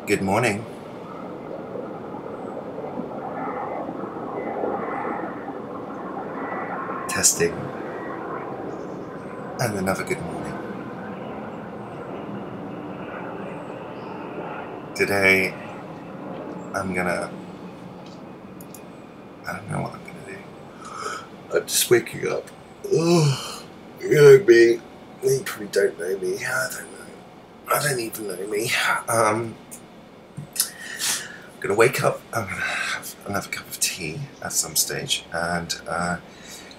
Good morning. Testing. And another good morning. Today, I don't know what I'm gonna do. I'm just waking up. Oh, you know me. You probably don't know me. I don't know. I don't even know me. I'm gonna wake up. I'm gonna have another cup of tea at some stage, and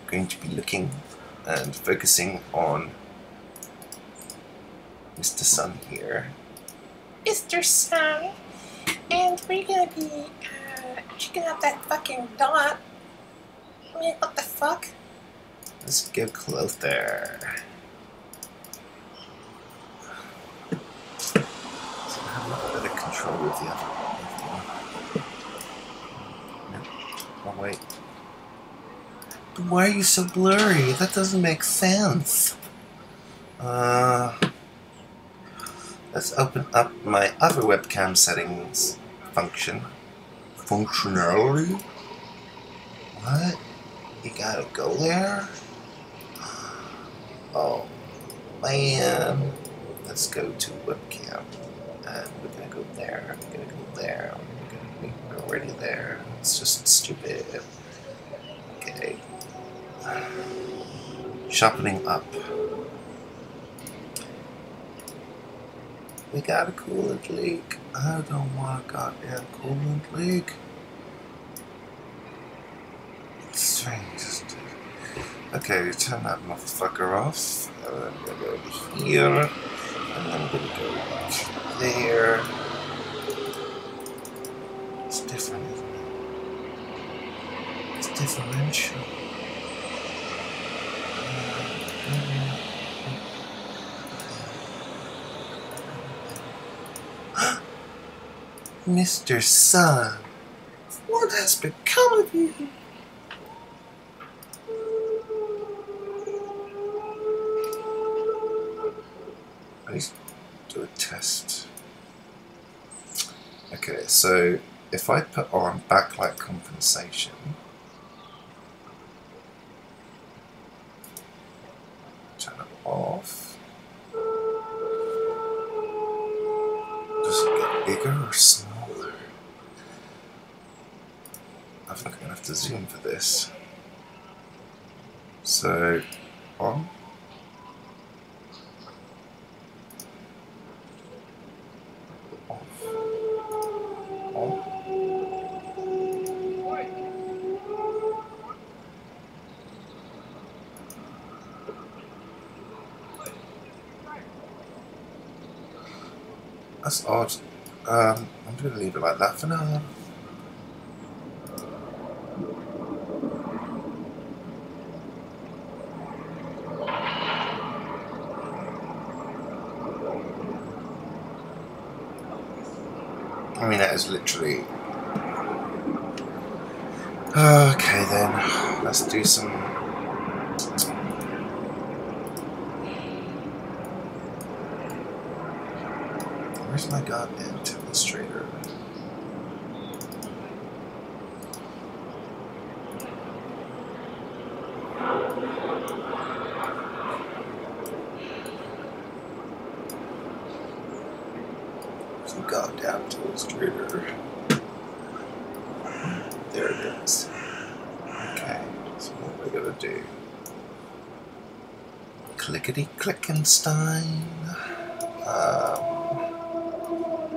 going to be looking and focusing on Mr. Sun here. Mr. Sun, and we're gonna be checking out that fucking dot. I mean, what the fuck? Let's get closer. So I have a little bit of control with the other one. No. Oh wait. But why are you so blurry? That doesn't make sense. Let's open up my other webcam settings functionality. What? You gotta go there? Oh man. Let's go to webcam. And we're gonna go there. We're gonna go there. We're already there. It's just stupid. Okay. Sharpening up. We got a coolant leak. I don't want a goddamn coolant leak. It's strange. Okay, we turn that motherfucker off. And then I'm gonna go over here. And then I'm gonna go back there. It's different, isn't it? It's differential. Mr. Sun, what has become of you? I need to do a test. Okay, so if I put on backlight compensation, turn it off, does it get bigger or smaller? I think I'm going to have to zoom for this. So, on. Off. On. That's odd. I'm going to leave it like that for now. I mean, that is literally... Okay then, let's do some... Where's my goddamn demonstrator? Some goddamn demonstrator. There it is. Okay, so what am I gonna do? Clickety-clickenstein.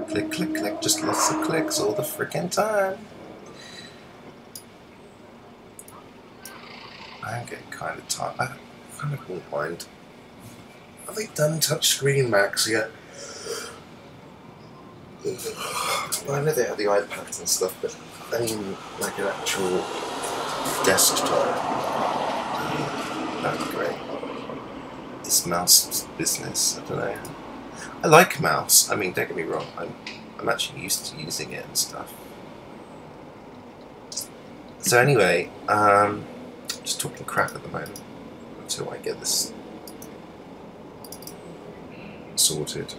Click, click, click, just lots of clicks all the frickin' time. I'm getting kind of tired. I kind of wouldn't mind. Have they done touchscreen Macs yet? Well, I know they have the iPads and stuff, but I mean, like an actual desktop. That'd be great. This mouse business, I don't know. I like mouse. I mean, don't get me wrong. I'm actually used to using it and stuff. So anyway, just talking crap at the moment until I get this sorted.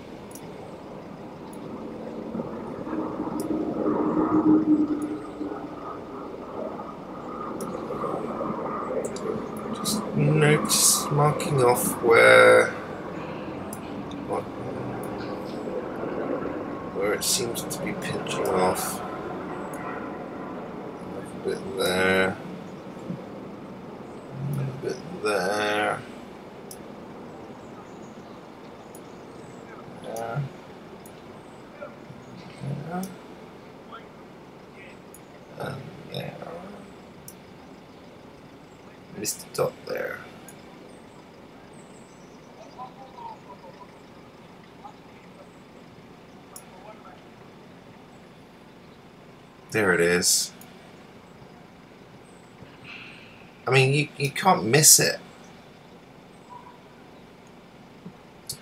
No, just marking off where it seems to be pinching off. A bit there. A little bit there. There. There. And there. Missed the dot there. There it is. I mean, you can't miss it.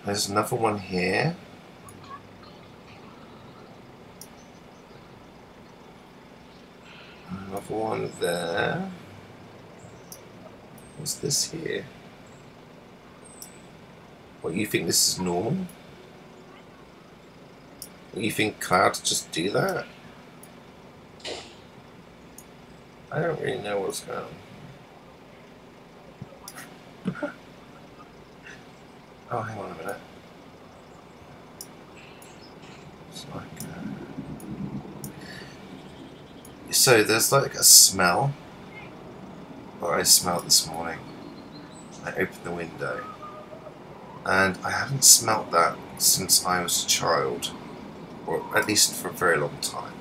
There's another one here. Another one there. What's this here? What, you think this is normal? What, you think clouds just do that? I don't really know what's going on. Oh, hang on a minute. It's like, so there's like a smell that I smelled this morning. I opened the window, and I haven't smelt that since I was a child, or at least for a very long time.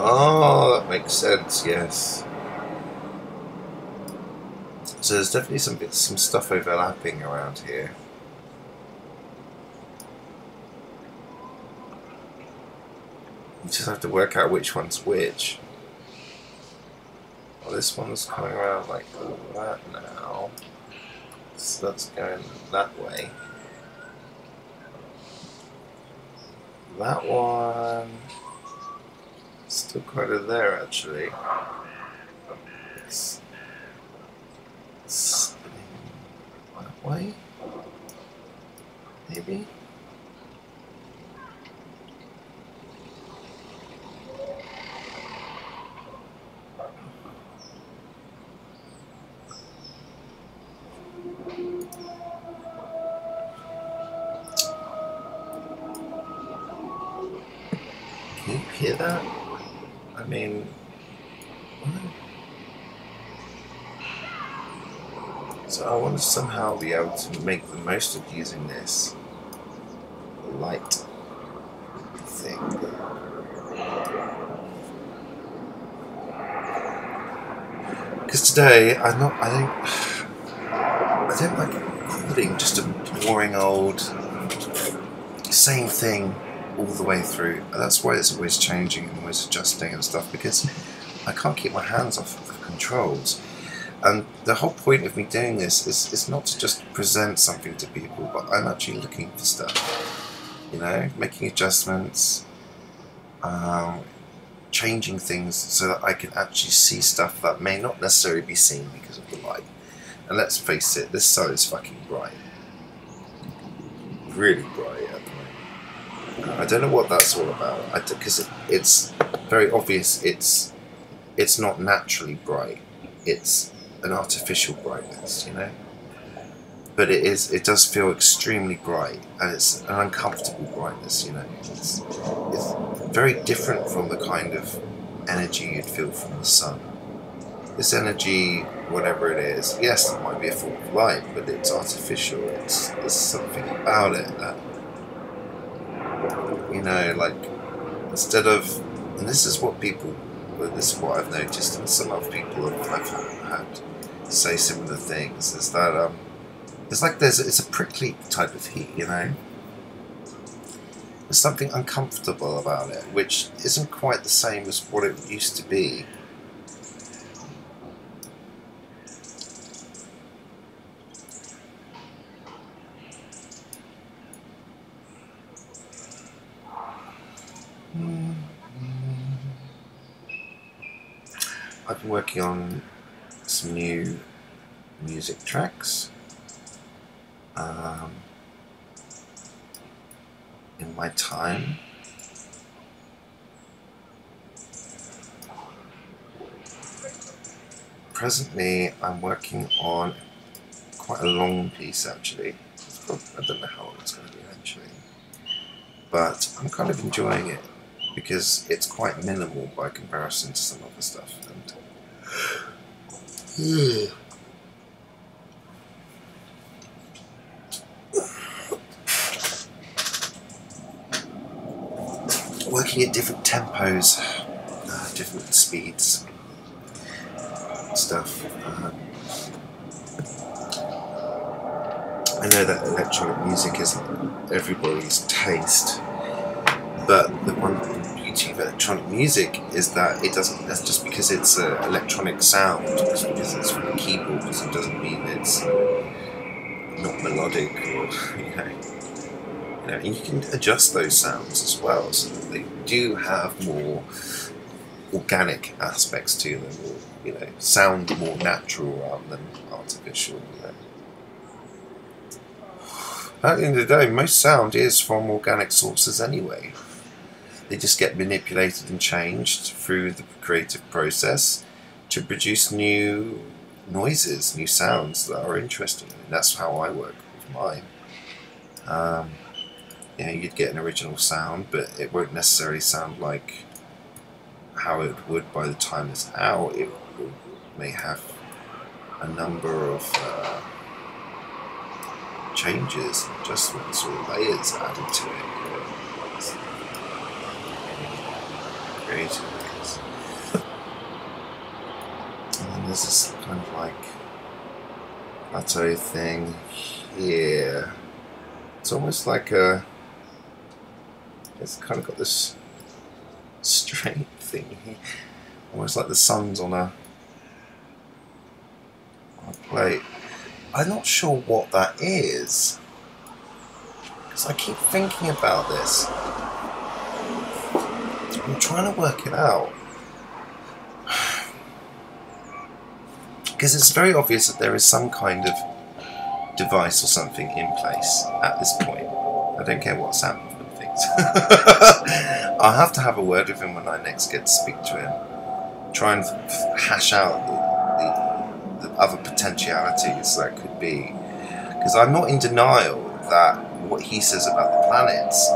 Oh, that makes sense, yes. So there's definitely some stuff overlapping around here. You just have to work out which one's which. Well, this one's coming around like that now. So that's going that way. That one... still kind of there, actually. It's spinning that way, maybe. Can you hear that? I mean, so I want to somehow be able to make the most of using this light thing. Because today I don't like recording just a boring old same thing all the way through. And that's why it's always changing and always adjusting and stuff, because I can't keep my hands off of the controls. And the whole point of me doing this is not to just present something to people, but I'm actually looking for stuff, you know, making adjustments, changing things so that I can actually see stuff that may not necessarily be seen because of the light. And let's face it, this sun is fucking bright. Really bright at the moment. I don't know what that's all about, because it's very obvious it's not naturally bright. It's an artificial brightness, you know. But it does feel extremely bright, and it's an uncomfortable brightness, you know. It's very different from the kind of energy you'd feel from the sun. This energy, whatever it is, yes, it might be a form of light, but it's artificial. There's something about it that, you know, like, instead of, and this is what people, well, this is what I've noticed, and some other people I've had say similar things, is that it's like it's a prickly type of heat, you know. There's something uncomfortable about it, which isn't quite the same as what it used to be. I've been working on some new music tracks in my time. Presently, I'm working on quite a long piece actually. I don't know how long it's going to be eventually, but I'm kind of enjoying it because it's quite minimal by comparison to some other stuff. And working at different tempos, different speeds, stuff. I know that electronic music isn't everybody's taste, but the one beauty of electronic music is that it doesn't. That's just because it's an electronic sound, just because it's from a keyboard, it doesn't mean it's not melodic, or and you can adjust those sounds as well, so that they do have more organic aspects to them, or sound more natural rather than artificial. At the end of the day, most sound is from organic sources anyway. They just get manipulated and changed through the creative process to produce new noises, new sounds that are interesting. And that's how I work with mine. You'd get an original sound, but it won't necessarily sound like how it would by the time it's out. It may have a number of changes, adjustments, or layers added to it. Creative. And then there's this kind of like plateau thing here. It's almost like it's kind of got this straight thing here, almost like the sun's on a plate. I'm not sure what that is, because I keep thinking about this. I'm trying to work it out, because it's very obvious that there is some kind of device or something in place at this point. I don't care what sound Hoffman thinks. I'll have to have a word with him when I next get to speak to him. Try and hash out the other potentialities that could be. Because I'm not in denial that what he says about the planets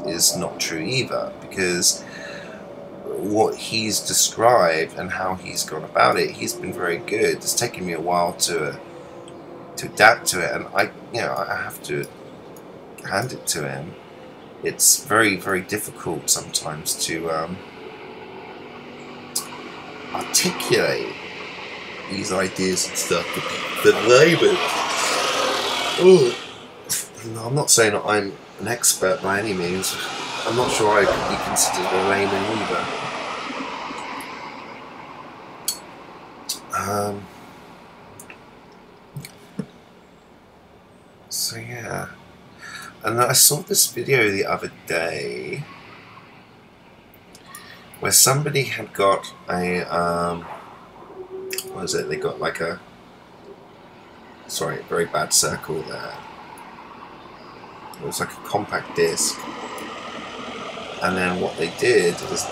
is not true either. Because what he's described and how he's gone about it, he's been very good. It's taken me a while to adapt to it, and I have to hand it to him. It's very, very difficult sometimes to articulate these ideas and stuff to laymen. I'm not saying that I'm an expert by any means. I'm not sure I could be considered a layman either. So yeah, and I saw this video the other day where somebody had got a what was it? They got like a very bad circle there. It was like a compact disc, and then what they did is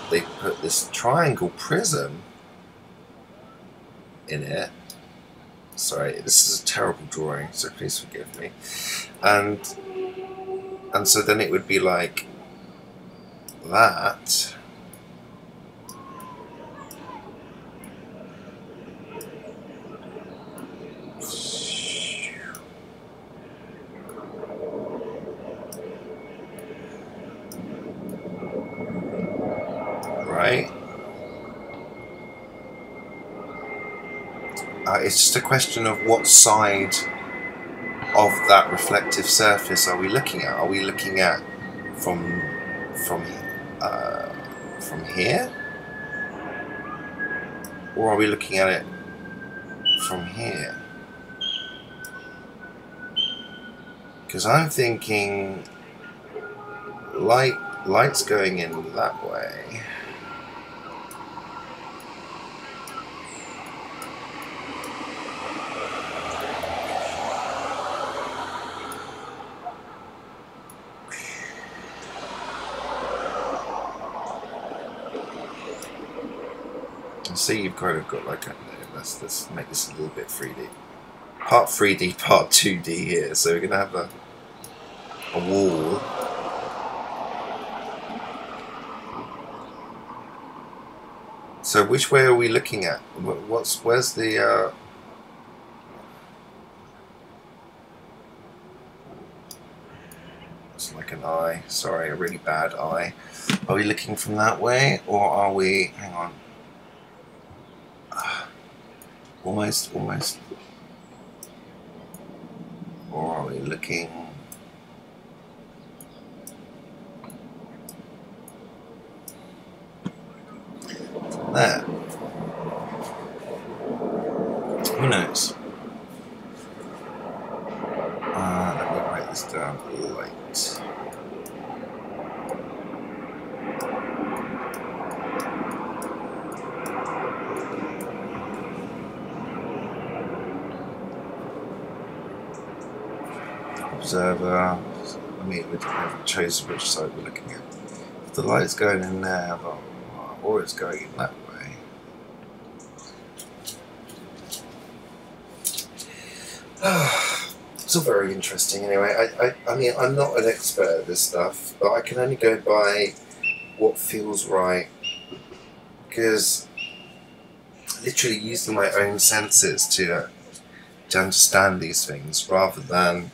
they put this triangle prism in it. Sorry, this is a terrible drawing, so please forgive me. And so then it would be like that. Right? It's just a question of what side of that reflective surface are we looking at? Are we looking at from here, or are we looking at it from here? Because I'm thinking light's going in that way. see you've kind of got like a, let's make this a little bit 3D. Part 3D, part 2D here. So we're going to have a wall. So which way are we looking at? Where's the it's like an eye. Sorry, a really bad eye. Are we looking from that way, or are we? Hang on. Almost. Or are we looking? From there. Who knows? Let me write this down. Light. Observer. I mean, we haven't chosen which side we're looking at. If the light's going in there, or it's going in that way. It's all very interesting. Anyway, I mean, I'm not an expert at this stuff, but I can only go by what feels right, because literally using my own senses to understand these things rather than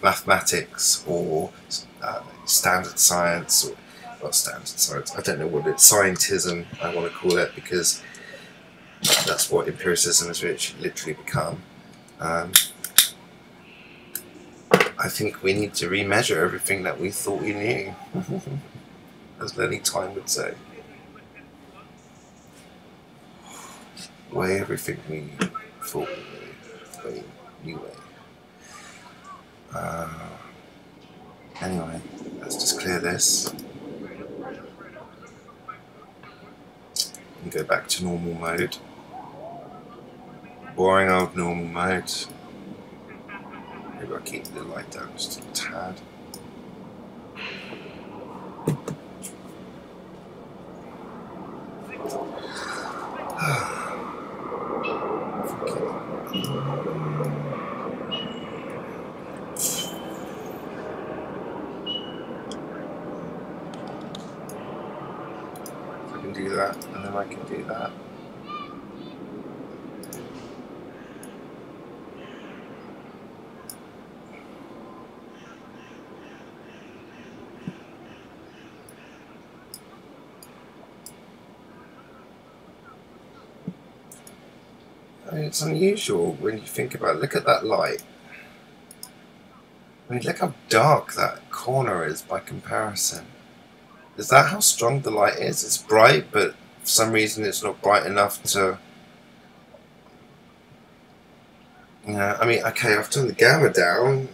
mathematics or standard science, or not standard science, I don't know what it's, scientism I want to call it, because that's what empiricism has literally become. I think we need to remeasure everything that we thought we knew, as Lenny Time would say. Weigh everything we thought we knew. Anyway, anyway, let's just clear this and go back to normal mode. Boring old normal mode. Maybe I'll keep the light down just a tad. I can do that, and then I can do that. I mean, it's unusual when you think about it. Look at that light. I mean, look how dark that corner is by comparison. Is that how strong the light is? It's bright, but for some reason it's not bright enough to... You know, I mean, okay, I've turned the gamma down.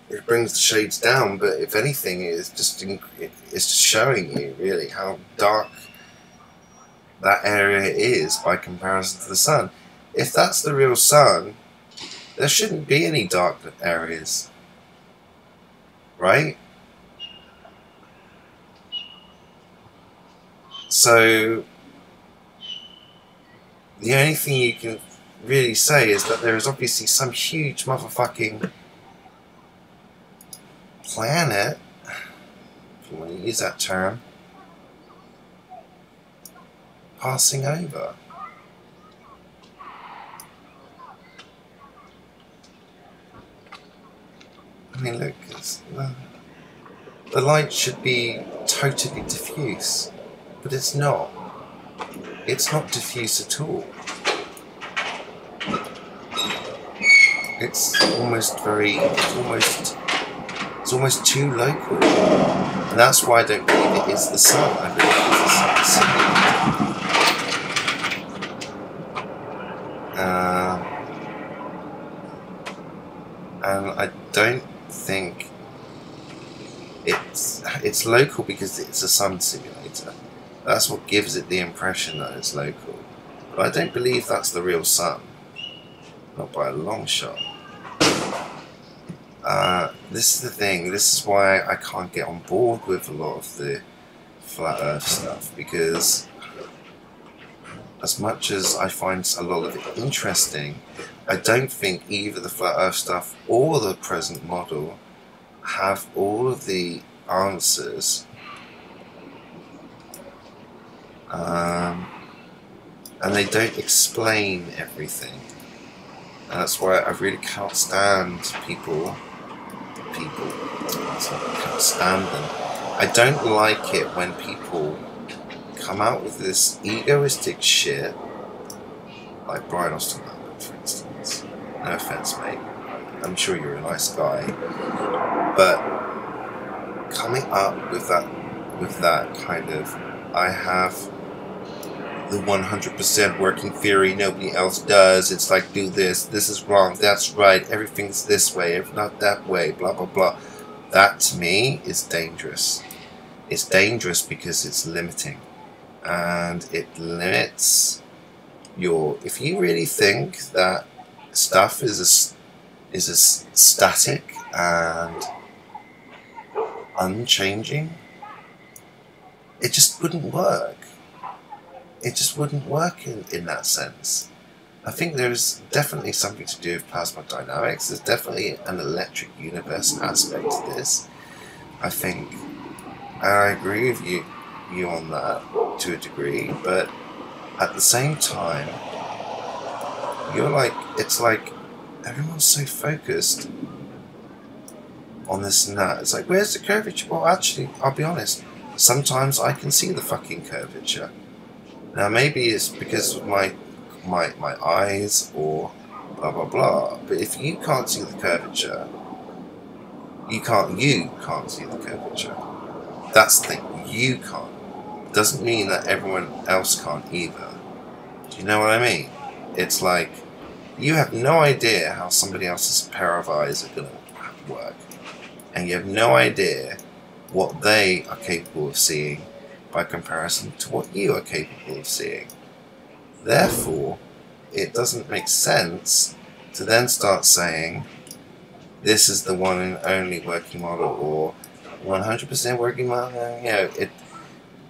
It brings the shades down, but if anything, it's just showing you, really, how dark that area is by comparison to the sun. If that's the real sun, there shouldn't be any dark areas, right? So the only thing you can really say is that there is obviously some huge motherfucking planet, if you want to use that term, passing over. I mean, look, the light should be totally diffuse, but it's not. It's not diffuse at all. It's almost it's almost too local. And that's why I don't believe it is the sun. I believe it's the sun. And I don't think it's local because it's a sun simulator. That's what gives it the impression that it's local. But I don't believe that's the real sun. Not by a long shot. This is the thing. This is why I can't get on board with a lot of the flat Earth stuff, because as much as I find a lot of it interesting, I don't think either the flat earth stuff or the present model have all of the answers. And they don't explain everything. And that's why I really can't stand people. I can't stand them. I don't like it when people come out with this egoistic shit, like Brian Austin, for instance. No offense, mate. I'm sure you're a nice guy, but coming up with that kind of, I have the 100% working theory, nobody else does. It's like, do this, this is wrong, that's right, everything's this way, not that way, blah blah blah. That to me is dangerous. It's dangerous because it's limiting, and it limits your. If you really think that stuff is static and unchanging, it just wouldn't work. It just wouldn't work in that sense. I think there's definitely something to do with plasma dynamics. There's definitely an electric universe aspect to this. I think, and I agree with you on that to a degree, but at the same time, you're like, it's like everyone's so focused on this and that. It's like, where's the curvature? Well, actually, I'll be honest, sometimes I can see the fucking curvature. Now maybe it's because of my eyes or blah blah blah, but if you can't see the curvature, you can't see the curvature. That's the thing, you can't. Doesn't mean that everyone else can't either. Do you know what I mean? It's like, you have no idea how somebody else's pair of eyes are going to work, and you have no idea what they are capable of seeing by comparison to what you are capable of seeing. Therefore, it doesn't make sense to then start saying this is the one and only working model, or 100% working model. You know,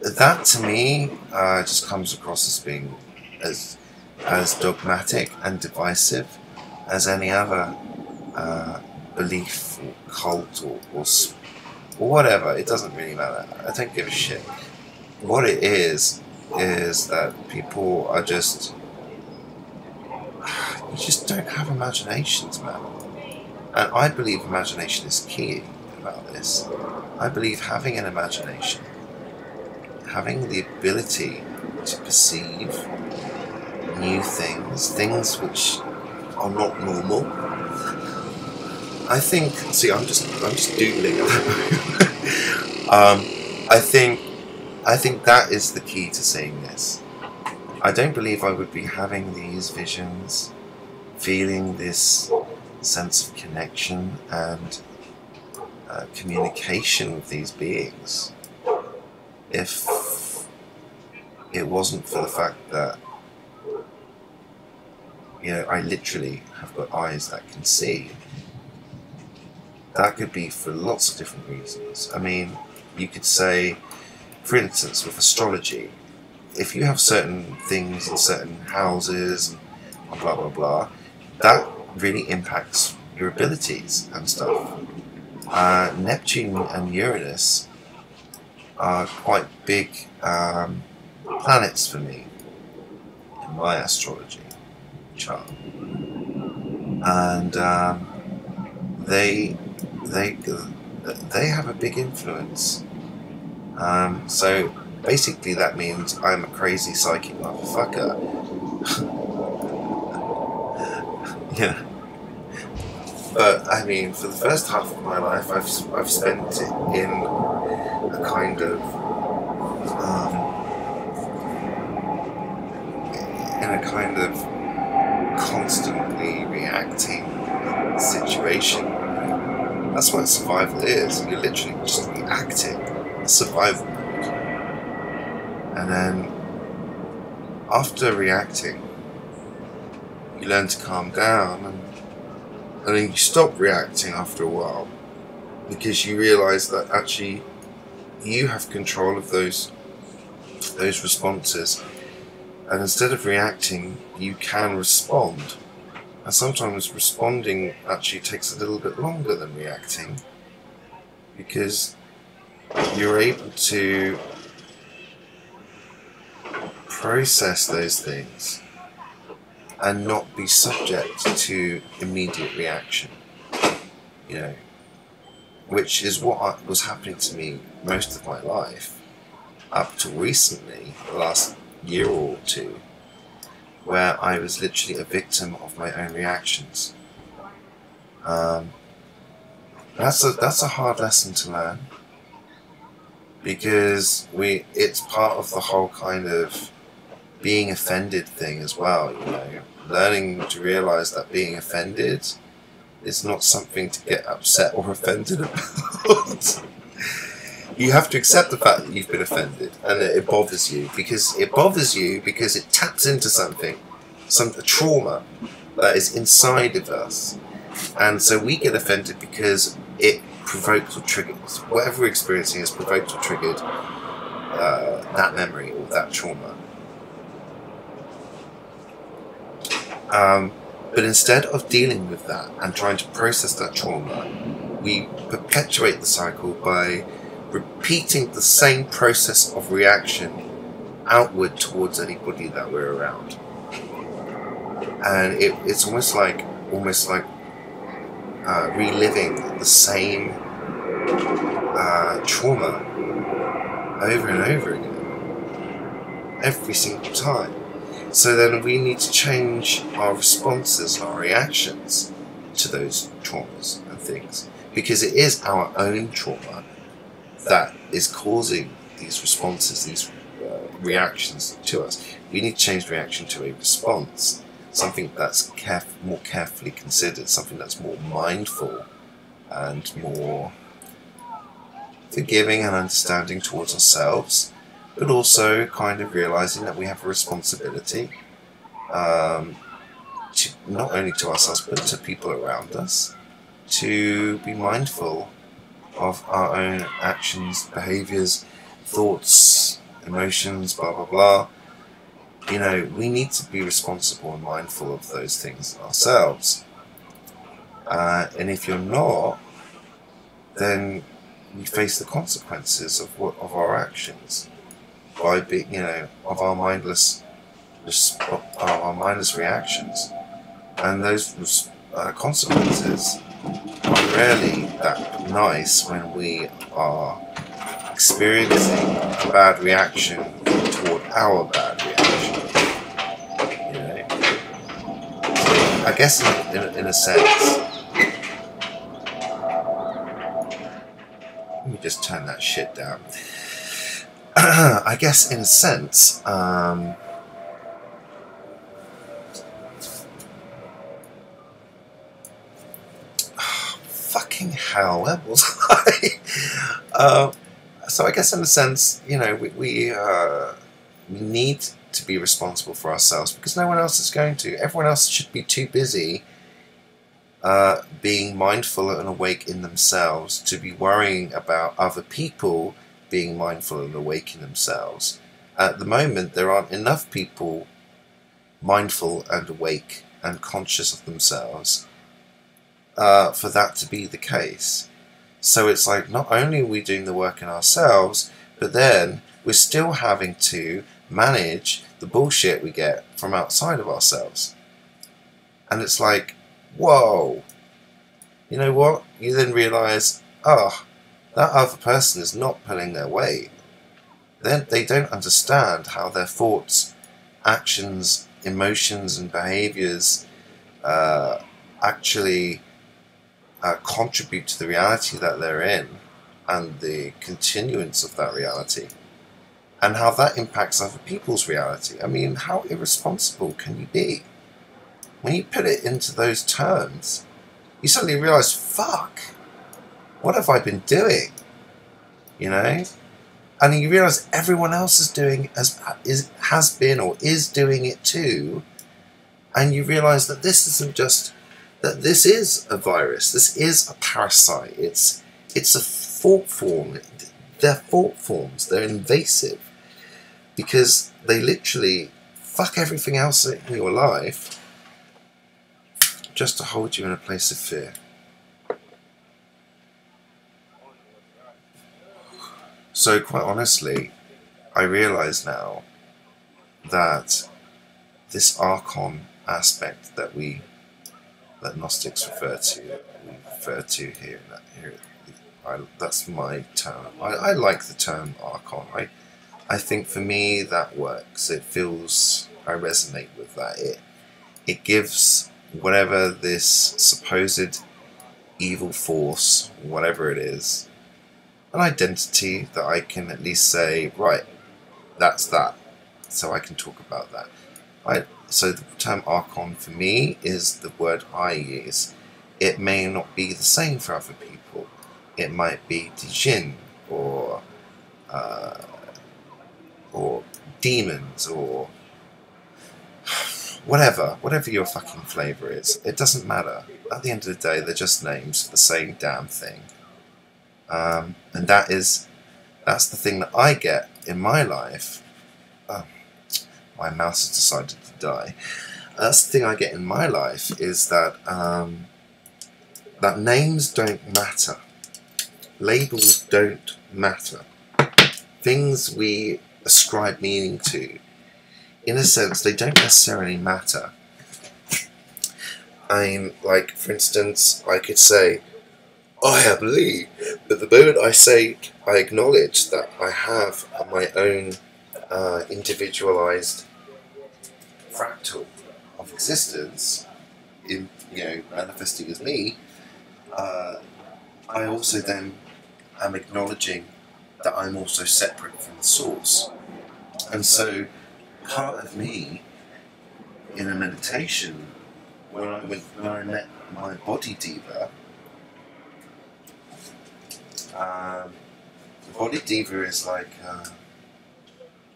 that to me just comes across as being as dogmatic and divisive as any other belief or cult or whatever. It doesn't really matter. I don't give a shit. What it is that people are just, you just don't have imaginations, man. And I believe imagination is key about this. I believe having an imagination, having the ability to perceive new things which are not normal. I think, see, I'm just doodling at that moment. I think that is the key to saying this. I don't believe I would be having these visions, feeling this sense of connection and communication with these beings, if it wasn't for the fact that, you know, I literally have got eyes that can see. That could be for lots of different reasons. I mean, you could say, for instance, with astrology, if you have certain things in certain houses and blah blah blah, that really impacts your abilities and stuff. Neptune and Uranus are quite big planets for me in my astrology chart, and they have a big influence. So basically that means I'm a crazy psychic motherfucker. Yeah. But I mean, for the first half of my life, I've spent it in a kind of constantly reacting situation. That's what survival is. You're literally just reacting. Survival mode. And then after reacting, you learn to calm down, and then you stop reacting after a while, because you realize that actually you have control of those responses, And instead of reacting, you can respond. And sometimes responding actually takes a little bit longer than reacting, because you're able to process those things and not be subject to immediate reaction, you know, which is what was happening to me most of my life up to recently, the last year or two, where I was literally a victim of my own reactions. That's a hard lesson to learn, because it's part of the whole kind of being offended thing as well, you know, learning to realize that being offended is not something to get upset or offended about. You have to accept the fact that you've been offended and that it bothers you because it taps into something, a trauma that is inside of us. And so we get offended because it provoked or triggered, whatever we're experiencing has provoked or triggered that memory or that trauma. But instead of dealing with that and trying to process that trauma, we perpetuate the cycle by repeating the same process of reaction outward towards anybody that we're around. And it's almost like reliving the same trauma over and over again, every single time. So then we need to change our responses, our reactions to those traumas and things, because it is our own trauma that is causing these responses, these reactions to us. We need to change the reaction to a response, something that's more carefully considered, something that's more mindful and more forgiving and understanding towards ourselves, but also kind of realizing that we have a responsibility to, not only to ourselves but to people around us, to be mindful of our own actions, behaviors, thoughts, emotions, blah blah blah. You know, we need to be responsible and mindful of those things ourselves. And if you're not, then we face the consequences of our actions by being, you know, of our mindless reactions, and those consequences are rarely that nice when we are experiencing a bad reaction toward our bad reaction. You know, so I guess in a sense, let me just turn that shit down. I guess in a sense, fucking hell, where was I? So I guess in a sense, you know, we need to be responsible for ourselves, because no one else is going to. Everyone else should be too busy being mindful and awake in themselves to be worrying about other people being mindful and awake in themselves. At the moment, there aren't enough people mindful and awake and conscious of themselves for that to be the case. So it's like, not only are we doing the work in ourselves, but then we're still having to manage the bullshit we get from outside of ourselves. And it's like, whoa, you know what? You then realise, oh, that other person is not pulling their weight. Then they don't understand how their thoughts, actions, emotions and behaviours actually contribute to the reality that they're in and the continuance of that reality, and how that impacts other people's reality. I mean, how irresponsible can you be? When you put it into those terms, you suddenly realise, fuck, what have I been doing? You know? And you realise everyone else is doing has been or is doing it too, and you realise that this isn't just that this is a virus, this is a parasite, it's a thought form. They're thought forms, they're invasive, because they literally fuck everything else in your life just to hold you in a place of fear. So quite honestly, I realise now that this archon aspect that Gnostics refer to here, that's my term. I like the term archon. I think for me that works. It feels, I resonate with that. It gives whatever this supposed evil force, whatever it is, an identity that I can at least say, right, that's that. So I can talk about that. So the term archon for me is the word I use. It may not be the same for other people. It might be Dijin or demons or whatever your fucking flavour is. It doesn't matter. At the end of the day, they're just names for the same damn thing. And that's the thing that I get in my life. Oh, my mouse has decided to die. That's the thing I get in my life is that that names don't matter. Labels don't matter. Things we ascribe meaning to, in a sense, they don't necessarily matter. I mean, like, for instance, I could say, I believe, but the moment I acknowledge that I have my own individualized fractal of existence, in manifesting as me, I also then am acknowledging that I'm also separate from the source. And so part of me in a meditation, when I met my body diva, the body diva is like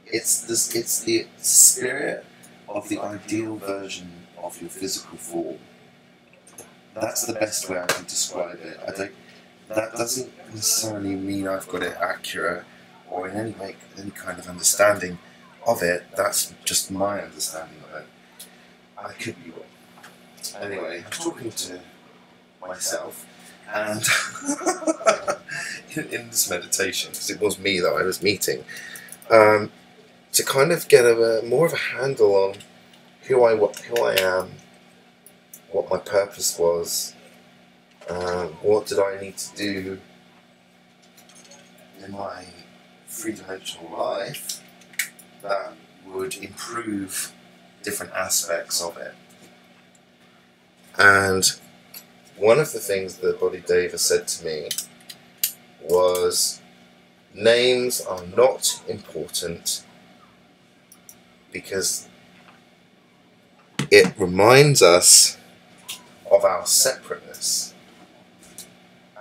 it's the spirit of the ideal version of your physical form. That's the best way I can describe it. That doesn't necessarily mean I've got it accurate or in any kind of understanding of it. That's just my understanding of it. I could be wrong. Anyway, I'm talking to myself, and in this meditation, because it was me that I was meeting, to kind of get more of a handle on who I am, what my purpose was, what did I need to do in my three-dimensional life that would improve different aspects of it. And one of the things that Body Deva said to me was, names are not important because it reminds us of our separateness.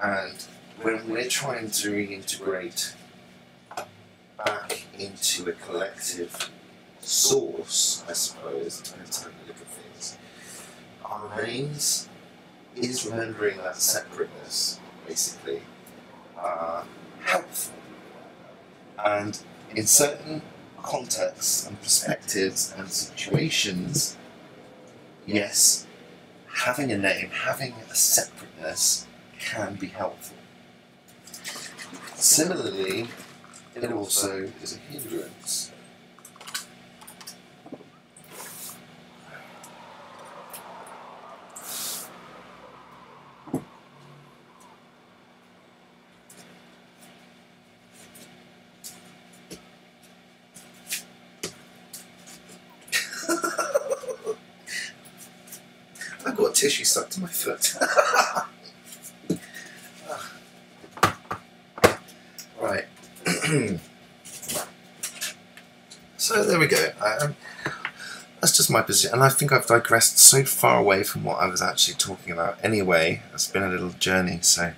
And when we're trying to reintegrate back into a collective source, I suppose, depends how you look at things, our names is remembering that separateness, basically, helpful. And in certain contexts and perspectives and situations, yes, having a name, having a separateness can be helpful. Similarly, it also is a hindrance. I've got tissue stuck to my foot. Right. So there we go. That's just my position, and I think I've digressed so far away from what I was actually talking about. Anyway, it's been a little journey, so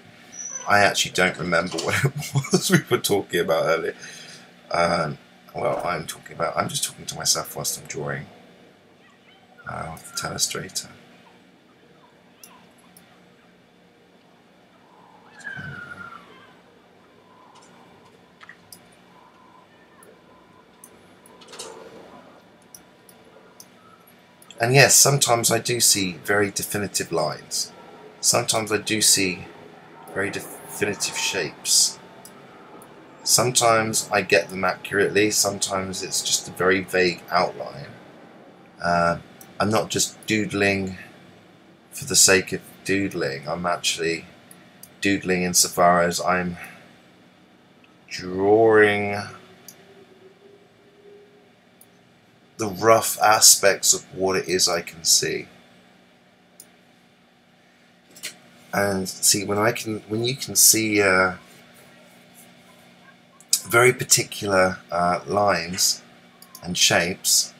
I actually don't remember what it was we were talking about earlier. Well, I'm just talking to myself whilst I'm drawing with the Telestrator. And yes, sometimes I do see very definitive lines. Sometimes I do see very definitive shapes. Sometimes I get them accurately, sometimes it's just a very vague outline. I'm not just doodling for the sake of doodling, I'm actually doodling insofar as I'm drawing the rough aspects of what it is I can see. And see, when you can see very particular lines and shapes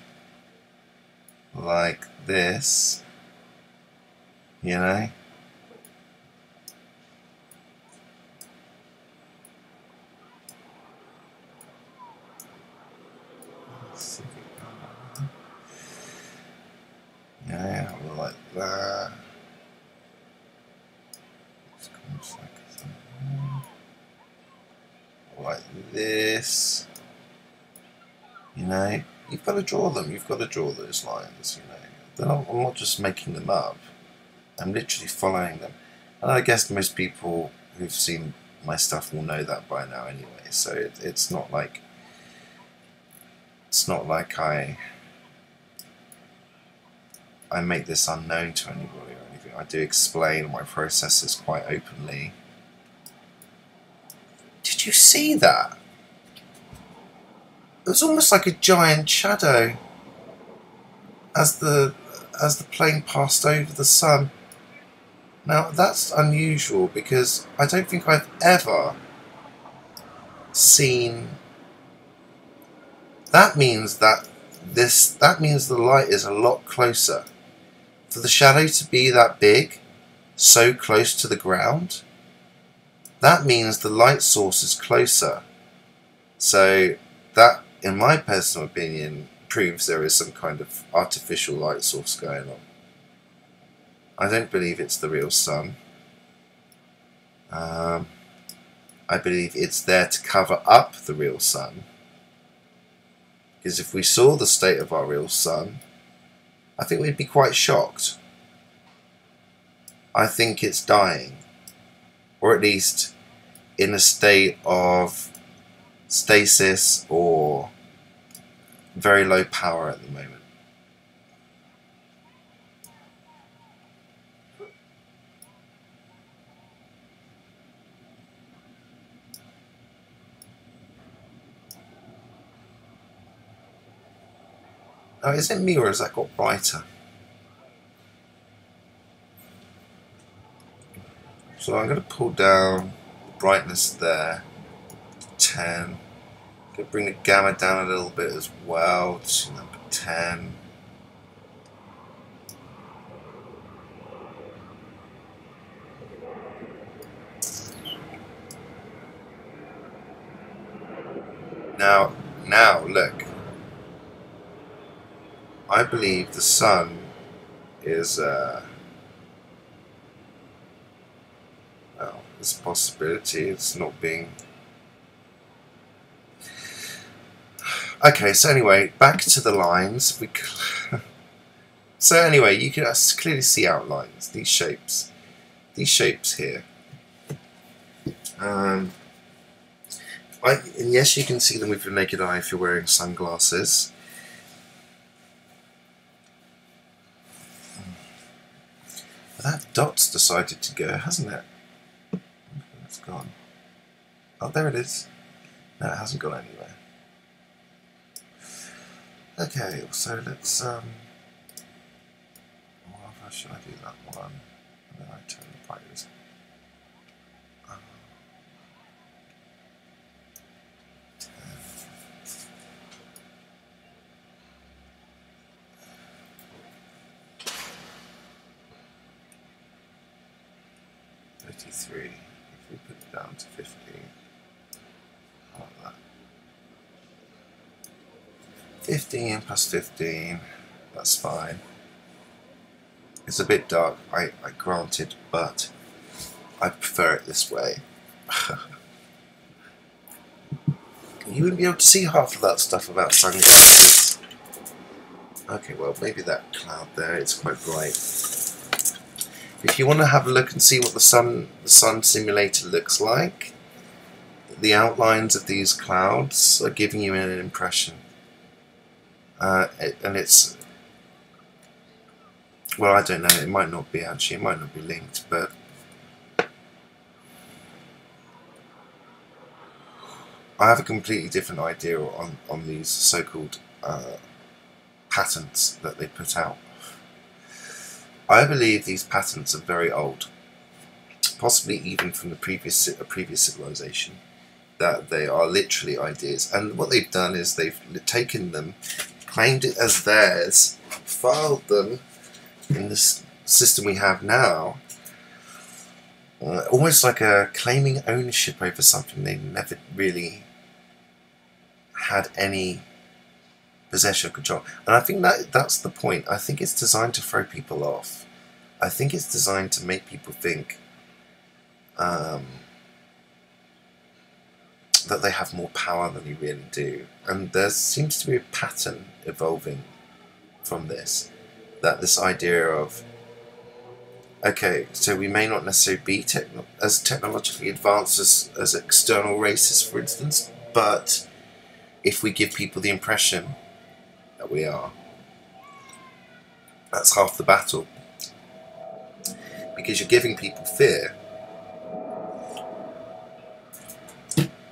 like this, you know, yeah, like that. Like this, you know, you've got to draw them, you've got to draw those lines, you know. I'm not just making them up, I'm literally following them. And I guess most people who've seen my stuff will know that by now anyway, so it's not like I make this unknown to anybody or anything. I do explain my processes quite openly. Did you see that? It was almost like a giant shadow as the plane passed over the sun. Now that's unusual because I don't think I've ever seen. That means that the light is a lot closer. For the shadow to be that big, so close to the ground, that means the light source is closer. So that, in my personal opinion, proves there is some kind of artificial light source going on. I don't believe it's the real sun. I believe it's there to cover up the real sun. Because if we saw the state of our real sun, I think we'd be quite shocked. I think it's dying, or at least in a state of stasis or very low power at the moment. Oh, is it me or has that got brighter? So I'm going to pull down the brightness there to 10. I'm going to bring the gamma down a little bit as well to number 10. Now look. I believe the sun is well, there's a possibility it's not being. Okay, so anyway, back to the lines. So anyway, you can clearly see outlines, these shapes here. And yes, you can see them with your naked eye if you're wearing sunglasses. But that dot's decided to go, hasn't it? It's gone. Oh, there it is. No, it hasn't gone anywhere. Okay, so let's well, how should I do that one? And then I turn the brightness. 33. If we put it down to 15, like that. 15 plus 15, that's fine. It's a bit dark, I granted, but I prefer it this way. You wouldn't be able to see half of that stuff about sunglasses. Okay, well, maybe that cloud there, it's quite bright. If you want to have a look and see what the sun simulator looks like, the outlines of these clouds are giving you an impression. And it's, well, I don't know, it might not be actually, it might not be linked, but I have a completely different idea on these so-called patents that they put out. I believe these patents are very old, possibly even from the previous civilization, that they are literally ideas. And what they've done is they've taken them, claimed it as theirs, filed them in this system we have now, almost like a claiming ownership over something they never really had any possession or control. And I think that's the point. I think it's designed to throw people off. I think it's designed to make people think that they have more power than they really do. And there seems to be a pattern evolving from this. That this idea of, okay, so we may not necessarily be as technologically advanced as external races, for instance, but if we give people the impression that we are, that's half the battle. Because you're giving people fear.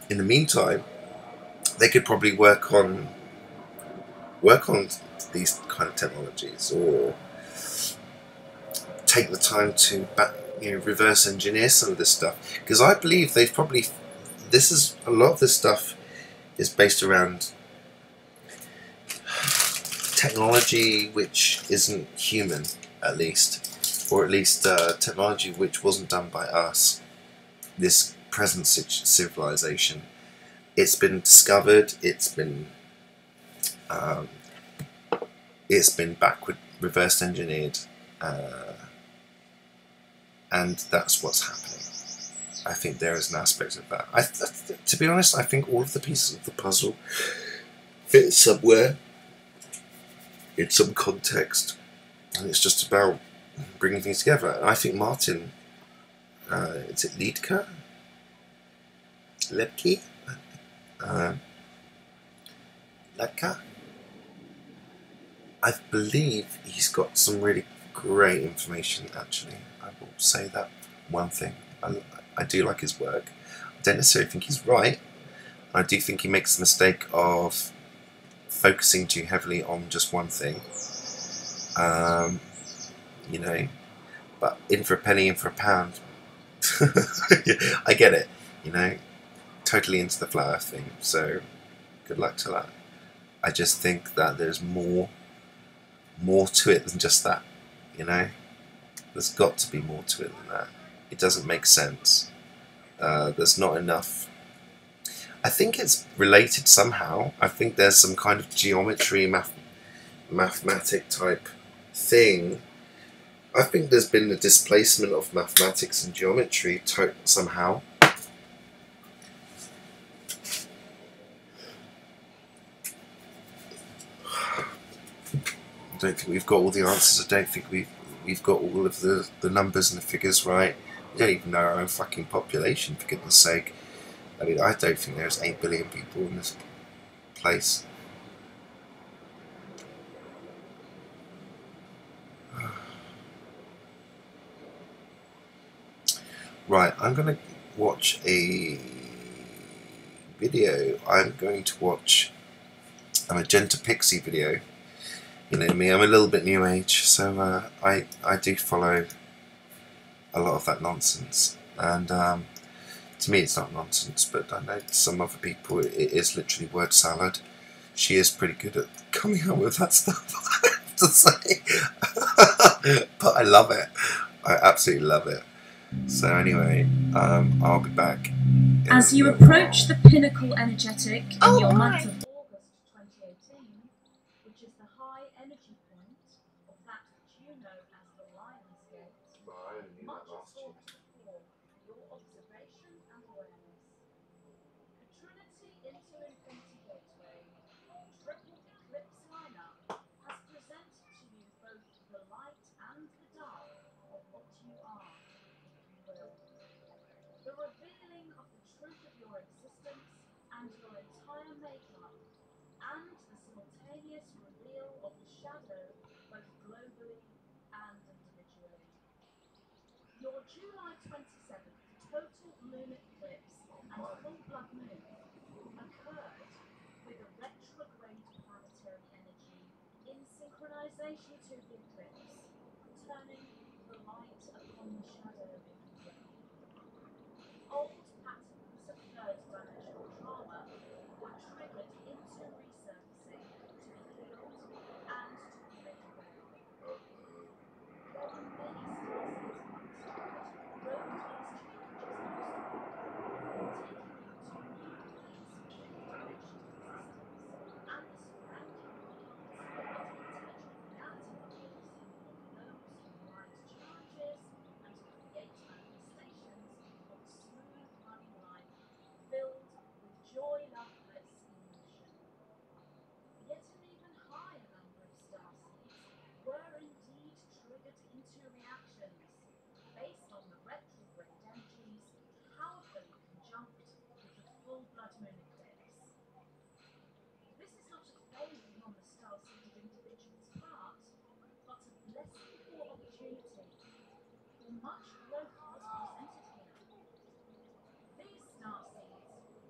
In the meantime, they could probably work on these kind of technologies, or take the time to reverse engineer some of this stuff. Because I believe they've probably, a lot of this stuff is based around technology which isn't human, at least, or at least technology which wasn't done by us, this present civilization. It's been discovered, it's been backward reverse engineered, and that's what's happening. I think there is an aspect of that. To be honest, I think all of the pieces of the puzzle fit somewhere, in some context, and it's just about bringing things together. And I think Martin, is it Liedtke? Lepke? Lepke? I believe he's got some really great information, actually. I will say that one thing. I do like his work. I don't necessarily think he's right. I do think he makes the mistake of focusing too heavily on just one thing. You know, but in for a penny, in for a pound. I get it, you know, totally into the flower thing, so good luck to that. I just think that there's more to it than just that, you know. There's got to be more to it than that. It doesn't make sense. There's not enough. I think it's related somehow. I think there's some kind of geometry, mathematic type thing. I think there's been a displacement of mathematics and geometry somehow. I don't think we've got all the answers. I don't think we've got all of the numbers and the figures right. We don't even know our own fucking population, for goodness sake. I mean, I don't think there's 8 billion people in this place. Right, I'm going to watch a video. I'm going to watch a Magenta Pixie video. You know me, I'm a little bit new age, so I do follow a lot of that nonsense. And to me it's not nonsense, but I know to some other people it is literally word salad. She is pretty good at coming out with that stuff, I have to say. But I love it. I absolutely love it. So anyway, I'll be back. As you approach the pinnacle energetic in your month of August 2018, which is the high energy point of that which you know as the Lion's Gate, much is sought to perform your observation and awareness. The Trinity into Infinity Gateway, triple eclipse lineup, has and your entire makeup, and the simultaneous reveal of the shadow both globally and individually. Your July 27th total moon eclipse and full blood moon occurred with a retrograde planetary energy in synchronization to the eclipse, turning the light upon the shadow into grey. Old patterns of third-dimensional trauma were triggered into resurfacing to be healed and to be made aware of. There were many starseeds amongst you that rode these challenges non-stop, taking you to new planes of fifth-dimensional existence and the surrounding worlds of intelligent reality bubbles of those who ride challenges and create manifestations of a smooth running life filled with joy, love, bliss, emotion. Yet an even higher number of starseeds were indeed triggered into reactions based on the retrograde energies powerfully conjunct with the full blood moon eclipse. This is not a failing on the star-seeded individual's part, but a blessing or opportunity, for much growth was presented here. These starseeds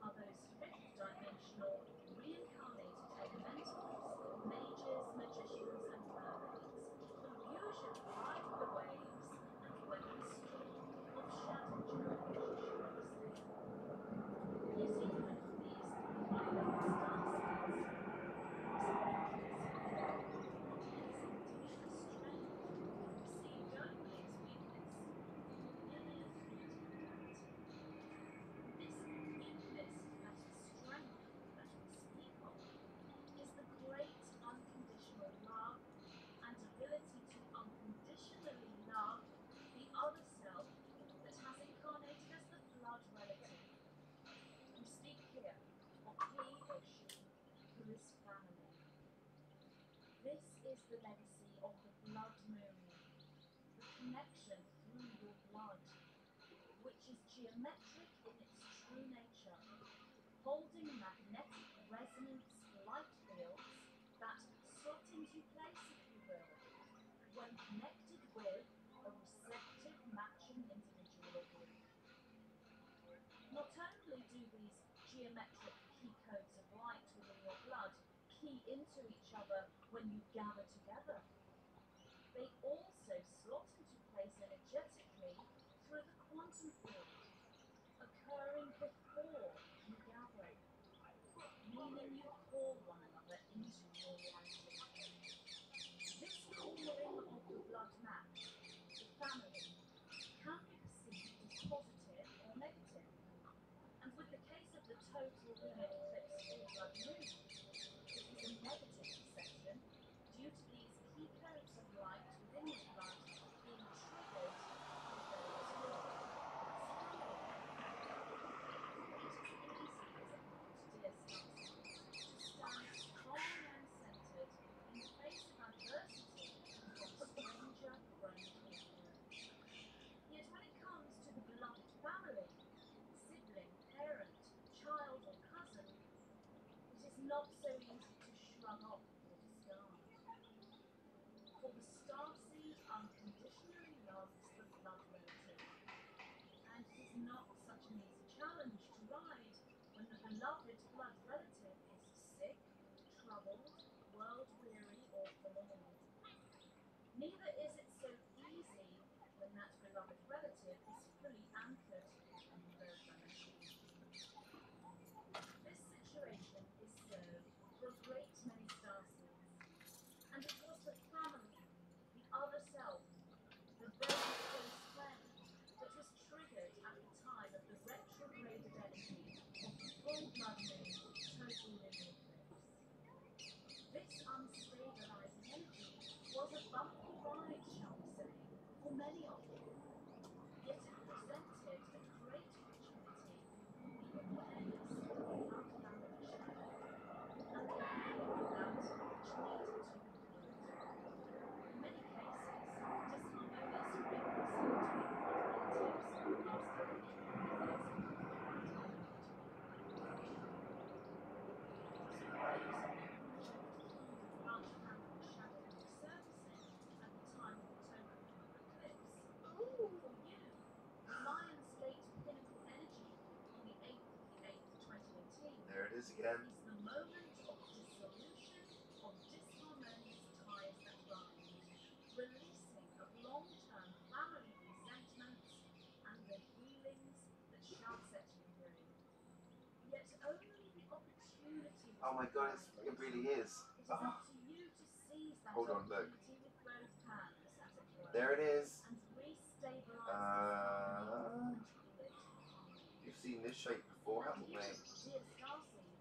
are those fifth-dimensional, reincarnated elementals, mages, magicians, and mermaids, who usually ride the waves and weather the storm of shadow challenge, shall we say. Yet even for these high-level starseeds, not accepting the strength perceived only as weakness, merely a fleeting reality. This weakness that is strength that we speak of is the great unconditional love and ability to unconditionally love the other self that has incarnated as the blood relative. We speak here of he or she who is family. This is the legacy of the blood moon, the connection through your blood, which is geometric in its true nature, holding magnetic resonance light fields that slot into place, if you will, when connected with a receptive matching individual or group. Not only do these geometric key codes of light within your blood key into each other when you gather together, they also slot into place energetically through the quantum field, occurring before you gather, meaning you call one another into your reality. This calling of the blood match, the family, can be perceived as positive or negative. And with the case of the total lunar eclipse full blood moon, it is a negative perception due to these key codes of light within your blood being triggered for various reasons. It is easy, is it not, dear starseeds, to stand strong and centered in the face of adversity from stranger-friend influence. Yet when it comes to the beloved family, sibling, parent, child, or cousin, it is not so easy to shrug off or discard. For the starseed unconditionally loves the blood relative, and it is not such an easy challenge to ride when the beloved blood relative is sick, troubled, world-weary, or forlorn. Neither is it so easy when that beloved relative is fully anchored in the third dimension. This situation is so for a great many starseeds, and it was the family, the other self, the very close friend that was triggered at the time of the retrograded energy of the full blood moon total lunar eclipse. This unstabilizing energy was a bumpy ride, shall we say, for many of you, yet it presented a great opportunity for the awareness of the blood family shadow and the healing of that which needed to be healed. In many cases, disharmonious frequency between blood relatives lasted many years before it ended. is again. Is the moment of dissolution of disharmonious ties that bind, releasing of long-term family resentments and the healings that shall set you free. Yet only the opportunity. Oh my god, it really is. It is up to you to seize that Hold on, look. opportunity with both hands, as it were. There it is. And restabilize this harmony and cool it. You've seen this shape before, haven't we? You, dear starseed,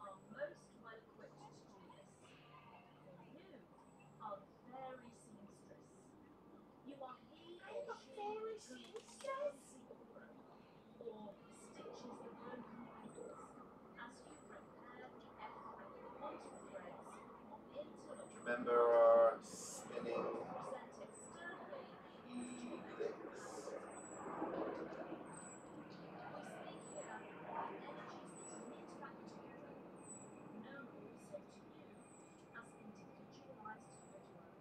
are most well equipped to do this. For you are the fairy seamstress. You are he or she who seams the aura, or stitches the broken wings, as you repair the F and quantum threads of interlock. Remember our spinning Present externally helix. We speak here of energies that knit back together, known also to you as individualized gridwork.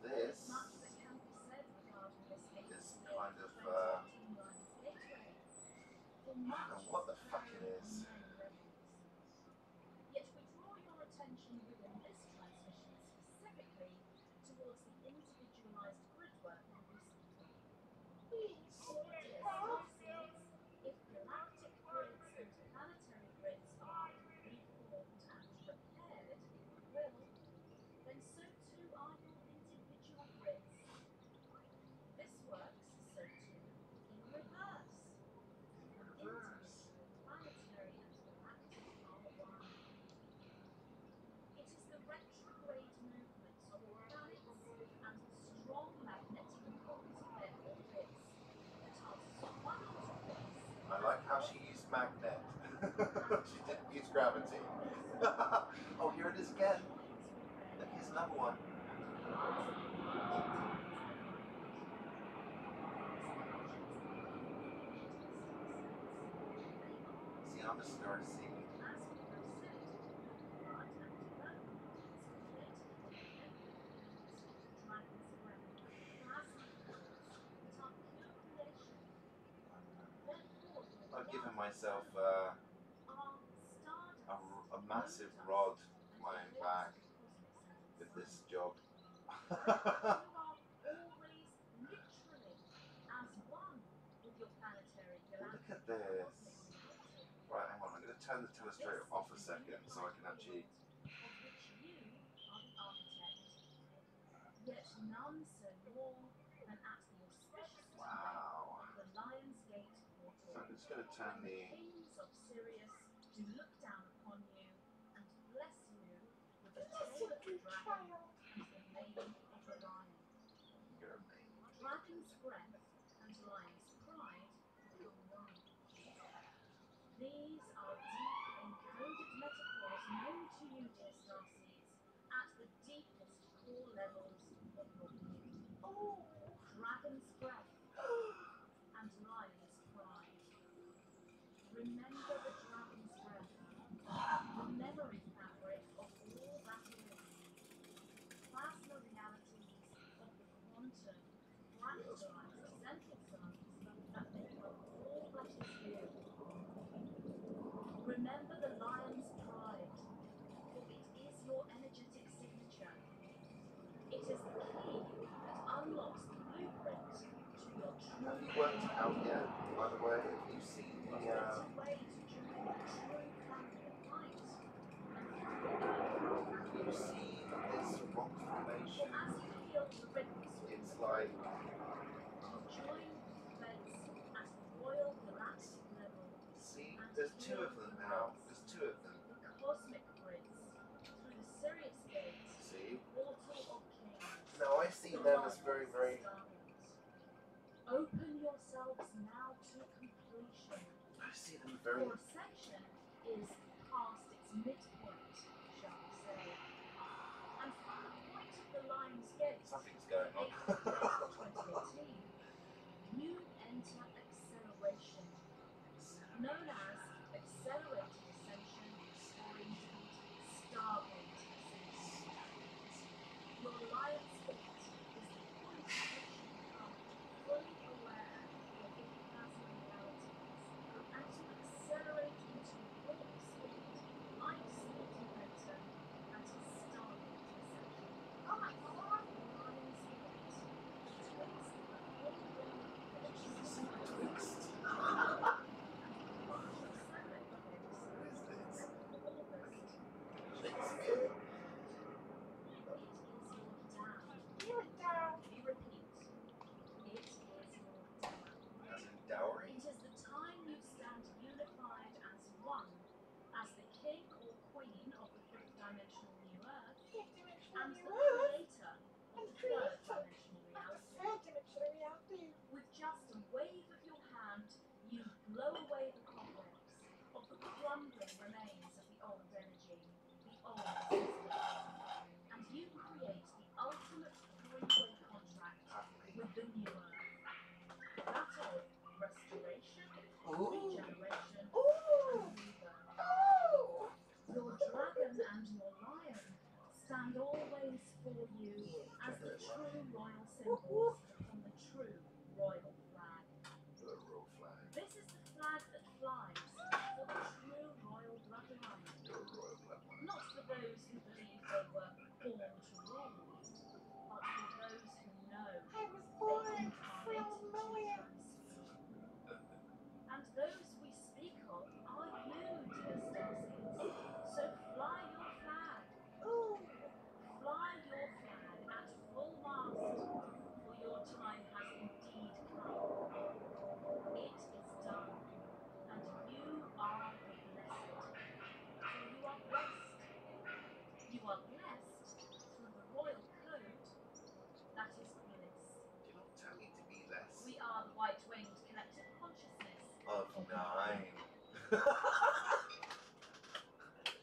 This Much that can be said regarding this is kind of, 2018 Lions Gateway. For much I don't know what the fuck it is. many levels. Yet we draw your attention within this transmission specifically towards the individualized gridwork in recent week. Dear starseeds, if galactic grids and planetary grids are reformed and repaired, if you will, then so too are your individual grids. This works so too in reverse. Individual, planetary and galactic are one. It is the retrograde movements of planets and the strong magnetic poles of their orbits that are swung into place. I like how she used magnet. She didn't use gravity. Oh, here it is again. Look, here's another one. See, I'm a star seed. As we have said, art and development is created from dragon's breath, plasma fields that are pure creation. Therefore, your I've given lives myself are stardust, a massive rod for my own back with this job. You are always literally as one with your planetary Look galactic at this. cosmic reality. Right, hang on, I'm going to turn the telestrator off a second so I can actually... Of which you are the architect. Yet none so more than at the auspicious Wow. time of the Lion's Gate portal. So I'm just going to turn The the... kings of Sirius do look down upon you and bless you with the tail of the dragon and the mane of the lion. Dragon's breath and lion's pride become one. These are deep encoded metaphors known to you, dear starseeds, at the deepest core levels of your being. Dragon's breath and lion's pride. Remember the dragon's breath, the memory fabric of all that is. Plasma realities of the quantum, fractalized central zones that make up all that is you. Remember the lion's pride, for it is your energetic signature. It is the key that unlocks the blueprint to your true. Have you worked it out yet, by the way? Have you seen the... It's a way to join the true family of light. Have you seen this rock formation? As you feel the rhythms, It's like... you join threads at the royal galactic level. See, there's two of them now. There's two of them. The cosmic grids through the Sirius Gate. See? Portal of Kings. Now I see them as very, very... Open yourselves now to completion. I see them very... For ascension is past its midpoint, shall we say. And from the point of the Lion's Gate, Something's going on. 2018, you enter acceleration, known as accelerated ascension, or indeed stargate ascension. Your Lion's Gate is the point at which you become fully aware of your plasma realities, and to accelerate into force and the creator of the third dimensional reality. With just a wave of your hand, you blow away the cobwebs of the crumbling remains of the old energy, the old system, and you create the ultimate three-way contract with the new Earth. That of restoration, regeneration, and rebirth. Your dragon and your lion stand always for you as the true royal symbols upon the true royal flag. The royal flag. This is the flag that flies for the true royal bloodline. Your royal bloodline. Not for those who believe they were born to rule, but for those who know I was born they from incarnated to Maya. transform. And those we speak of are you, dear starseeds. So fly your flag. Ooh. Fly your flag at full mast, for your time has indeed come. It is done, and you are the blessed. For you are blessed. You are blessed through the royal code. That is bliss. You're not telling me to be less. We are the white-winged collective consciousness Of 9.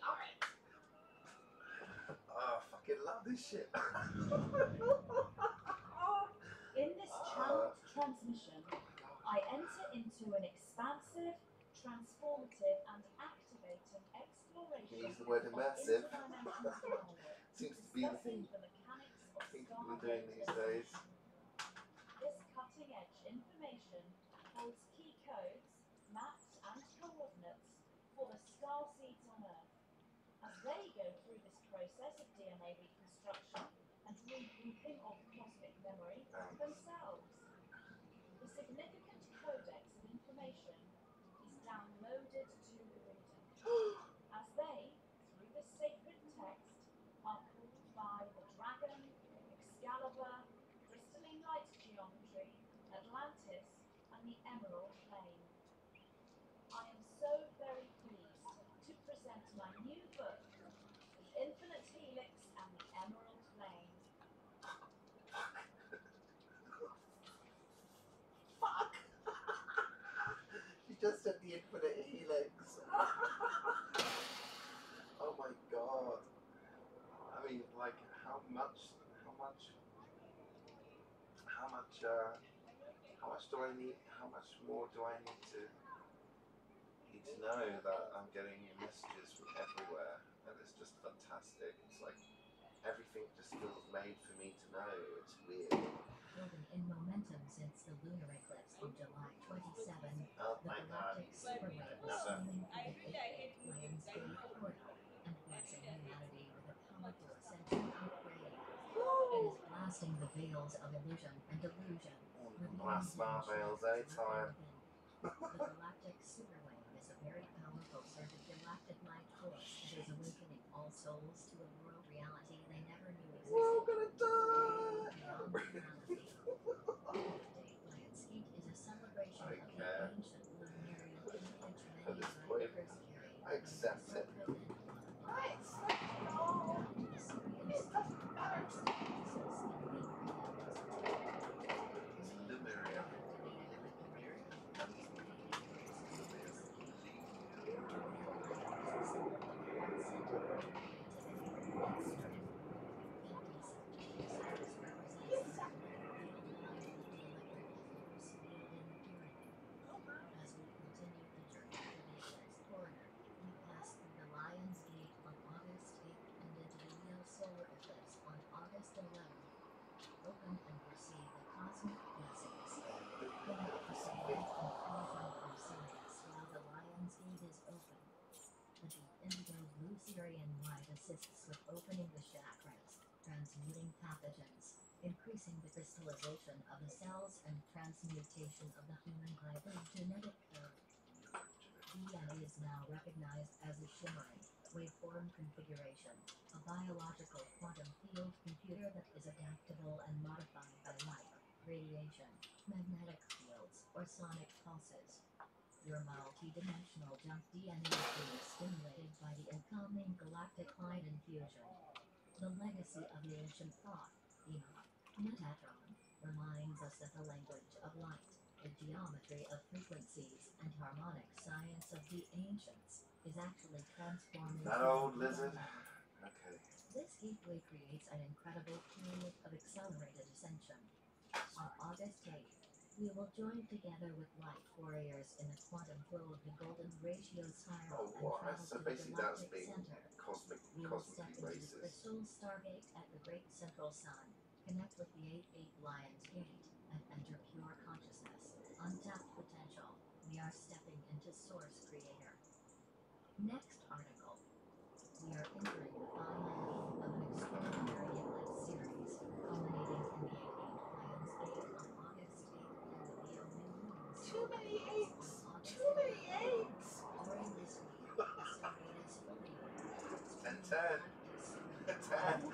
Alright. Oh, I fucking love this shit. In this channeled transmission, I enter into an expansive, transformative, and activating exploration Use the word immersive. of interdimensional dialogue, Seems to be the discussing thing the mechanics I of think people are star doing these days. This cutting-edge information holds key codes, maps, and coordinates for the star seeds on Earth, as they go through this process of DNA reconstruction and regrouping of cosmic memory themselves. The significant codex of information is downloaded to the reader, as they, through this sacred text, are called by the dragon, Excalibur, crystalline light geometry, Atlantis, and the Emerald Plane. I am so very pleased to present my new book, The Infinite Helix and the Emerald Plane. Fuck! She just said the infinite helix. Oh my god. I mean, like, how much more do I need to know that I'm getting messages from everywhere, and it's just fantastic. It's like everything just feels made for me to know. It's weird. Building in momentum since the lunar eclipse on July 27, Oh the my galactic god. superwave is swinging through the eighth Lions Gate portal and blessing humanity with a powerful ascension upgrade. It is blasting the veils of illusion and delusion. Blast my veils anytime. The galactic superwave is a very powerful surge of galactic light force that is awakening all souls to a world reality they never knew existed. We're all gonna die! Beyond reality. Day Lions Gate is a celebration of the ancient luminary lineage At this point, I accept it. I accept it all. It doesn't matter to me. Lemuria. As we continue the journey to the Apex Corridor, we pass through the Lion's Gate on August 8th and into the Neo-Solar Eclipse on August 11th. Open and receive the cosmic blessings. Connect to science and free from science while the Lion's Gate is open. The deep indigo blue Syrian light assists with opening the chakras, transmuting pathogens, increasing the crystallization of the cells and transmutation of the human genetic code. DNA is now recognized as a shimmering, waveform configuration, a biological quantum field computer that is adaptable and modified by light, radiation, magnetic fields, or sonic pulses. Your multi-dimensional junk DNA is being stimulated by the incoming galactic light infusion. The legacy of the ancient thought, Enoch, Metatron, reminds us that the language of light, the geometry of frequencies, and harmonic science of the ancients is actually transforming. That old lizard? Okay. This gateway creates an incredible period of accelerated ascension. On August 8th, we will join together with light warriors in the quantum flow of the golden ratio spiral and travel So to the basically that's galactic being center. cosmically We will step into the racist. crystal stargate at the great central sun, connect with the 8-8 Lion's Gate, and enter pure consciousness, untapped potential. We are stepping into Source Creator. Next article. We are entering the final week of an extraordinary eclipse series, culminating in the 8-8 Lion's Gate on August 8th and the Leo new moon. Too many eights. On August Too many 11th. eights. During this week, the stargate is fully open. 10, 10. 10.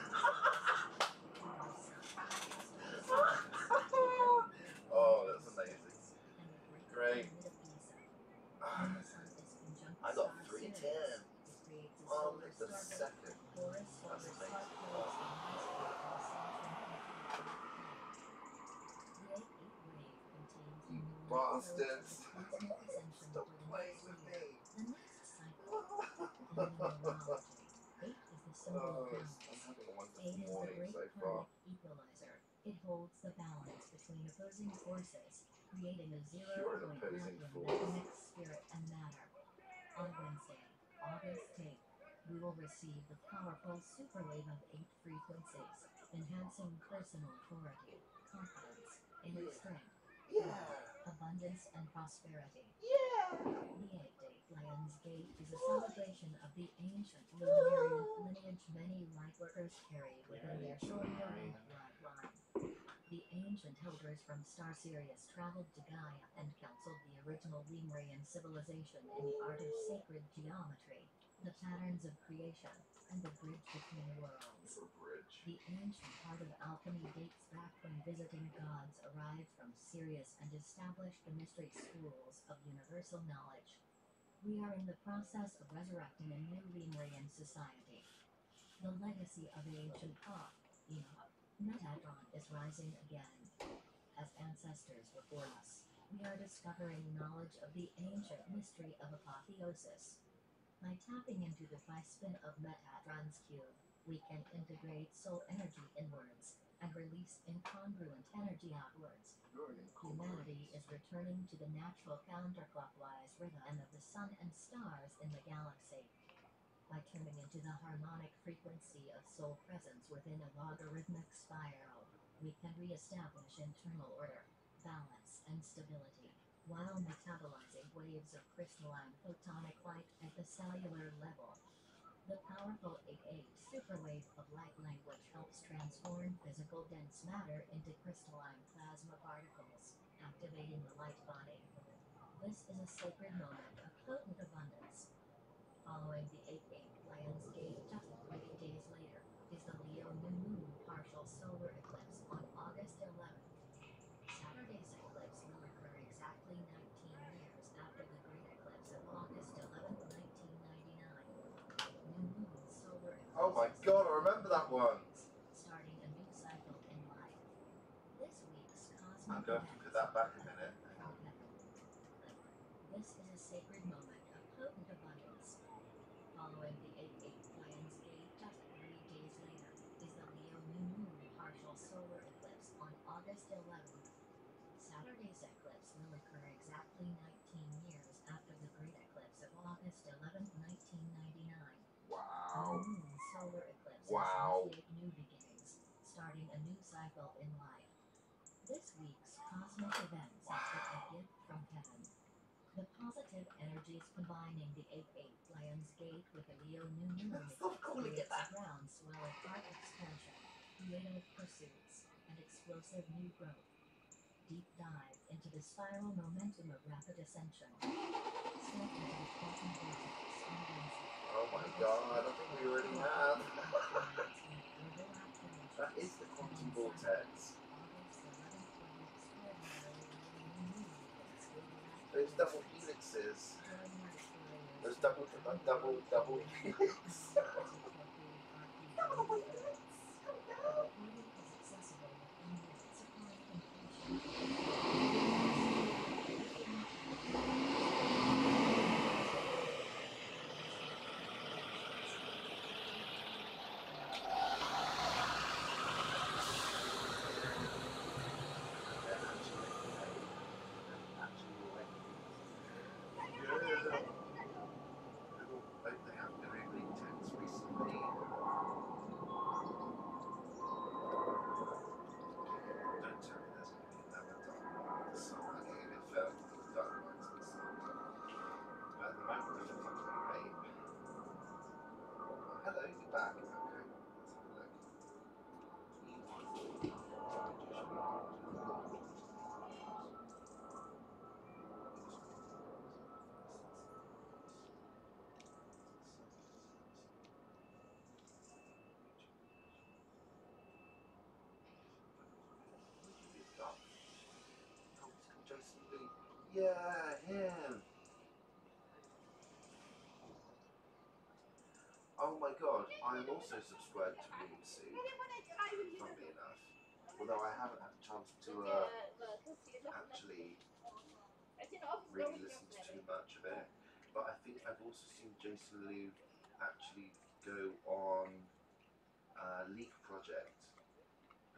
Oh, that's amazing. Great. I got 310. Oh, it's the second. That's amazing. You bastards. Stop playing with me. The next cycle in numerology. 8 is the symbol of balance. 8 is the great karmic equalizer. It holds the balance between opposing forces, creating a zero-point vacuum that connects spirit and matter. On Wednesday, August 8th, we will receive the powerful superwave of 8 frequencies, enhancing personal authority, confidence, inner strength, abundance, and prosperity. The 8-8 Lion's Gate is a celebration of the ancient luminary lineage many lightworkers carry within their Scorpio bloodline. The ancient elders from Star Sirius traveled to Gaia and counseled the original Lemurian civilization in the art of sacred geometry, the patterns of creation, and the bridge between worlds. The ancient art of alchemy dates back when visiting gods arrived from Sirius and established the mystery schools of universal knowledge. We are in the process of resurrecting a new Lemurian society. The legacy of ancient thought, Enoch, Metatron is rising again. As ancestors before us, we are discovering knowledge of the ancient mystery of apotheosis. By tapping into the phi-spin of Metatron's cube, we can integrate soul energy inwards and release incongruent energy outwards. Humanity is returning to the natural counterclockwise rhythm of the sun and stars in the galaxy. By tuning into the harmonic frequency of soul presence within a logarithmic spiral, we can re-establish internal order, balance, and stability, while metabolizing waves of crystalline photonic light at the cellular level. The powerful 8-8 superwave of light language helps transform physical dense matter into crystalline plasma particles, activating the light body. This is a sacred moment of potent abundance. Following the 8-8 Lion's Gate just 3 days later is the Leo new moon partial solar eclipse on August 11th. Saturday's eclipse will occur exactly 19 years after the great eclipse of August 11th, 1999. New moon solar eclipse. Oh my god, I remember that one! Starting a new cycle in life. This week's cosmic I'm going to have to put that back a minute. This is a sacred moment of potent abundance. Following the 8-8 Lion's Gate just 3 days later is the Leo new moon partial solar eclipse on August 11th. Saturday's eclipse will occur exactly 19 years after the great eclipse of August 11th, 1999. Wow. New moon solar eclipse initiate new beginnings, starting a new cycle in life. This week's cosmic events are a gift from heaven. The positive energies combining the 8-8 Lion's Gate with the Leo new moon creates a groundswell of heart expansion, creative pursuits, and explosive new growth. Deep dive into the spiral momentum of rapid ascension. Step into the quantum vortex on Wednesday. Oh my god, I think we already have. That is the quantum vortex. Those double helixes. Those double helix. Oh my god. Oh, you're back. Okay, let's have a look. Oh, it's called Jason Lee. Yeah, him. Oh my god, I am also subscribed to Moon Soup, funnily enough. Although I haven't had a chance to actually really listen to too much of it. But I think I've also seen Jason Liu actually go on Leaf Project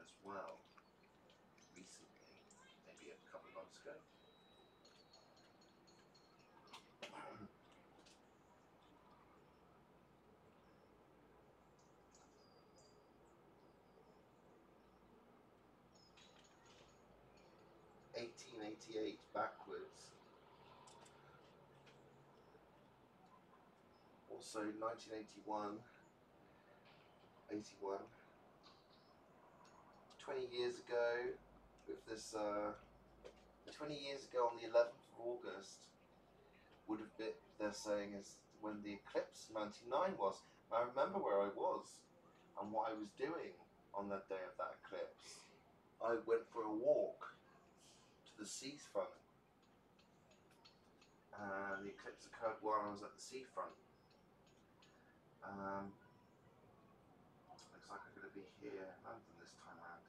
as well recently, maybe a couple of months ago. 1888 backwards. Also 1981, 81. 20 years ago, with this, 20 years ago on the 11th of August, would have been, they're saying, is when the eclipse 99 was. I remember where I was and what I was doing on that day of that eclipse. I went for a walk to the seafront, and the eclipse occurred while I was at the seafront. Looks like I'm going to be here in London this time around.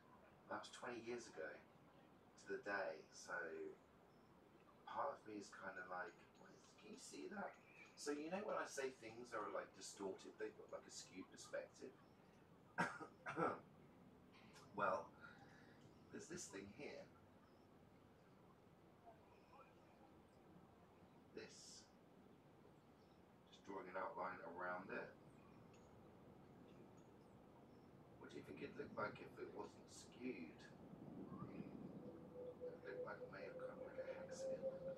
That was 20 years ago to the day, so part of me is kind of like, can you see that? So you know when I say things are like distorted, they've got like a skewed perspective? Well, there's this thing here. This. Just drawing an outline around it. What do you think it'd look like if it wasn't skewed? It would look like it may have kind of like a hexagon, but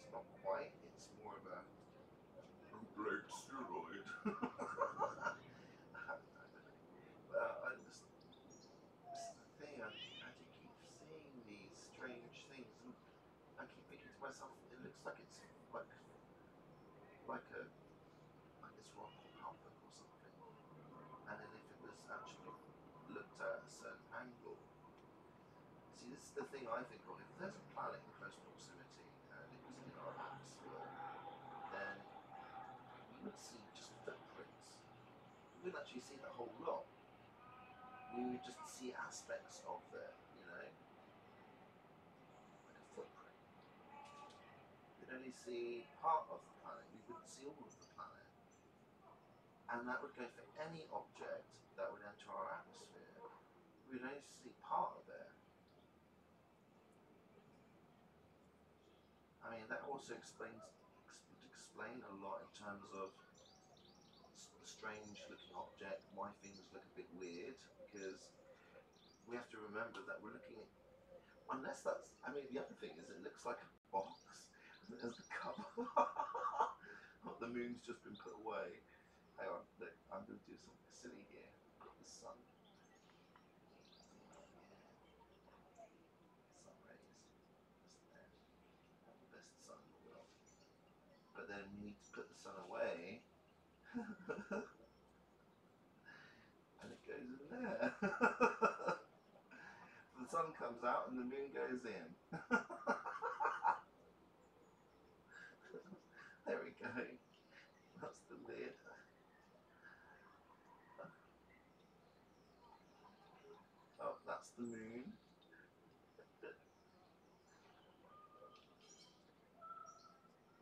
it's not quite. It's more of a blade steroid. I don't know. Well, this is the thing. I do keep seeing these strange things, and I keep thinking to myself, it looks like it's like it's rock or public or something. And then if it was actually looked at a certain angle. See, this is the thing I think of. If there's a planet in close proximity and it was in our atmosphere, then we would see just footprints. We wouldn't actually see the whole lot. We would just see aspects of it, you know? Like a footprint. We'd only see part of the planet. We wouldn't see all of the planet. And that would go for any object that would enter our atmosphere. We'd only see part of it. I mean, that also would explain a lot in terms of the strange looking object, why things look a bit weird, because we have to remember that we're looking at, unless that's, I mean, the other thing is it looks like a box, there's the cover. The moon's just been put away. Hang on, look, I'm going to do something silly here. Got the sun. Yeah. Sun rays. Just there. Not the best sun in the world. But then you need to put the sun away. And it goes in there. The sun comes out and the moon goes in. There we go. That's the lid. Oh, that's the moon.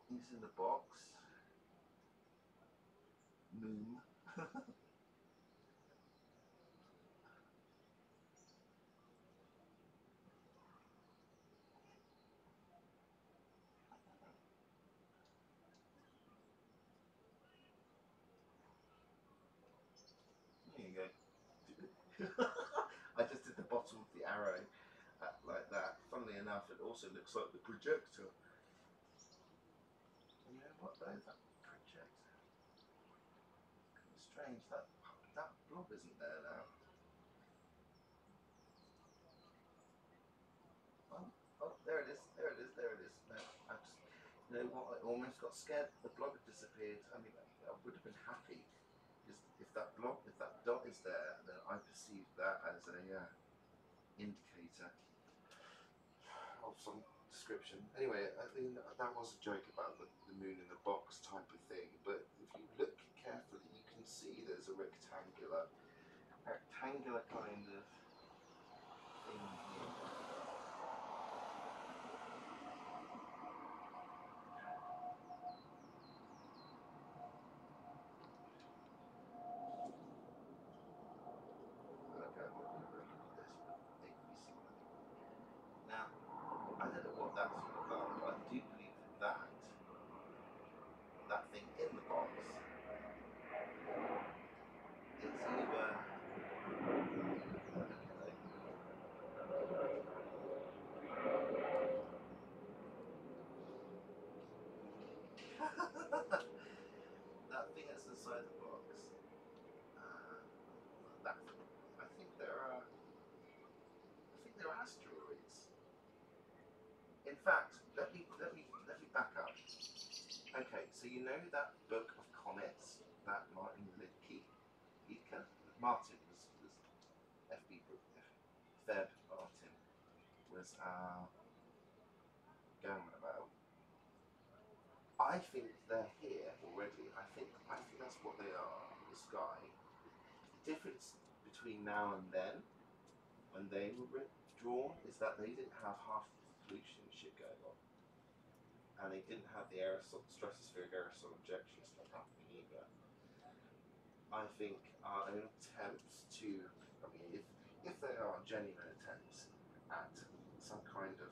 He's in the box. Moon. There you go. I just did the bottom of the arrow like that. Funnily enough, it also looks like the projector. You know what though? That projector. Kind of strange. That blob isn't there now. Oh, there it is. There it is. There it is. No, I just, you know what? I almost got scared. The blob had disappeared. I mean, I would have been happy because if that dot is there, then I perceive that as a indicator of some description. Anyway, I mean that was a joke about the moon in the box type of thing. But if you look carefully, you can see there's a rectangular kind of thing here. Okay, I'm not going to look at this, but maybe you see what I mean. Now, I don't know what that's all about, but I do believe that thing in the box is either that thing that's inside the box. That I think they're asteroids. In fact, let me back up. Okay, so you know that book of comets that Martin Martin was FB Feb Martin was going about. I think they're here already. I think that's what they are in the sky. The difference between now and then, when they were drawn, is that they didn't have half the pollution shit going on. And they didn't have the stratospheric aerosol injection stuff happening either. I think our own attempts to, I mean, if they are genuine attempts at some kind of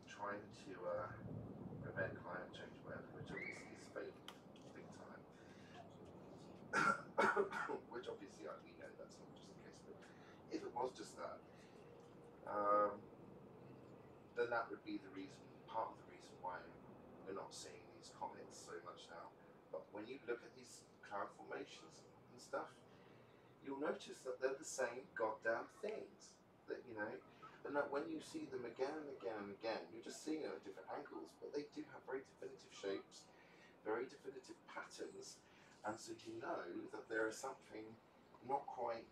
trying to prevent climate change, which obviously is failing big time, which obviously we know that's not just the case, but if it was just that, then that would be part of the reason why we're not seeing these comets so much now. But when you look at these cloud formations and stuff, you'll notice that they're the same goddamn things. That and that when you see them again and again and again, you're just seeing them at different angles, but they do have very definitive shapes, very definitive patterns, and so you know that there is something not quite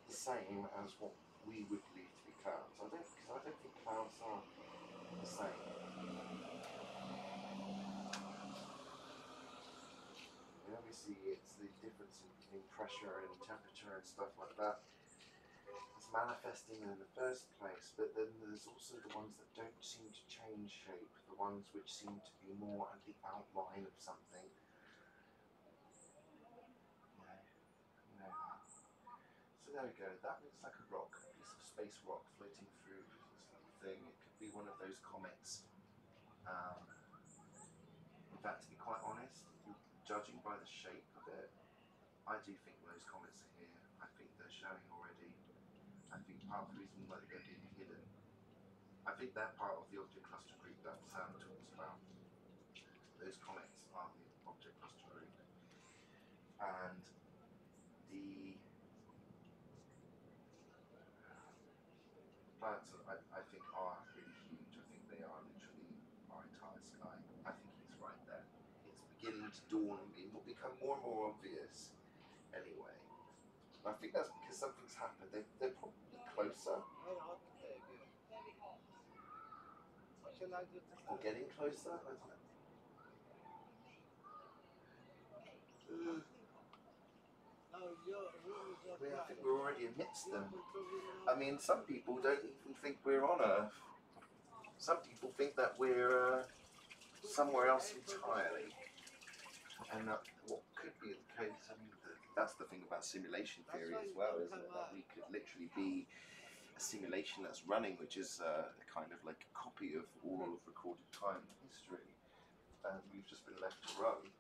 the same as what we would believe to be clouds. I don't think clouds are the same. And obviously it's the difference in pressure and temperature and stuff like that. It's manifesting in the first place, but then there's also the ones that don't seem to change shape, the ones which seem to be more at the outline of something. So there we go, that looks like a rock, a piece of space rock floating through this little thing. It could be one of those comets. In fact, to be quite honest, judging by the shape of it, I do think those comets are here. I think they're showing already. I think part of the reason why they're being hidden, I think they're part of the object cluster group that Sam talks about. Those comets are the object cluster group. And the planets, I think, are really huge. I think they are literally our entire sky. I think he's right there. It's beginning to dawn and become more and more obvious anyway. I think that's because something's happened. They're probably closer. Or getting closer. I don't know. I think we're already amidst them. I mean, some people don't even think we're on Earth. Some people think that we're somewhere else entirely. And what could be the case, I mean, that's the thing about simulation theory as well, isn't it? That we could literally be a simulation that's running, which is kind of like a copy of all of recorded time in history, and we've just been left to run.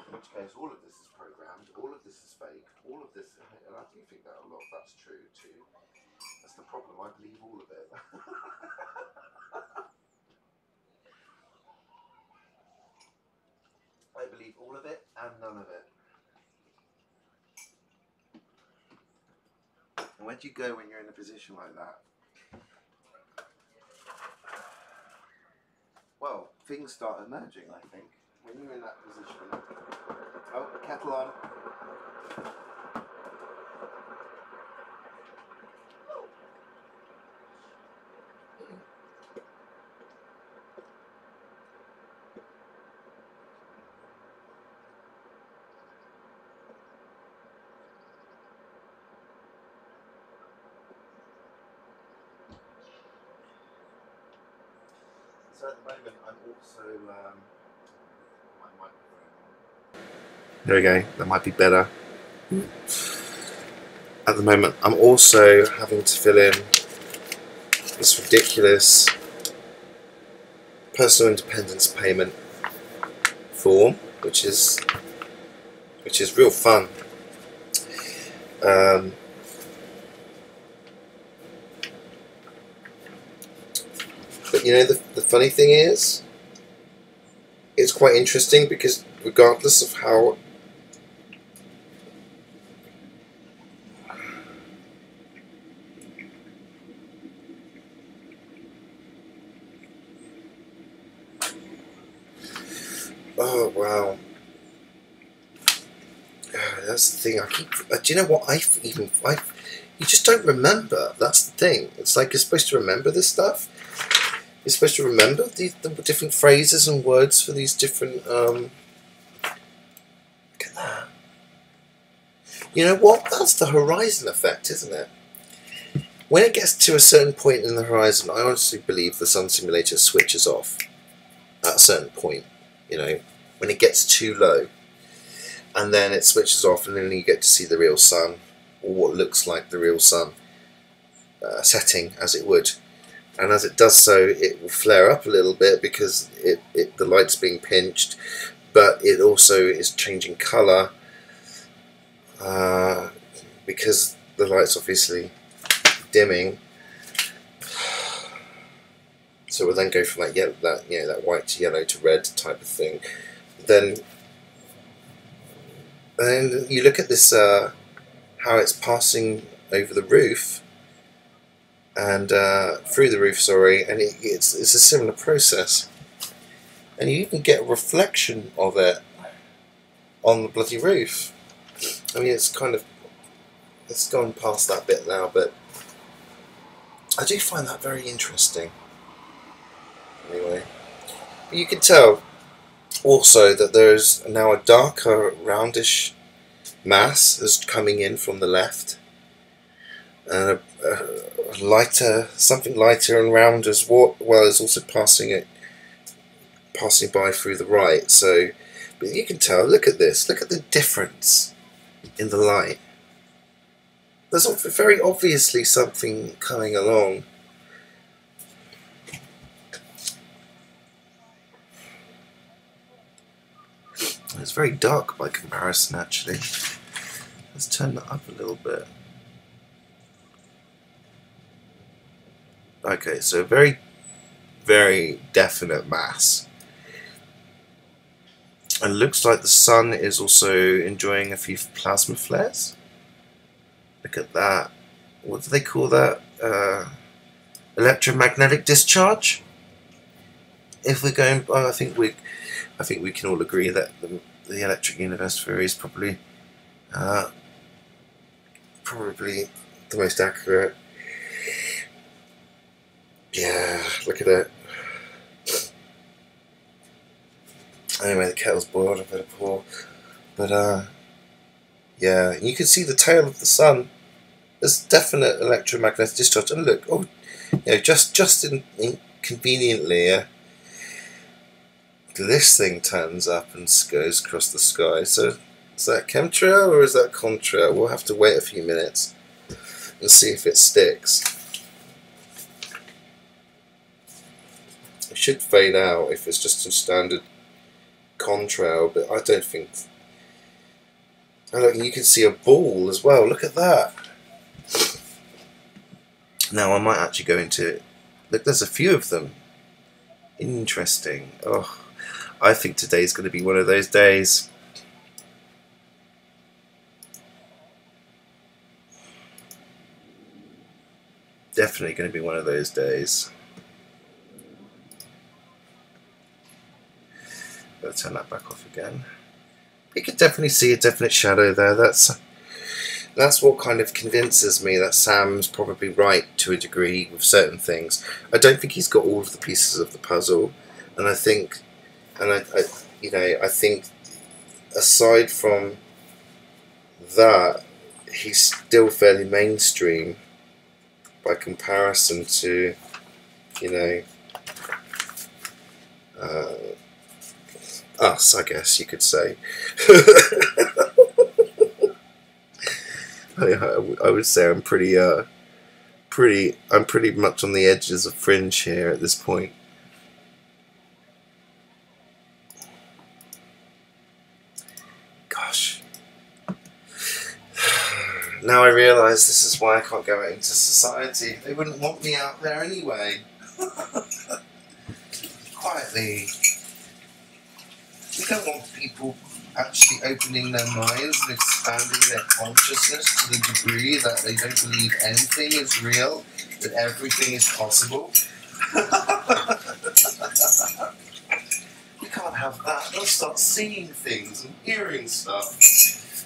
In which case, all of this is programmed, all of this is fake, all of this, and I do think that a lot of that's true too. That's the problem, I believe all of it. all of it and none of it. And where do you go when you're in a position like that? Well, things start emerging, I think, when you're in that position. Oh, kettle on. So at the moment, I'm also my microphone. There we go. That might be better. At the moment, I'm also having to fill in this ridiculous personal independence payment form, which is real fun. But you know, the funny thing is, it's quite interesting because regardless of how oh wow, that's the thing. I keep. Do you know what? You just don't remember. That's the thing. It's like you're supposed to remember this stuff. You're supposed to remember the different phrases and words for these different. Look at that. You know what? That's the horizon effect, isn't it? When it gets to a certain point in the horizon, I honestly believe the sun simulator switches off at a certain point. You know, when it gets too low, and then it switches off, and then you get to see the real sun, or what looks like the real sun setting, as it would. And as it does so, it will flare up a little bit because the light's being pinched, but it also is changing colour because the light's obviously dimming. So we'll then go from that white to yellow to red type of thing. Then you look at this how it's passing over the roof and through the roof, sorry, and it's a similar process, and you even get a reflection of it on the bloody roof. I mean, it's gone past that bit now, but I do find that very interesting. Anyway, but you can tell also that there's now a darker roundish mass is coming in from the left, and a lighter, something lighter and round as well is also passing by through the right. So, but you can tell. Look at this. Look at the difference in the light. There's very obviously something coming along. It's very dark by comparison, actually. Let's turn that up a little bit. Okay, so very, very definite mass. And looks like the sun is also enjoying a few plasma flares. Look at that. What do they call that? Electromagnetic discharge? If we're going, I think we can all agree that the electric universe theory is probably the most accurate. Yeah, look at it. Anyway, the kettle's boiled, I better pour. But yeah, you can see the tail of the sun. There's definite electromagnetic discharge. And look, oh, you know, just inconveniently, this thing turns up and goes across the sky. So is that chemtrail or is that contrail? We'll have to wait a few minutes and see if it sticks. It should fade out if it's just some standard contrail, but I don't think. Oh, look, you can see a ball as well. Look at that. Now I might actually go into. Look, there's a few of them. Interesting. Oh, I think today's going to be one of those days. Definitely going to be one of those days. Gotta turn that back off again. You can definitely see a definite shadow there. That's what kind of convinces me that Sam's probably right to a degree with certain things. I don't think he's got all of the pieces of the puzzle, and I think, I think aside from that, he's still fairly mainstream by comparison to, us, I guess you could say. I would say I'm pretty much on the edges of fringe here at this point. Gosh. Now I realise this is why I can't go out into society. They wouldn't want me out there anyway. Quietly. We don't want people actually opening their minds and expanding their consciousness to the degree that they don't believe anything is real, that everything is possible. We can't have that. They'll start seeing things and hearing stuff,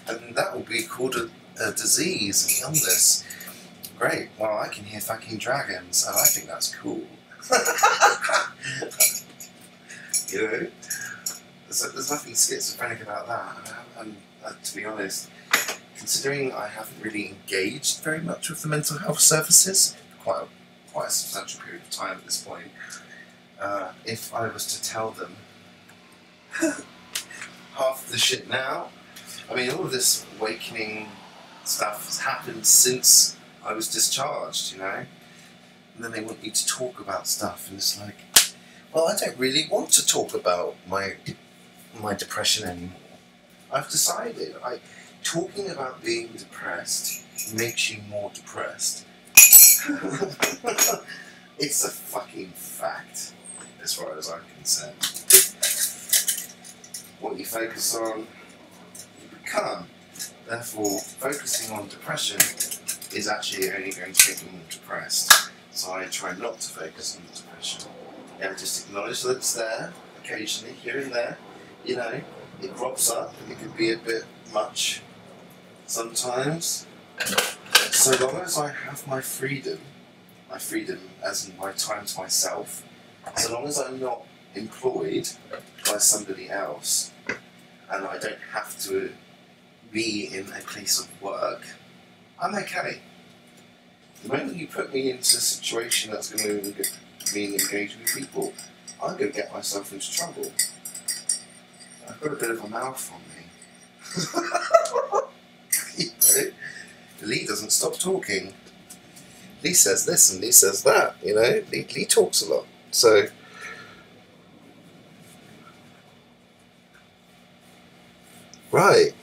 and that will be called a disease, an illness. Great. Well, I can hear fucking dragons, and I think that's cool. There's nothing schizophrenic about that, and to be honest, considering I haven't really engaged very much with the mental health services for quite a substantial period of time at this point, if I was to tell them half of the shit now, I mean, all of this awakening stuff has happened since I was discharged, and then they want you to talk about stuff, and it's like, well, I don't really want to talk about my depression anymore. I've decided talking about being depressed makes you more depressed. It's a fucking fact, as far as I'm concerned. What you focus on, you become. Therefore, focusing on depression is actually only going to make you more depressed. So I try not to focus on the depression. Just acknowledge that it's there, occasionally, here and there. It crops up, and it can be a bit much sometimes. So long as I have my freedom as in my time to myself, so long as I'm not employed by somebody else, and I don't have to be in a place of work, I'm okay. The moment you put me into a situation that's going to mean engaging with people, I'm going to get myself into trouble. I've got a bit of a mouth on me. Lee doesn't stop talking. Lee says this and Lee says that, Lee talks a lot. So, right.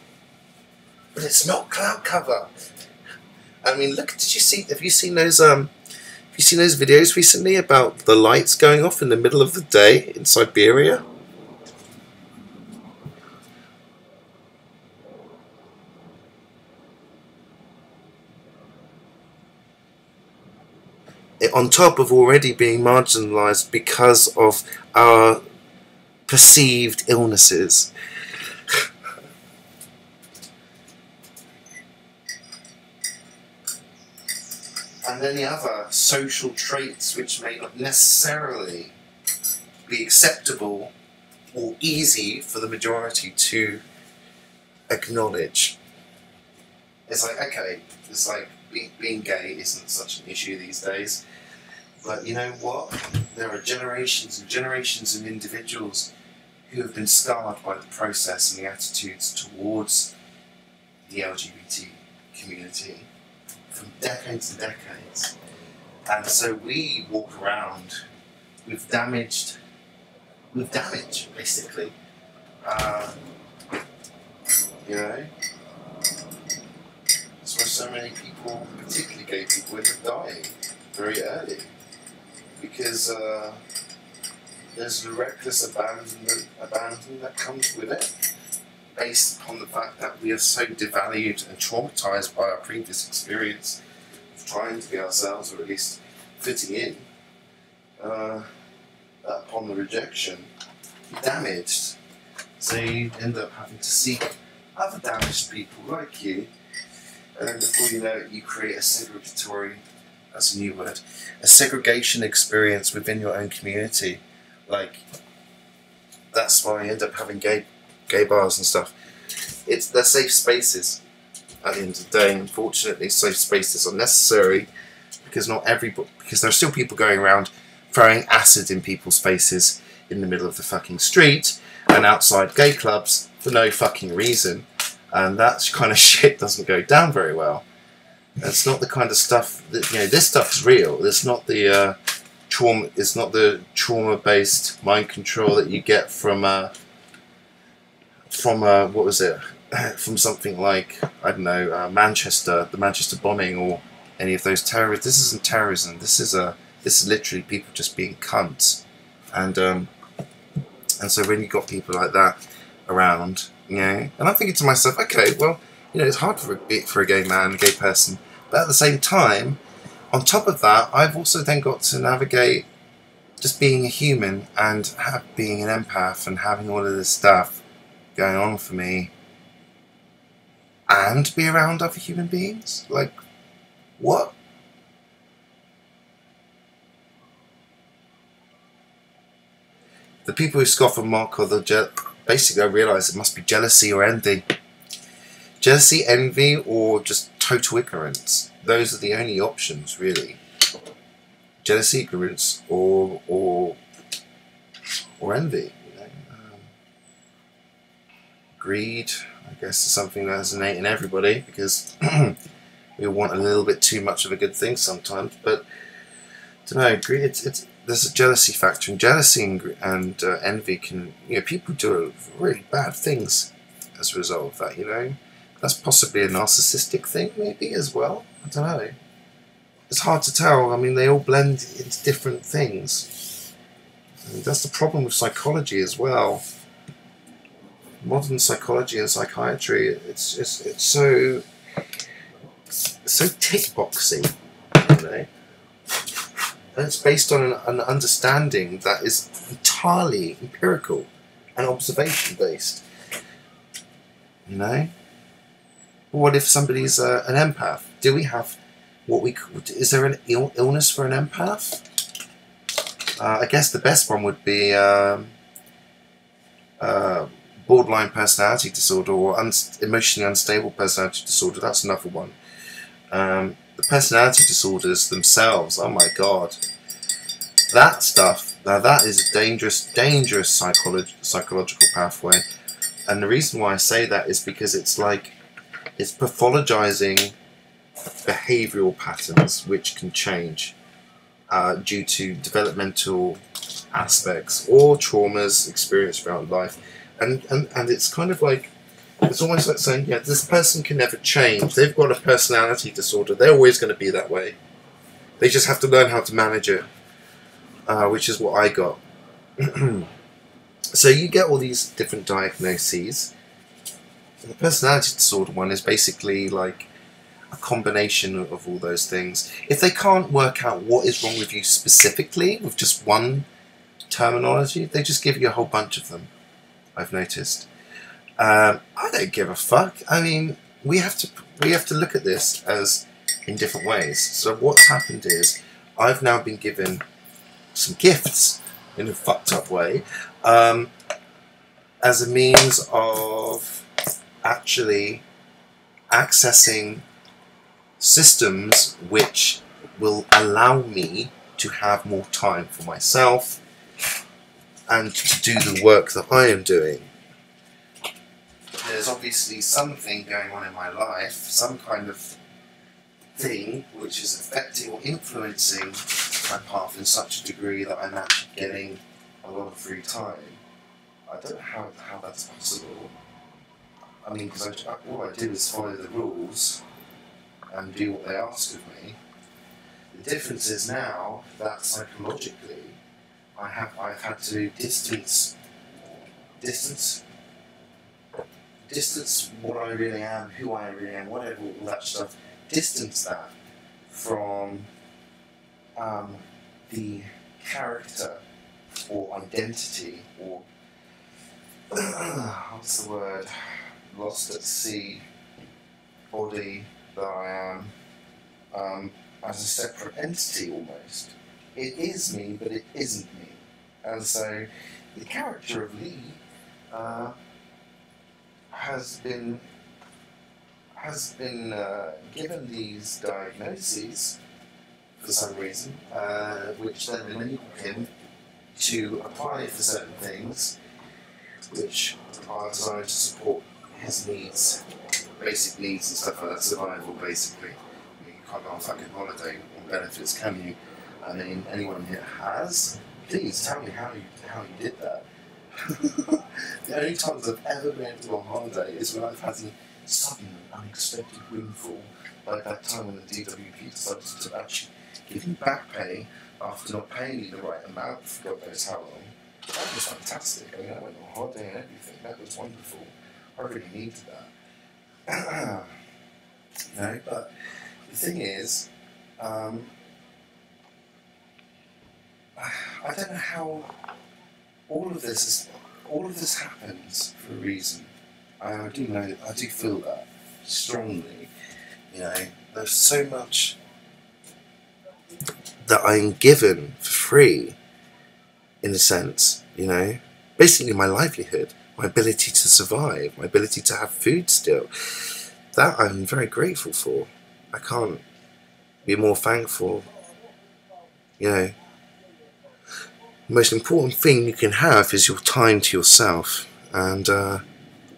But it's not cloud cover. I mean, look, have you seen those videos recently about the lights going off in the middle of the day in Siberia? On top of already being marginalised because of our perceived illnesses. And any other social traits which may not necessarily be acceptable or easy for the majority to acknowledge. It's like, okay, it's like being gay isn't such an issue these days, but you know what? There are generations and generations of individuals who have been scarred by the process and the attitudes towards the LGBT community from decades and decades. And so we walk around with damage, basically. That's why so many people, particularly gay people, end up dying very early. Because there's a reckless abandon that comes with it, based upon the fact that we are so devalued and traumatized by our previous experience of trying to be ourselves, or at least fitting in, that upon the rejection, you're damaged. So you end up having to seek other damaged people like you, and then before you know it, you create a segregatory, that's a new word, a segregation experience within your own community. Like, that's why you end up having gay bars and stuff. They're safe spaces at the end of the day. Unfortunately, safe spaces are necessary because because there are still people going around throwing acid in people's faces in the middle of the fucking street and outside gay clubs for no fucking reason, and that kind of shit doesn't go down very well. It's not the kind of stuff that, you know, this stuff's real. It's not the trauma. It's not the trauma-based mind control that you get from what was it? From something like, I don't know, the Manchester bombing, or any of those terrorists. This isn't terrorism. This is literally people just being cunts, and so when you got people like that around, you know, and I'm thinking to myself, okay, well, you know, it's hard for a gay man, a gay person, but at the same time, on top of that, I've also then got to navigate just being a human and being an empath and having all of this stuff going on for me, and be around other human beings. Like, what? The people who scoff and mock are basically, I realise it must be jealousy or envy. Jealousy, envy, or just total ignorance. Those are the only options, really. Jealousy, ignorance, or envy. You know? Greed, I guess, is something that's innate in everybody, because we want a little bit too much of a good thing sometimes. But I don't know, greed. There's a jealousy factor, and jealousy and envy can, you know, people do really bad things as a result of that. You know, that's possibly a narcissistic thing, maybe, as well. I don't know. It's hard to tell. I mean, they all blend into different things. And that's the problem with psychology as well. Modern psychology and psychiatry, it's so tick boxy, you know. And it's based on an understanding that is entirely empirical and observation based. You know? What if somebody's an empath? Do we have is there an illness for an empath? I guess the best one would be borderline personality disorder, or emotionally unstable personality disorder. That's another one. The personality disorders themselves, oh my god, that stuff, now that is a dangerous psychological pathway. And the reason why I say that is because it's pathologizing behavioural patterns which can change due to developmental aspects or traumas experienced throughout life, and it's kind of like, it's almost like saying, yeah, this person can never change. They've got a personality disorder. They're always going to be that way. They just have to learn how to manage it, which is what I got. So you get all these different diagnoses. And the personality disorder one is basically like a combination of all those things. If they can't work out what is wrong with you specifically with just one terminology, they just give you a whole bunch of them, I've noticed. I don't give a fuck. I mean, we have to look at this as in different ways. So what's happened is I've now been given some gifts in a fucked up way, as a means of actually accessing systems which will allow me to have more time for myself and to do the work that I am doing. There's obviously something going on in my life, some kind of thing which is affecting or influencing my path in such a degree that I'm actually getting a lot of free time. I don't know how that's possible. I mean, because all I do is follow the rules and do what they ask of me. The difference is now that psychologically I've had to distance what I really am, who I really am, whatever, all that stuff, distance that from the character or identity or what's the word? Lost at sea body that I am, as a separate entity almost. It is me, but it isn't me. And so the character of Lee has been given these diagnoses for some reason, which then enable him to apply for certain things which are designed to support his needs, basic needs and stuff like that, survival basically. I mean, you can't go on fucking holiday on benefits, can you? I mean, anyone here has? Please tell me how you did that. The only times I've ever been able to go on holiday is when I've had a sudden unexpected windfall, like that time when the DWP decided to actually give me back pay after not paying me the right amount for God knows how long. That was fantastic. I mean, I went on holiday and everything. That was wonderful. I really needed that. You know, but the thing is, I don't know how all of this happens for a reason. I do feel that strongly. You know, there's so much that I'm given for free, in a sense, you know. Basically my livelihood, my ability to survive, my ability to have food still. That I'm very grateful for. I can't be more thankful. You know, the most important thing you can have is your time to yourself, and I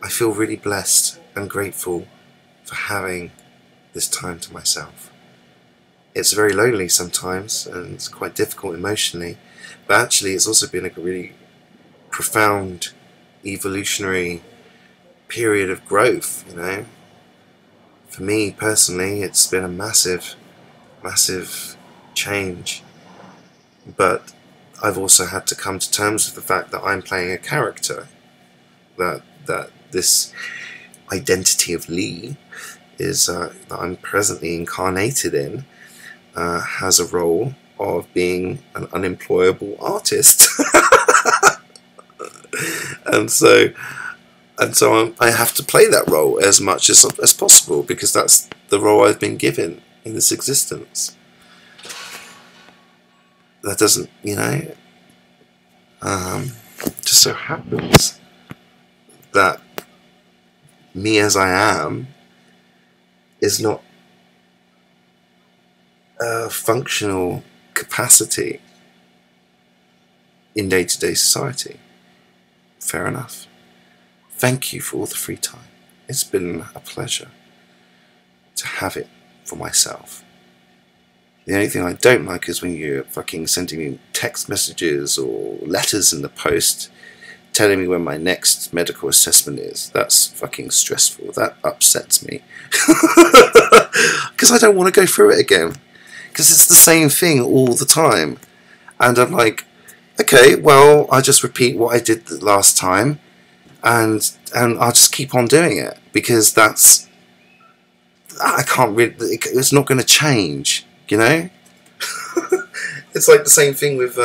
feel really blessed and grateful for having this time to myself. It's very lonely sometimes and it's quite difficult emotionally, but actually it's also been a really profound evolutionary period of growth, you know. For me personally, it's been a massive change, but I've also had to come to terms with the fact that I'm playing a character, that this identity of Lee is that I'm presently incarnated in has a role of being an unemployable artist. and so I have to play that role as much as possible, because that's the role I've been given in this existence. That doesn't, you know, just so happens that me as I am is not a functional capacity in day-to-day society. Fair enough. Thank you for all the free time. It's been a pleasure to have it for myself. The only thing I don't like is when you're fucking sending me text messages or letters in the post telling me when my next medical assessment is. That's fucking stressful. That upsets me. Because I don't want to go through it again. Because it's the same thing all the time. And I'm like, okay, well, I just repeat what I did the last time, and I'll just keep on doing it, because that's, I can't really, it's not going to change, you know. It's like the same thing with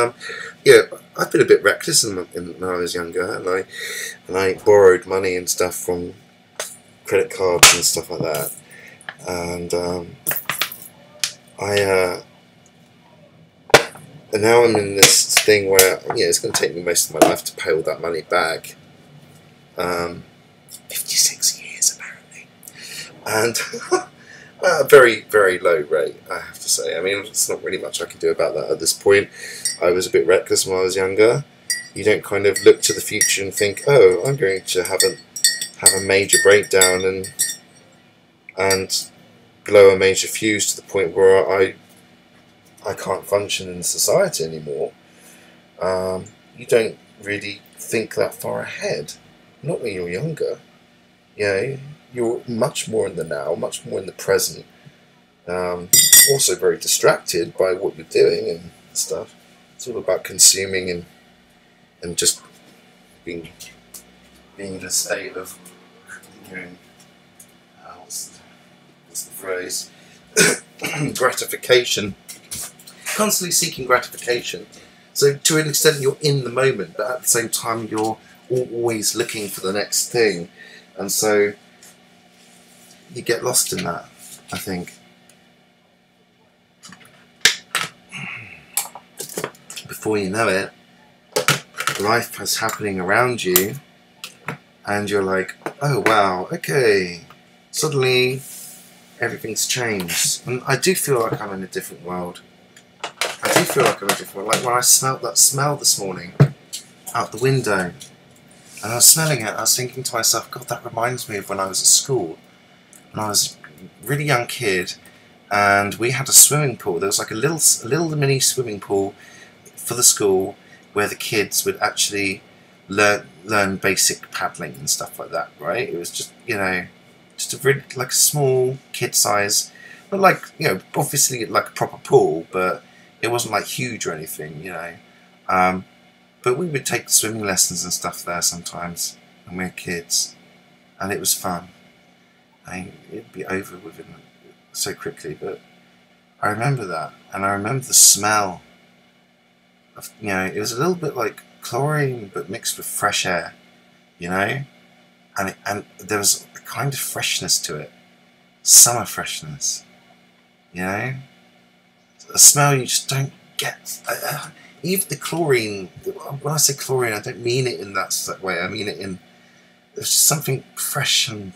yeah, I've been a bit reckless when I was younger, and I borrowed money and stuff from credit cards and stuff like that, and and now I'm in this thing where, yeah, it's going to take me most of my life to pay all that money back. 56 years apparently, and a very, very low rate, I have to say. I mean, there's not really much I can do about that at this point. I was a bit reckless when I was younger. You don't kind of look to the future and think, oh, I'm going to have a major breakdown and blow a major fuse to the point where I can't function in society anymore. You don't really think that far ahead. Not when you're younger. You know, you're much more in the now, much more in the present. Also very distracted by what you're doing and stuff. It's all about consuming and just being in a state of, you know, what's the phrase? Gratification. Constantly seeking gratification. So to an extent you're in the moment, but at the same time you're always looking for the next thing. And so you get lost in that, I think. Before you know it, life is happening around you and you're like, oh wow, okay, suddenly everything's changed. And I do feel like I'm in a different world. I do feel like I'm in a different world. Like when I smelled that smell this morning out the window, and I was smelling it, I was thinking to myself, God, that reminds me of when I was at school. When I was a really young kid, and we had a swimming pool. There was like a little mini swimming pool for the school where the kids would actually learn basic paddling and stuff like that, right? It was just, you know, just a really, like a small kid size, but like, you know, obviously like a proper pool, but it wasn't like huge or anything, you know. But we would take swimming lessons and stuff there sometimes when we were kids, and it was fun. It'd be over within so quickly, but I remember that, and I remember the smell of, you know, it was a little bit like chlorine but mixed with fresh air, you know, and there was a kind of freshness to it, summer freshness, you know, a smell you just don't get. Even the chlorine, when I say chlorine, I don't mean it in that way, I mean it in, there's just something fresh and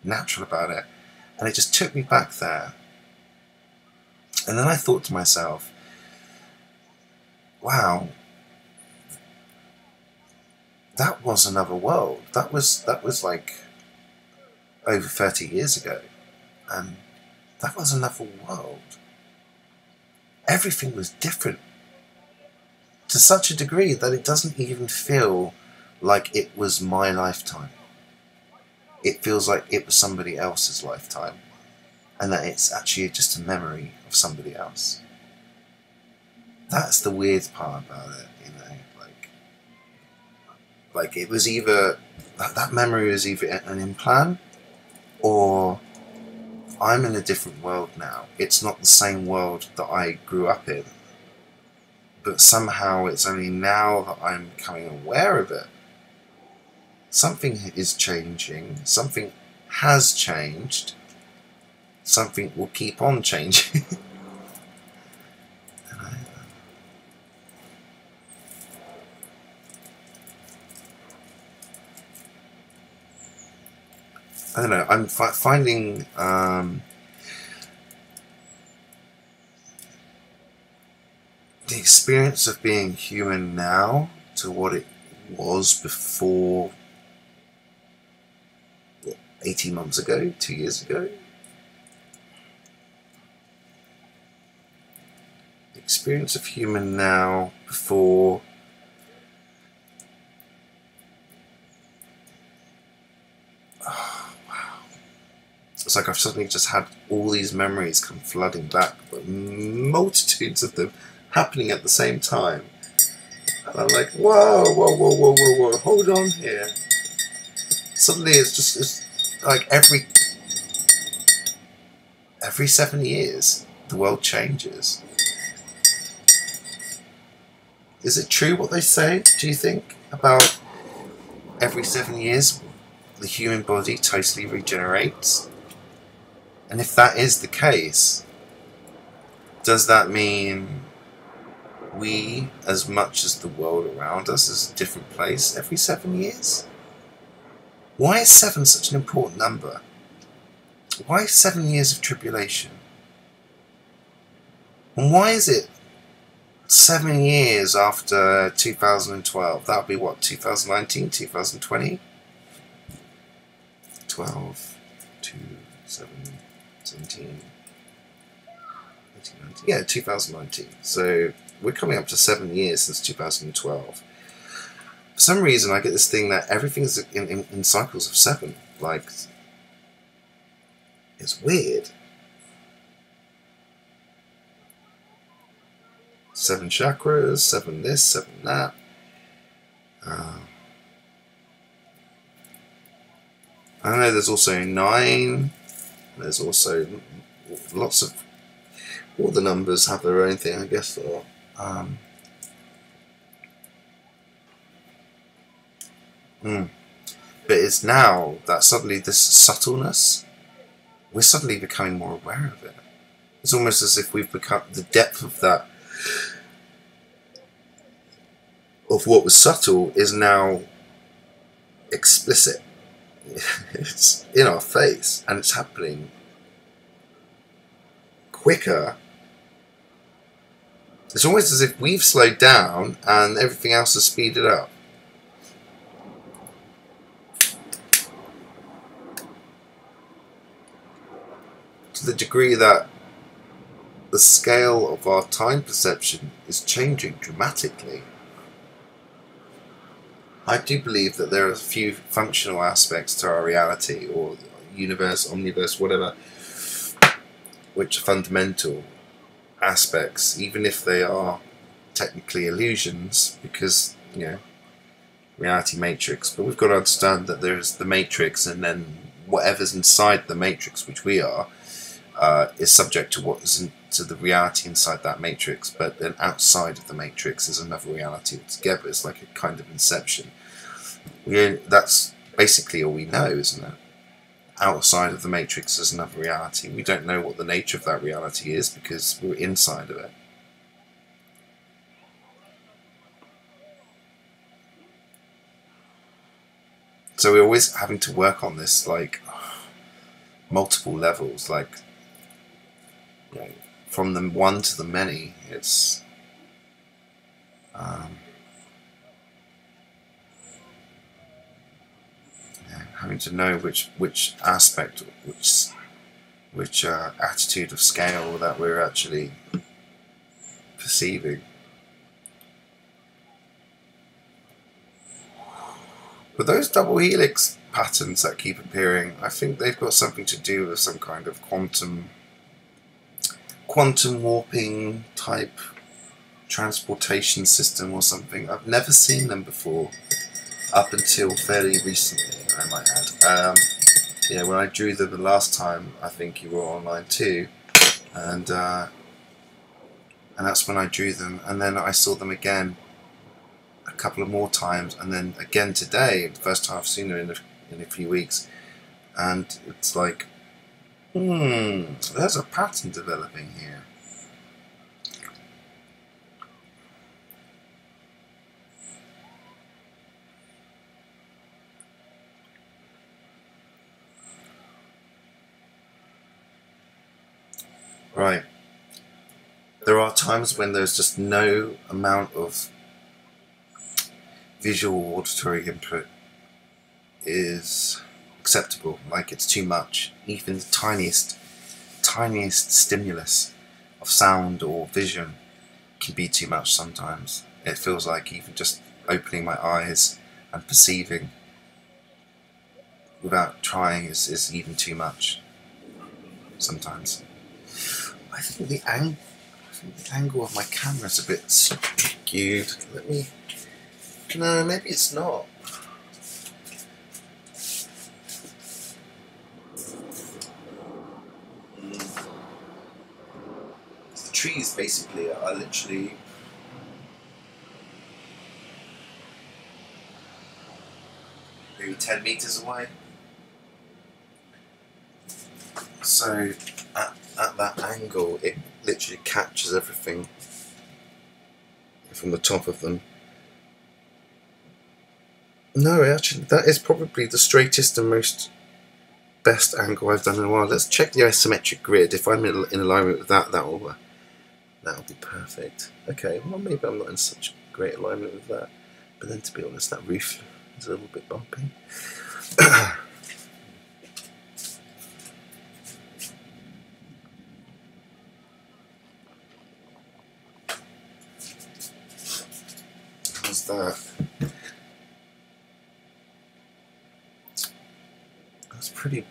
natural about it, and it just took me back there. And then I thought to myself, wow, that was another world. That was like over 30 years ago, and that was another world. Everything was different to such a degree that it doesn't even feel like it was my lifetime. It feels like it was somebody else's lifetime, and that it's actually just a memory of somebody else. That's the weird part about it, you know, like it was either, that memory was either an implant, or I'm in a different world now. It's not the same world that I grew up in, but somehow it's only now that I'm becoming aware of it. Something is changing, something has changed, something will keep on changing. I don't know, I'm finding the experience of being human now to what it was before, what, 18 months ago, 2 years ago. The experience of human now before it's like I've suddenly just had all these memories come flooding back, but multitudes of them happening at the same time. And I'm like, whoa, whoa, whoa, whoa, whoa, whoa, hold on here. Suddenly it's like every 7 years, the world changes. Is it true what they say, do you think, about every 7 years the human body totally regenerates? And if that is the case, does that mean we, as much as the world around us, is a different place every 7 years? Why is 7 such an important number? Why 7 years of tribulation? And why is it 7 years after 2012? That would be what, 2019, 2020? 12, 2, 7, 17, 18, 19. Yeah, 2019. So we're coming up to 7 years since 2012. For some reason, I get this thing that everything's in cycles of 7. Like, it's weird. 7 chakras, 7 this, 7 that. I know there's also 9. There's also lots of, all the numbers have their own thing, I guess. Or, But it's now that suddenly this subtleness, we're suddenly becoming more aware of it. It's almost as if we've become, the depth of that, of what was subtle is now explicit. It's in our face and it's happening quicker. It's almost as if we've slowed down and everything else has speeded up. To the degree that the scale of our time perception is changing dramatically. I do believe that there are a few functional aspects to our reality, or universe, omniverse, whatever, which are fundamental aspects, even if they are technically illusions, because, you know, reality matrix. But we've got to understand that there's the matrix, and then whatever's inside the matrix, which we are, is subject to what is to the reality inside that matrix. But then outside of the matrix is another reality altogether. It's like a kind of inception. That's basically all we know, isn't it? Outside of the matrix is another reality. We don't know what the nature of that reality is because we're inside of it. So we're always having to work on this, like, multiple levels, like, you know, from the one to the many. It's having to know which aspect, which attitude of scale that we're actually perceiving. But those double helix patterns that keep appearing, I think they've got something to do with some kind of quantum warping type transportation system or something. I've never seen them before, up until fairly recently, I might add. Yeah, when I drew them the last time, I think you were online too, and that's when I drew them, and then I saw them again a couple of more times, and then again today, the first time I've seen them in a few weeks, and it's like, there's a pattern developing here. Right. There are times when there's just no amount of visual or auditory input is acceptable, like it's too much. Even the tiniest stimulus of sound or vision can be too much sometimes. It feels like even just opening my eyes and perceiving without trying is even too much sometimes. I think the angle of my camera is a bit skewed. No, maybe it's not. The trees basically are literally maybe 10 meters away. So at that angle, it literally captures everything from the top of them. No, actually, that is probably the straightest and best angle I've done in a while. Let's check the isometric grid. If I'm in alignment with that, that'll be perfect. Okay, well maybe I'm not in such great alignment with that. But then, to be honest, that roof is a little bit bumpy. How's that?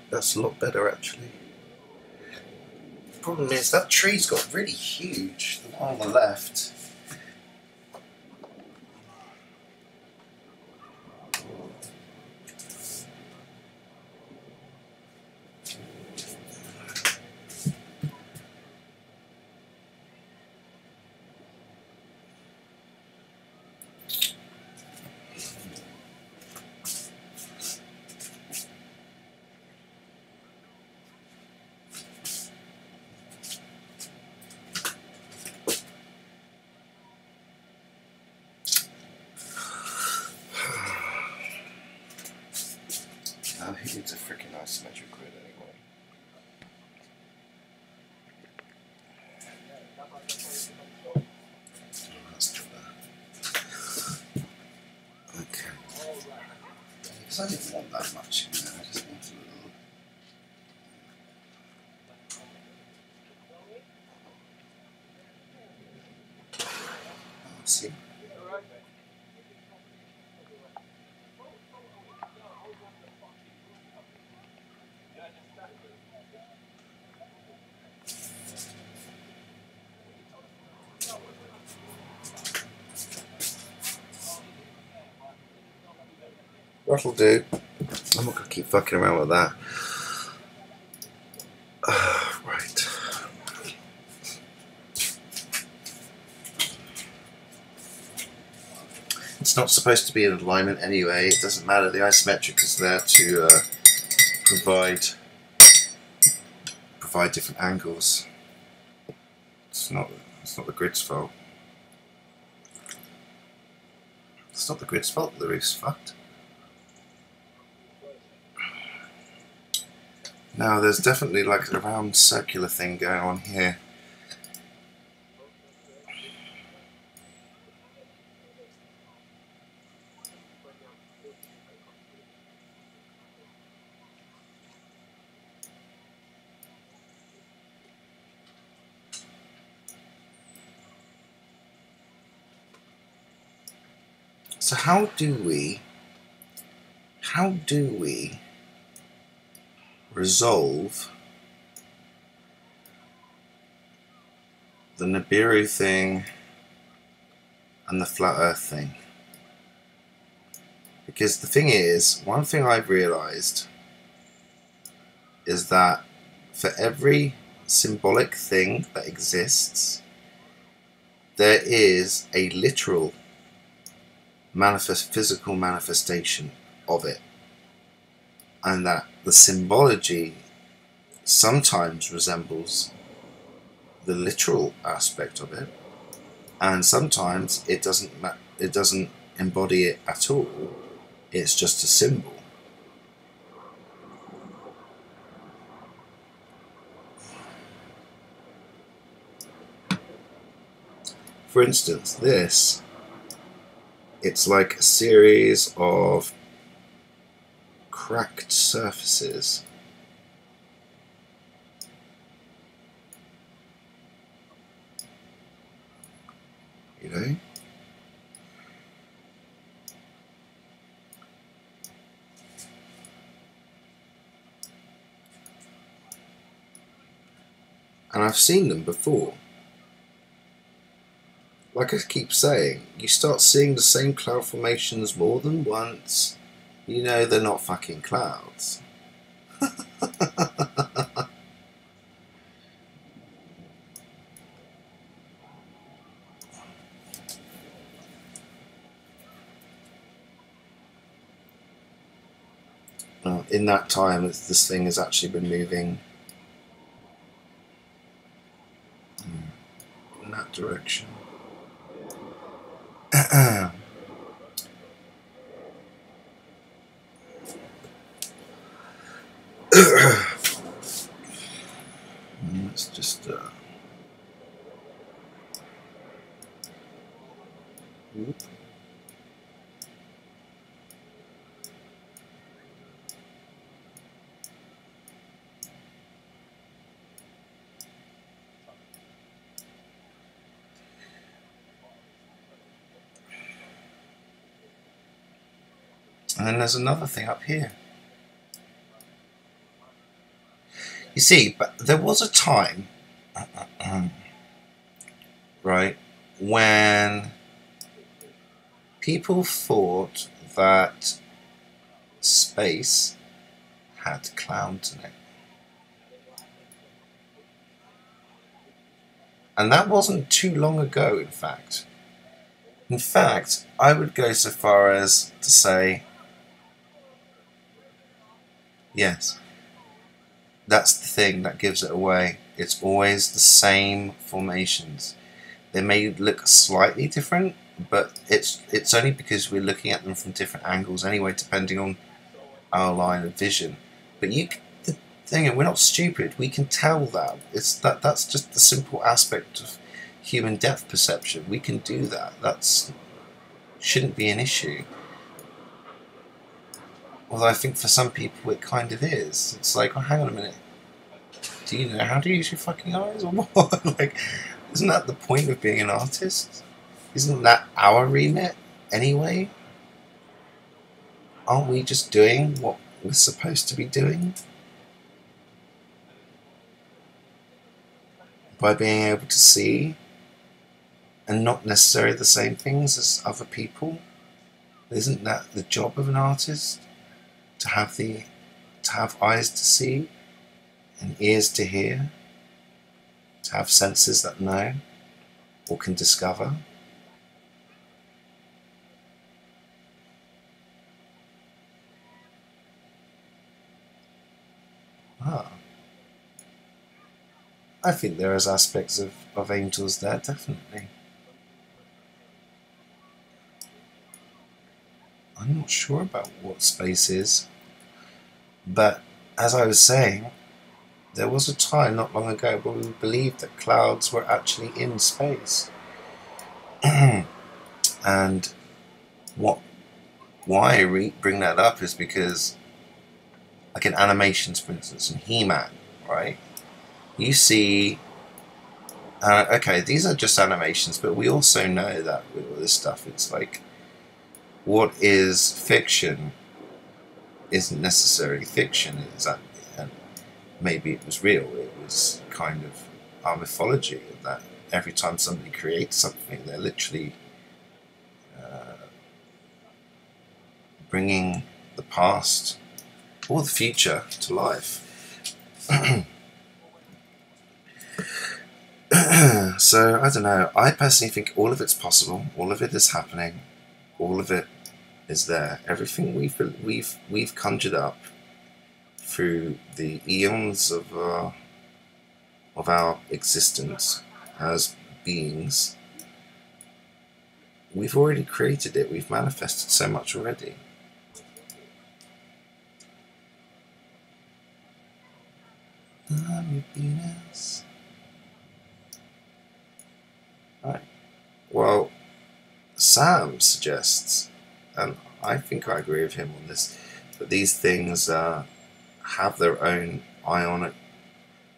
That's a lot better actually. The problem is that tree's got really huge, the one on the left. Who needs a freaking isometric grid anyway? Let's do that. Okay. Because I didn't want that much in there, I just wanted a little. Let's see. That'll do. I'm not going to keep fucking around with that. Right. It's not supposed to be in alignment anyway. It doesn't matter. The isometric is there to provide different angles. It's not the grid's fault. It's not the grid's fault that the roof's fucked. Now there's definitely like a round circular thing going on here. So how do we resolve the Nibiru thing and the flat earth thing? Because the thing is, one thing I've realized is that for every symbolic thing that exists, there is a literal physical manifestation of it, and that the symbology sometimes resembles the literal aspect of it, and sometimes it doesn't embody it at all. It's just a symbol. For instance, this, it's like a series of cracked surfaces. You know? And I've seen them before. Like I keep saying, you start seeing the same cloud formations more than once, you know they're not fucking clouds. In that time, this thing has actually been moving in that direction. Let's just whoop. And then there's another thing up here. You see, but there was a time, right, when people thought that space had clouds in it. And that wasn't too long ago, in fact. In fact, I would go so far as to say, yes, that's the thing that gives it away. It's always the same formations. They may look slightly different, but it's only because we're looking at them from different angles anyway, depending on our line of vision. But the thing, and we're not stupid. We can tell that. That's just the simple aspect of human depth perception. We can do that. That's shouldn't be an issue. Although I think for some people it kind of is. It's like, oh, hang on a minute. Do you know how to use your fucking eyes or what? Like, isn't that the point of being an artist? Isn't that our remit anyway? Aren't we just doing what we're supposed to be doing? By being able to see and not necessarily the same things as other people? Isn't that the job of an artist? To have eyes to see and ears to hear, to have senses that know or can discover. I think there is aspects of angels there, definitely. I'm not sure about what space is, but as I was saying, there was a time not long ago where we believed that clouds were actually in space. And why I bring that up is because, like in animations, for instance, in He-Man, right? You see, okay, these are just animations, but we also know that with all this stuff, it's like, what is fiction isn't necessarily fiction. And maybe it was real. It was kind of our mythology, that every time somebody creates something, they're literally bringing the past or the future to life. So I don't know. I personally think all of it's possible. All of it is happening. All of it is there. Everything we've conjured up through the eons of our existence as beings. We've already created it. We've manifested so much already. Right. Well, Sam suggests, and I think I agree with him on this, that these things have their own ionic.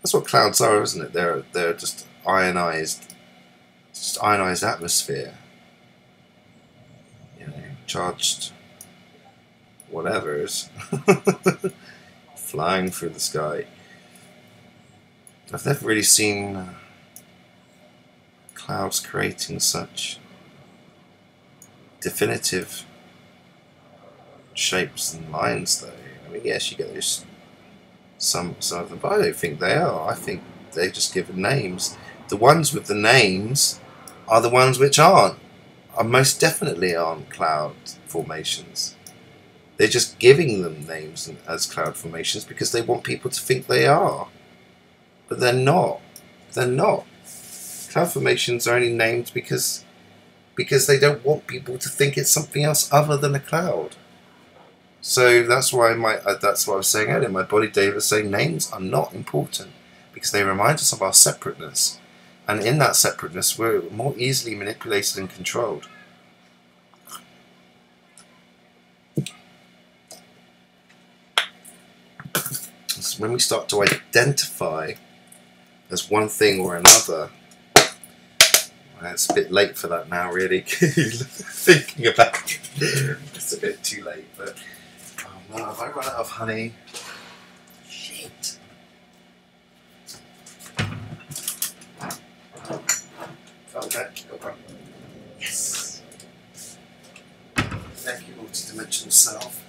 That's what clouds are, isn't it? They're just ionized atmosphere. You know, charged whatever's flying through the sky. I've never really seen clouds creating such definitive shapes and lines, though. I mean, yes, you get those some of them, but I don't think they are. I think they're just given names. The ones with the names are the ones which are most definitely aren't cloud formations. They're just giving them names as cloud formations because they want people to think they are. But they're not. They're not. Cloud formations are only named because they don't want people to think it's something else other than a cloud. So that's why that's what I was saying earlier. My body Dave was saying names are not important because they remind us of our separateness, and in that separateness, we're more easily manipulated and controlled. So when we start to identify as one thing or another, it's a bit late for that now, really. Thinking about it, it's a bit too late. But oh no, have I run out of honey? Shit. Okay. Yes. Thank you, multi-dimensional self.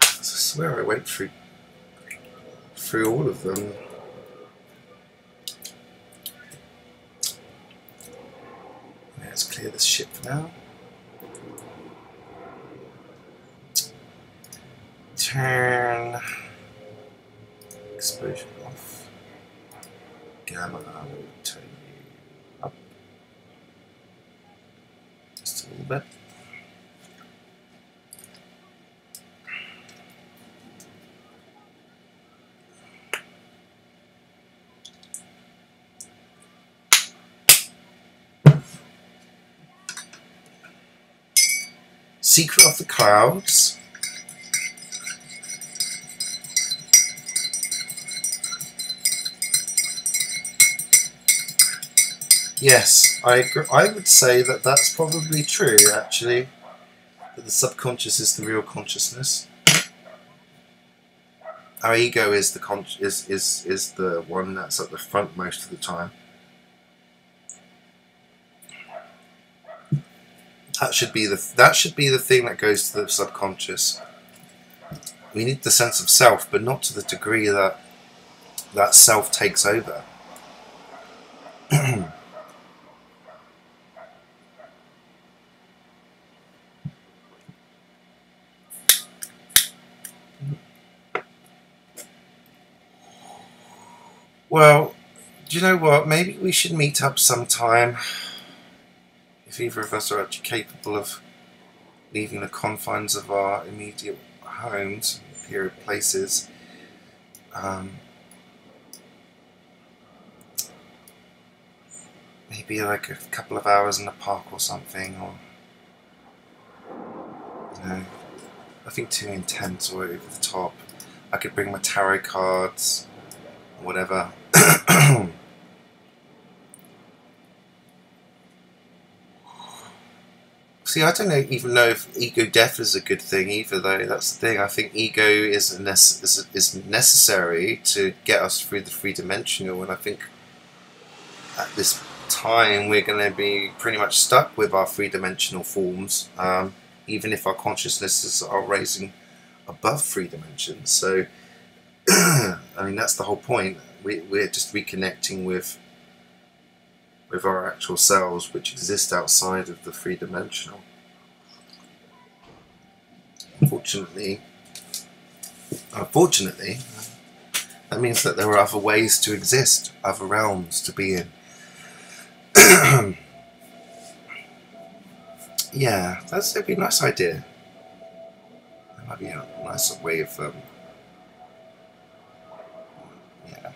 I swear I went through all of them. Let's clear this ship for now. Turn exposure off. Gamma, I will turn you up. Just a little bit. Secret of the Clouds. Yes, I agree. I would say that that's probably true, actually. That the subconscious is the real consciousness. Our ego is the is the one that's at the front most of the time. That should be the thing that goes to the subconscious. We need the sense of self, but not to the degree that that self takes over. Well, do you know what? Maybe we should meet up sometime. If either of us are actually capable of leaving the confines of our immediate homes, period places, maybe like a couple of hours in the park or something, or you know, nothing too intense or over the top. I could bring my tarot cards, or whatever. See, I don't even know if ego death is a good thing either, though. That's the thing. I think ego is necessary to get us through the three-dimensional, and I think at this time we're going to be pretty much stuck with our three-dimensional forms, even if our consciousnesses are raising above 3 dimensions. So, I mean, that's the whole point. We're just reconnecting with our actual selves, which exist outside of the 3-dimensional. Unfortunately, that means that there are other ways to exist, other realms to be in. Yeah, that'd be a nice idea. That might be a nice way of, yeah.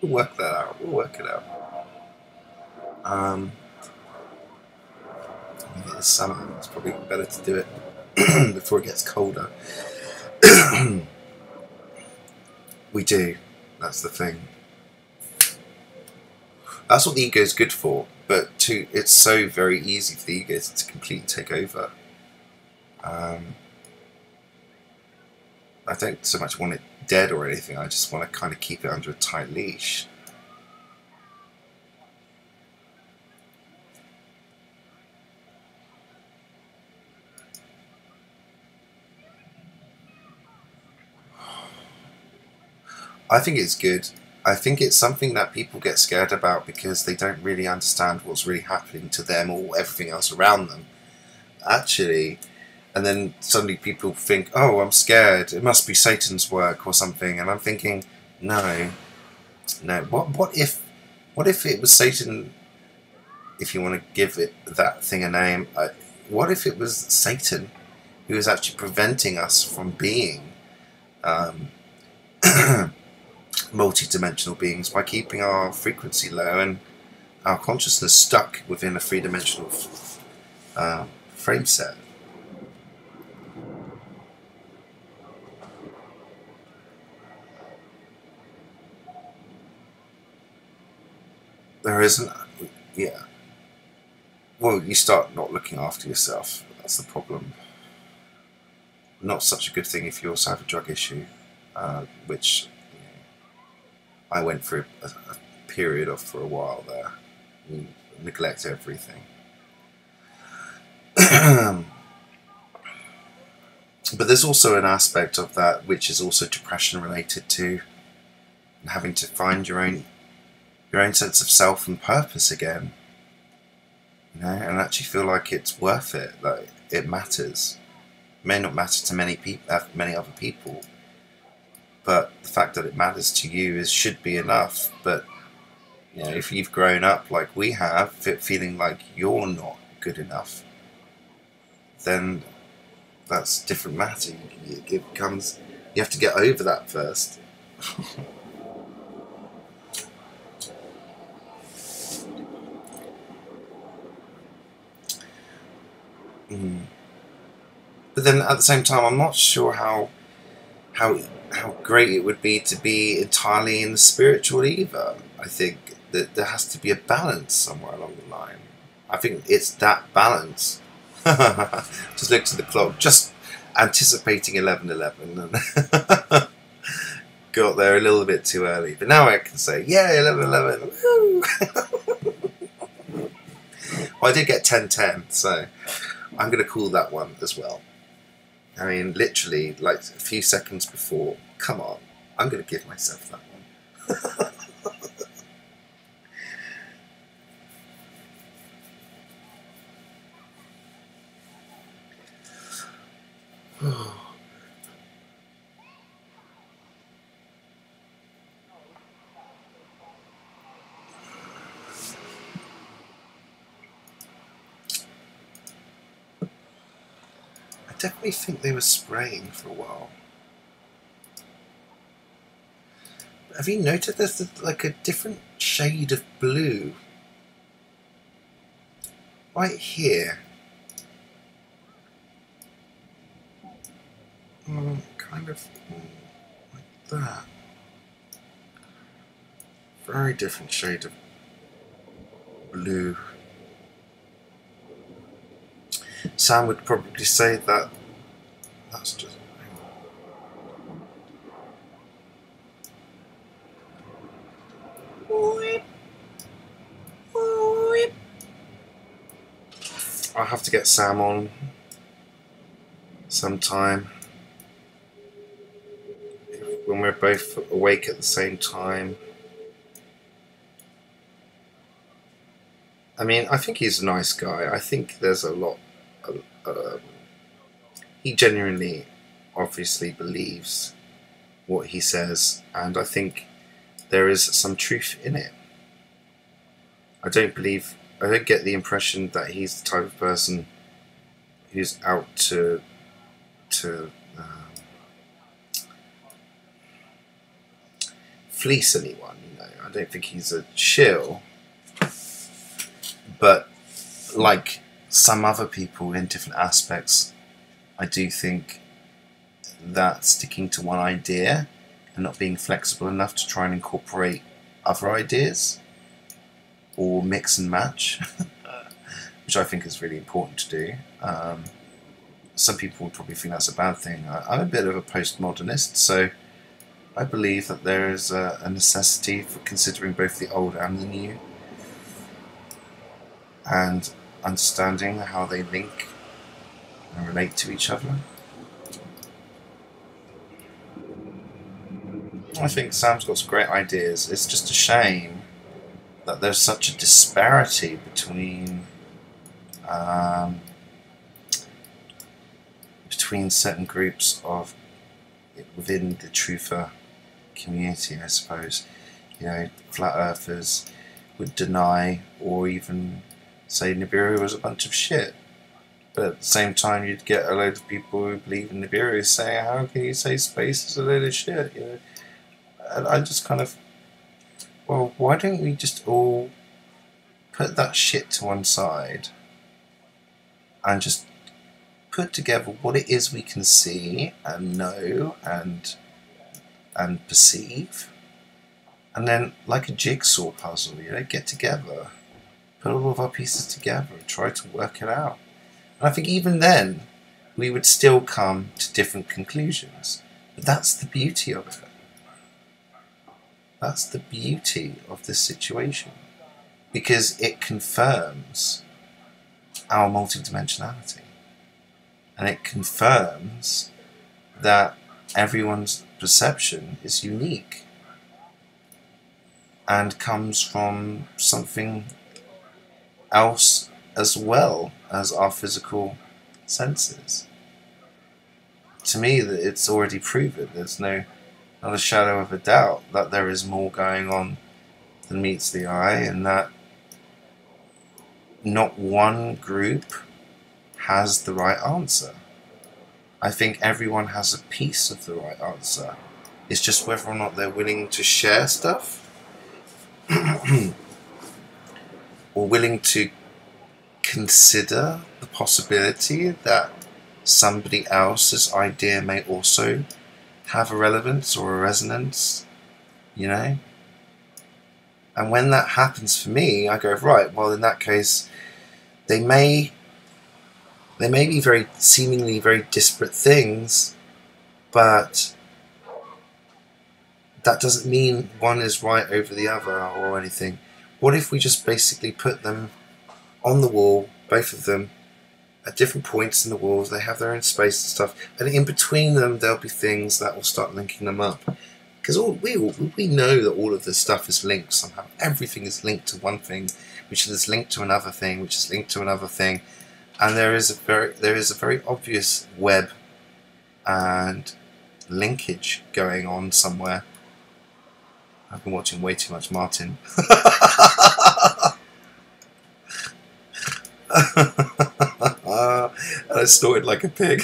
We'll work that out. We'll work it out. It's summer. It's probably better to do it before it gets colder. We do. That's the thing. That's what the ego is good for. But it's so very easy for the ego to completely take over. I don't so much want it dead or anything. I just want to kind of keep it under a tight leash. I think it's good. I think it's something that people get scared about because they don't really understand what's really happening to them or everything else around them. Actually, and then suddenly people think, oh, I'm scared, it must be Satan's work or something, and I'm thinking, no. What if it was Satan, if you want to give it that thing a name, what if it was Satan who was actually preventing us from being multi-dimensional beings by keeping our frequency low and our consciousness stuck within a 3-dimensional frame set. There isn't, yeah. Well, you start not looking after yourself. That's the problem. Not such a good thing if you also have a drug issue, which I went through a period of for a while there. You neglect everything. But there's also an aspect of that which is also depression related to having to find your own sense of self and purpose again. You know, and actually feel like it's worth it, like it matters. It may not matter to many other people, but the fact that it matters to you should be enough. But you know, if you've grown up like we have, feeling like you're not good enough, then that's a different matter. It becomes, you have to get over that first. But then at the same time, I'm not sure how great it would be to be entirely in the spiritual either. I think that there has to be a balance somewhere along the line. I think it's that balance. Just looked at the clock, just anticipating 11:11, and got there a little bit too early. But now I can say, yeah, 11:11. Woo! Well, I did get 10:10, so I'm going to call that one as well. I mean, literally, like a few seconds before. Come on, I'm going to give myself that one. I definitely think they were spraying for a while. Have you noted there's like a different shade of blue right here? Kind of like that. Very different shade of blue. Sam would probably say that that's just... I'll have to get Sam on sometime when we're both awake at the same time. I mean, I think he's a nice guy. I think there's a lot. He genuinely, obviously believes what he says, and I think there is some truth in it. I don't get the impression that he's the type of person who's out to fleece anyone. You know, I don't think he's a shill, but like some other people in different aspects, I do think that sticking to one idea and not being flexible enough to try and incorporate other ideas or mix and match, which I think is really important to do. Some people would probably think that's a bad thing. I'm a bit of a postmodernist, so I believe that there is a necessity for considering both the old and the new, and understanding how they link and relate to each other. I think Sam's got some great ideas. It's just a shame that there's such a disparity between certain groups of within the truther community, I suppose. You know, flat earthers would deny or even say Nibiru was a bunch of shit. But at the same time, you'd get a load of people who believe in Nibiru saying, how can you say space is a load of shit? You know, and I just kind of, well, why don't we just all put that shit to one side and just put together what it is we can see and know and perceive, and then, like a jigsaw puzzle, you know, get together, put all of our pieces together and try to work it out. And I think even then we would still come to different conclusions, but that's the beauty of it. That's the beauty of this situation, because it confirms our multidimensionality, and it confirms that everyone's perception is unique and comes from something else as well as our physical senses. To me, it's already proven. There's not a shadow of a doubt that there is more going on than meets the eye, and that not one group has the right answer. I think everyone has a piece of the right answer. It's just whether or not they're willing to share stuff or willing to consider the possibility that somebody else's idea may also have a relevance or a resonance, you know? And when that happens for me, I go, right, well, in that case, they may be very seemingly very disparate things, but that doesn't mean one is right over the other or anything. What if we just basically put them on the wall, both of them, at different points in the walls, they have their own space and stuff, and in between them there'll be things that will start linking them up. Because we know that all of this stuff is linked somehow. Everything is linked to one thing, which is linked to another thing, which is linked to another thing, and there is a very obvious web and linkage going on somewhere. I've been watching way too much Martin. And I snorted like a pig.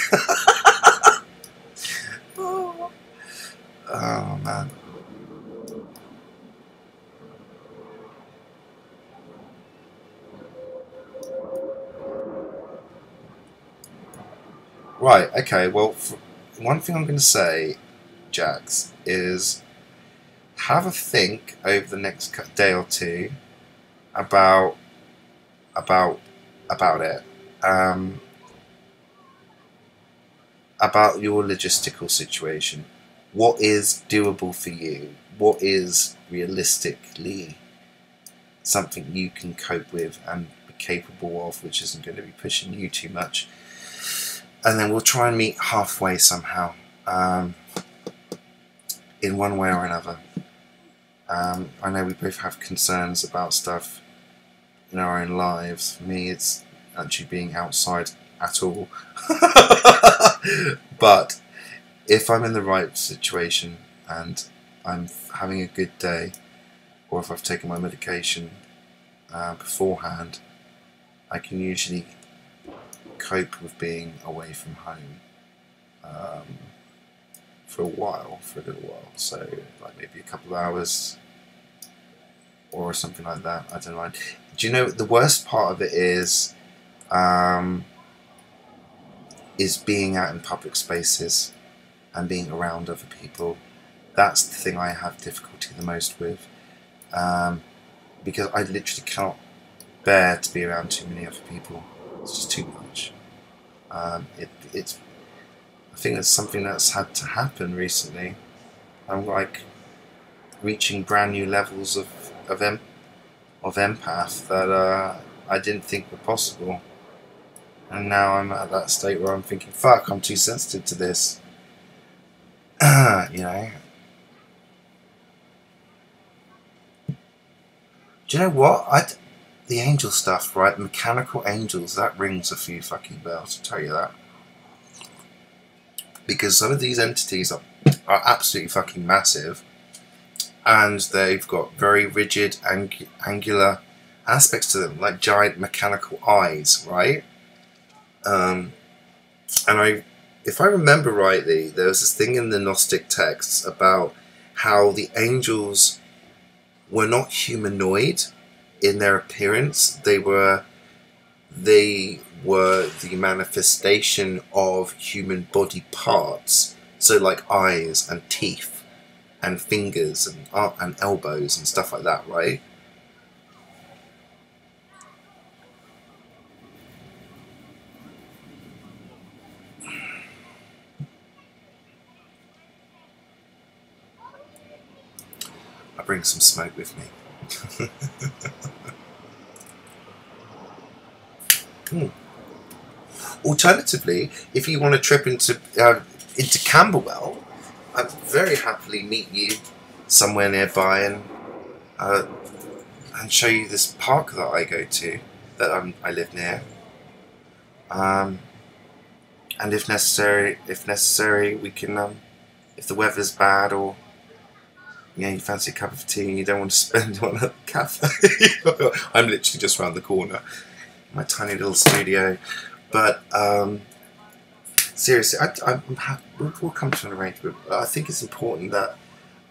Oh man. Right, okay, well, one thing I'm going to say, Jax, is have a think over the next day or two about it. About your logistical situation. What is doable for you? What is realistically something you can cope with and be capable of, which isn't going to be pushing you too much? And then we'll try and meet halfway somehow, in one way or another. I know we both have concerns about stuff in our own lives. For me, it's actually being outside at all. But if I'm in the right situation and I'm having a good day, or if I've taken my medication beforehand, I can usually cope with being away from home for a little while. So like maybe a couple of hours or something like that. I don't mind. Do you know the worst part of it is being out in public spaces and being around other people. That's the thing I have difficulty the most with, because I literally cannot bear to be around too many other people. It's just too much. It's I think it's something that's had to happen recently. I'm like reaching brand new levels of empath that I didn't think were possible. And now I'm at that state where I'm thinking, fuck, I'm too sensitive to this. You know. Do you know what? The angel stuff, right? Mechanical angels, that rings a few fucking bells, I'll tell you that. Because some of these entities are absolutely fucking massive. And they've got very rigid, angular aspects to them, like giant mechanical eyes, right? And if I remember rightly, there was this thing in the Gnostic texts about how the angels were not humanoid in their appearance. They were the manifestation of human body parts. So like eyes and teeth and fingers and elbows and stuff like that, right? I bring some smoke with me. Alternatively, if you want to trip into Camberwell, I'd very happily meet you somewhere nearby and show you this park that I go to, that I live near. And if necessary, we can, if the weather's bad or you fancy a cup of tea and you don't want to spend one at the cafe. I'm literally just around the corner. My tiny little studio But seriously, we'll come to an arrangement. I think it's important that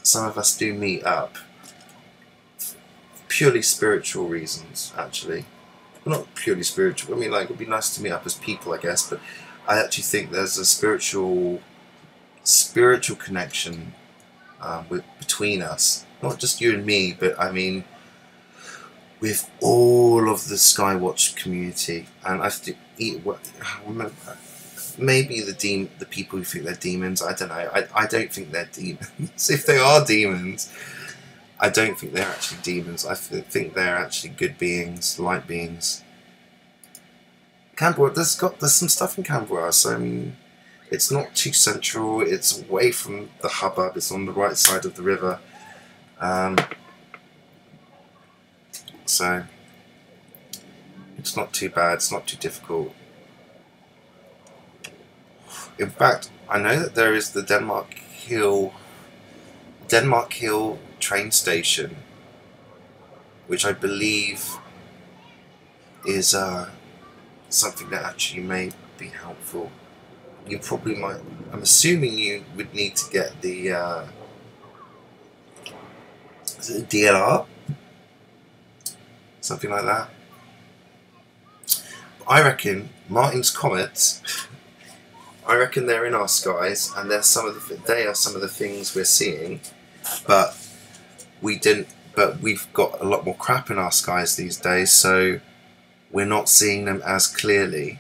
some of us do meet up. Purely spiritual reasons, actually. Well, not purely spiritual. I mean, like, it'd be nice to meet up as people, I guess. But I actually think there's a spiritual connection between us. Not just you and me, but I mean, with all of the Skywatch community. And maybe the people who think they're demons. I don't know. I don't think they're demons. If they are demons, I don't think they're actually demons. I think they're actually good beings, light beings. Camberwell, there's some stuff in Camberwell, so I mean, it's not too central. It's away from the hubbub. It's on the right side of the river. So it's not too bad. It's not too difficult. In fact, I know that there is the Denmark Hill train station, which I believe is something that actually may be helpful. You probably might. I'm assuming you would need to get the is it a DLR, something like that. I reckon Martin's comets. I reckon they're in our skies, and they are some of the things we're seeing, but we've got a lot more crap in our skies these days, so we're not seeing them as clearly.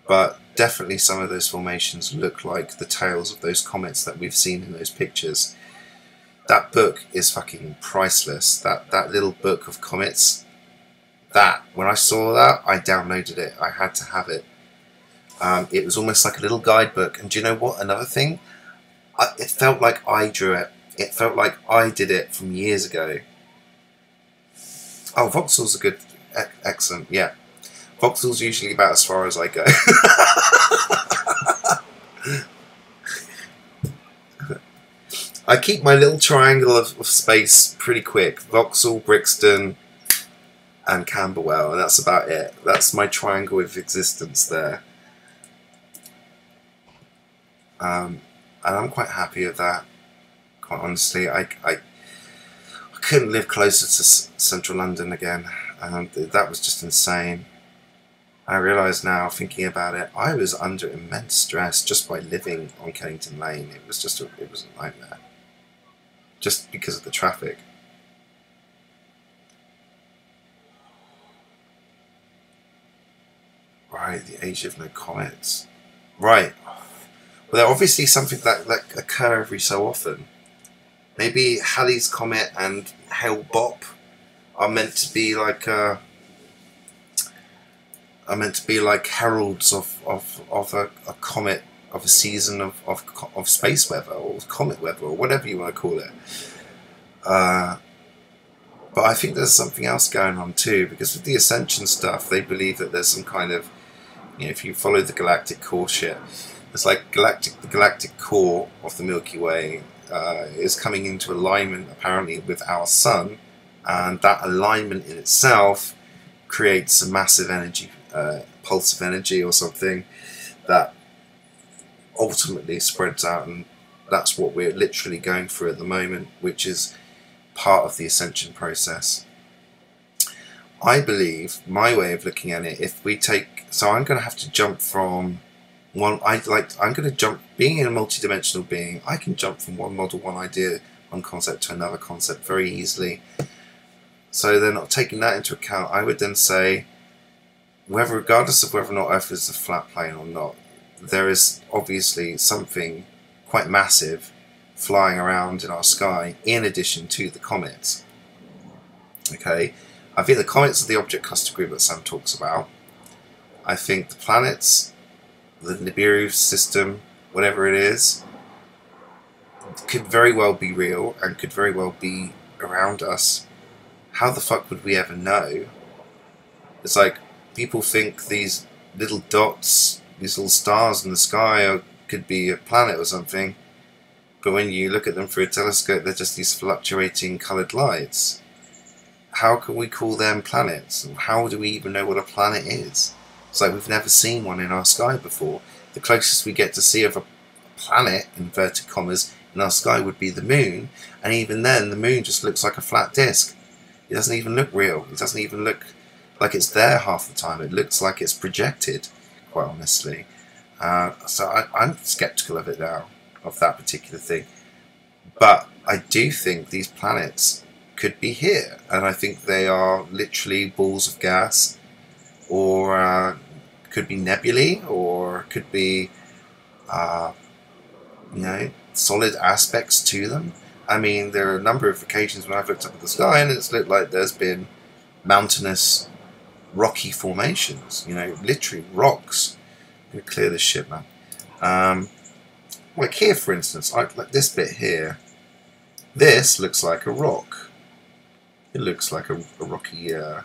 But definitely some of those formations look like the tails of those comets that we've seen in those pictures. That book is fucking priceless. That little book of comets. When I saw that, I downloaded it. I had to have it. It was almost like a little guidebook. And do you know what? Another thing, it felt like I drew it. It felt like I did it from years ago. Oh, voxels are good. Excellent, yeah. Voxels usually about as far as I go. I keep my little triangle of space pretty quick. Vauxhall, Brixton, and Camberwell, and that's about it. That's my triangle of existence there. And I'm quite happy with that. Quite honestly, I couldn't live closer to central London again. That was just insane. I realise now, thinking about it, I was under immense stress just by living on Kennington Lane. It was just it was a nightmare, just because of the traffic. Right, the age of no comets. Right. Well, they're obviously something that occur every so often. Maybe Halley's Comet and Hale-Bopp are meant to be like heralds of a comet, of a season of space weather or comet weather or whatever you want to call it. But I think there's something else going on too, because with the Ascension stuff, they believe that there's some kind of, you know, if you follow the galactic core shit, it's like the galactic core of the Milky Way is coming into alignment apparently with our sun, and that alignment in itself creates a massive energy, pulse of energy or something that ultimately spreads out, and that's what we're literally going through at the moment, which is part of the ascension process. I believe, my way of looking at it, if we take, so I'm going to have to jump from one, I'm going to jump, being a multidimensional being, I can jump from one model, one idea, one concept to another concept very easily. So then, not taking that into account, I would then say, regardless of whether or not Earth is a flat plane or not, there is obviously something quite massive flying around in our sky in addition to the comets. Okay, I think the comets are the object cluster group that Sam talks about. I think the planets, the Nibiru system, whatever it is, could very well be real and could very well be around us. How the fuck would we ever know? It's like people think these little dots, these little stars in the sky could be a planet or something, but when you look at them through a telescope, they're just these fluctuating coloured lights. How can we call them planets? How do we even know what a planet is? It's like we've never seen one in our sky before. The closest we get to see of a planet, inverted commas, in our sky would be the moon, and even then the moon just looks like a flat disk. It doesn't even look real. It doesn't even look like it's there half the time. It looks like it's projected, quite honestly. So I'm skeptical of it now, of that particular thing. But I do think these planets could be here, and I think they are literally balls of gas, or could be nebulae, or could be, you know, solid aspects to them. I mean, there are a number of occasions when I've looked up at the sky and it's looked like there's been mountainous, rocky formations, you know, literally rocks. I'm going to clear this shit, man. Like here, for instance, like this bit here, this looks like a rock. It looks like a rocky, you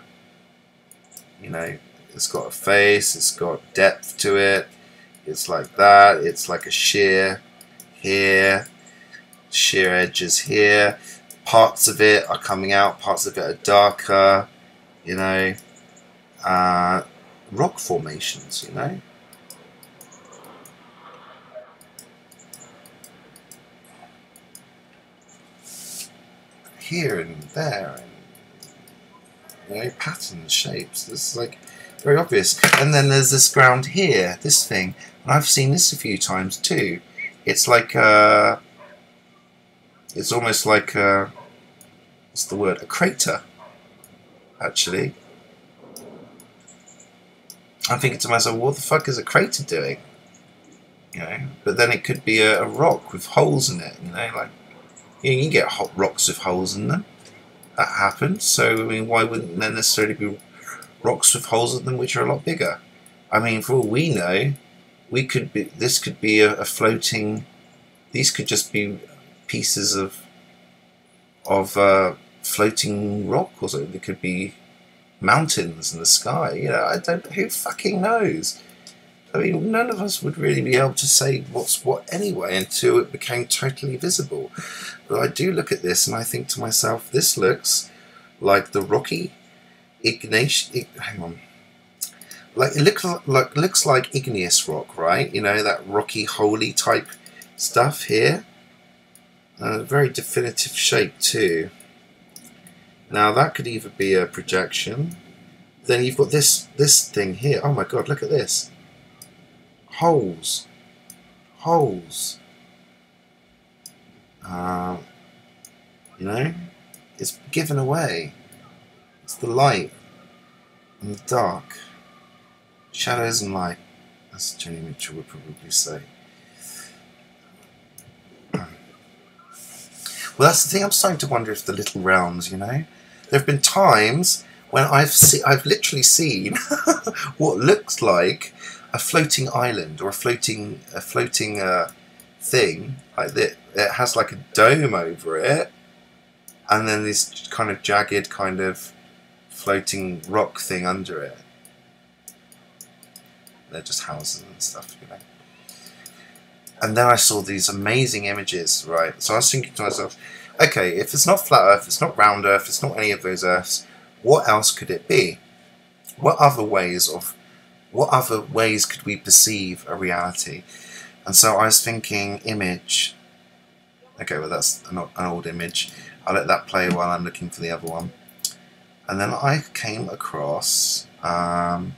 know, it's got a face, it's got depth to it, it's like that, it's like a shear here, shear edges here, parts of it are coming out, parts of it are darker, you know, rock formations, you know. Here and there, and, you know, patterns, shapes. This is like very obvious. And then there's this ground here, this thing, and I've seen this a few times too. It's like it's almost like what's the word? A crater, actually. I'm thinking to myself, what the fuck is a crater doing? You know, but then it could be a rock with holes in it. You know, like you can get hot rocks with holes in them. That happens. So I mean, why wouldn't there necessarily be rocks with holes in them which are a lot bigger? I mean, for all we know, we could be. This could be a floating. These could just be pieces of floating rock, or something. It could be mountains in the sky. You know, I don't. Who fucking knows? I mean, none of us would really be able to say what's what anyway until it became totally visible. But I do look at this and I think to myself, this looks like the rocky hang on. Like it looks like igneous rock, right? You know, that rocky, holy type stuff here. Very definitive shape too. Now that could either be a projection. Then you've got this thing here. Oh my god, look at this. Holes. Holes. You know, it's given away. It's the light and the dark. Shadows and light. As Joni Mitchell would probably say. Well, that's the thing. I'm starting to wonder if the little realms, you know, there have been times when I've literally seen what looks like a floating island or a floating thing like that. It has like a dome over it, and then this kind of jagged kind of floating rock thing under it. They're just houses and stuff, you know. And then I saw these amazing images, right? So I was thinking to myself, okay, if it's not flat Earth, it's not round Earth, it's not any of those Earths, what else could it be? What other ways could we perceive a reality? And so I was thinking image. Okay, well that's an old image. I'll let that play while I'm looking for the other one. And then I came across Sun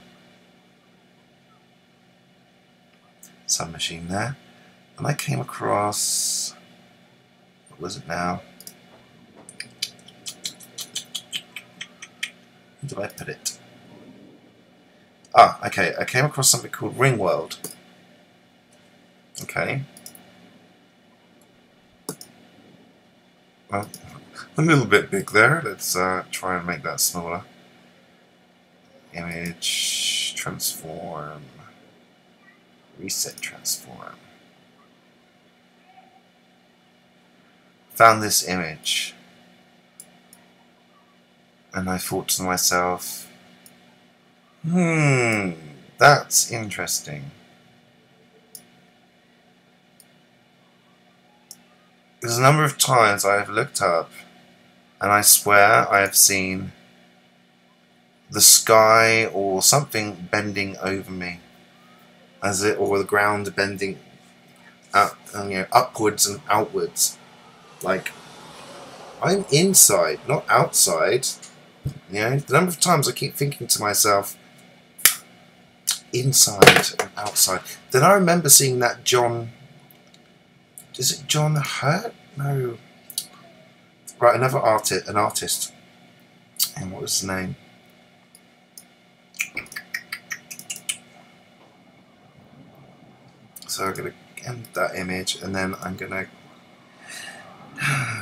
Machine there. And I came across, what was it now? Where did I put it? Ah, okay, I came across something called Ring World. Okay. Well, a little bit big there. Let's try and make that smaller. Image, transform, reset transform. Found this image. And I thought to myself, that's interesting. There's a number of times I have looked up and I swear I have seen the sky or something bending over me, as it, or the ground bending out, you know, upwards and outwards. Like, I'm inside, not outside. You know, the number of times I keep thinking to myself, inside and outside. Then I remember seeing that John, is it John Hurt? No. Right, an artist. And what was his name? So I'm going to end that image, and then I'm going to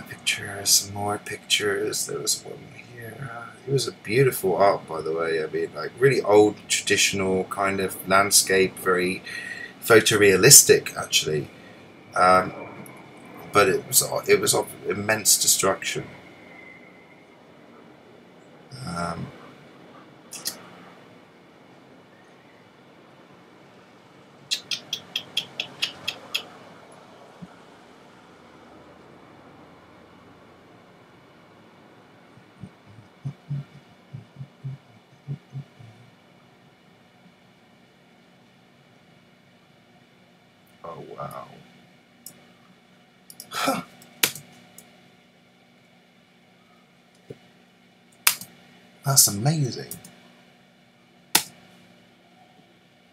pictures, some more pictures. There was one here. It was a beautiful art, by the way. I mean, like really old, traditional kind of landscape, very photorealistic, actually. But it was of immense destruction. Oh wow. Huh. That's amazing.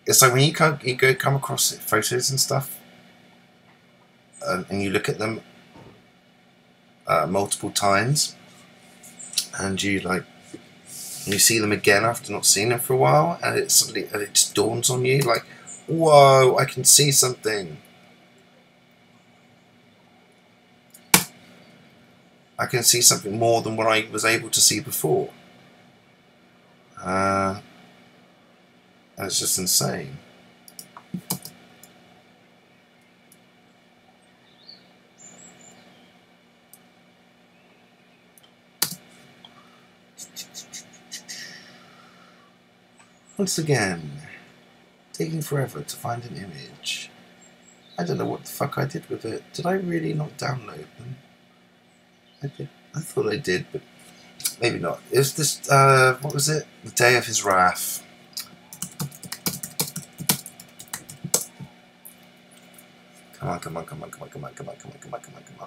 It's like when you come across photos and stuff, and you look at them multiple times, and you see them again after not seeing them for a while, and it just dawns on you like, whoa, I can see something. I can see something more than what I was able to see before. And it's just insane. Once again, taking forever to find an image. I don't know what the fuck I did with it. Did I really not download them? I did. I thought I did, but maybe not. It was this, what was it? The Day of His Wrath. Come on, come on, come on, come on, come on, come on, come on, come on, come on, come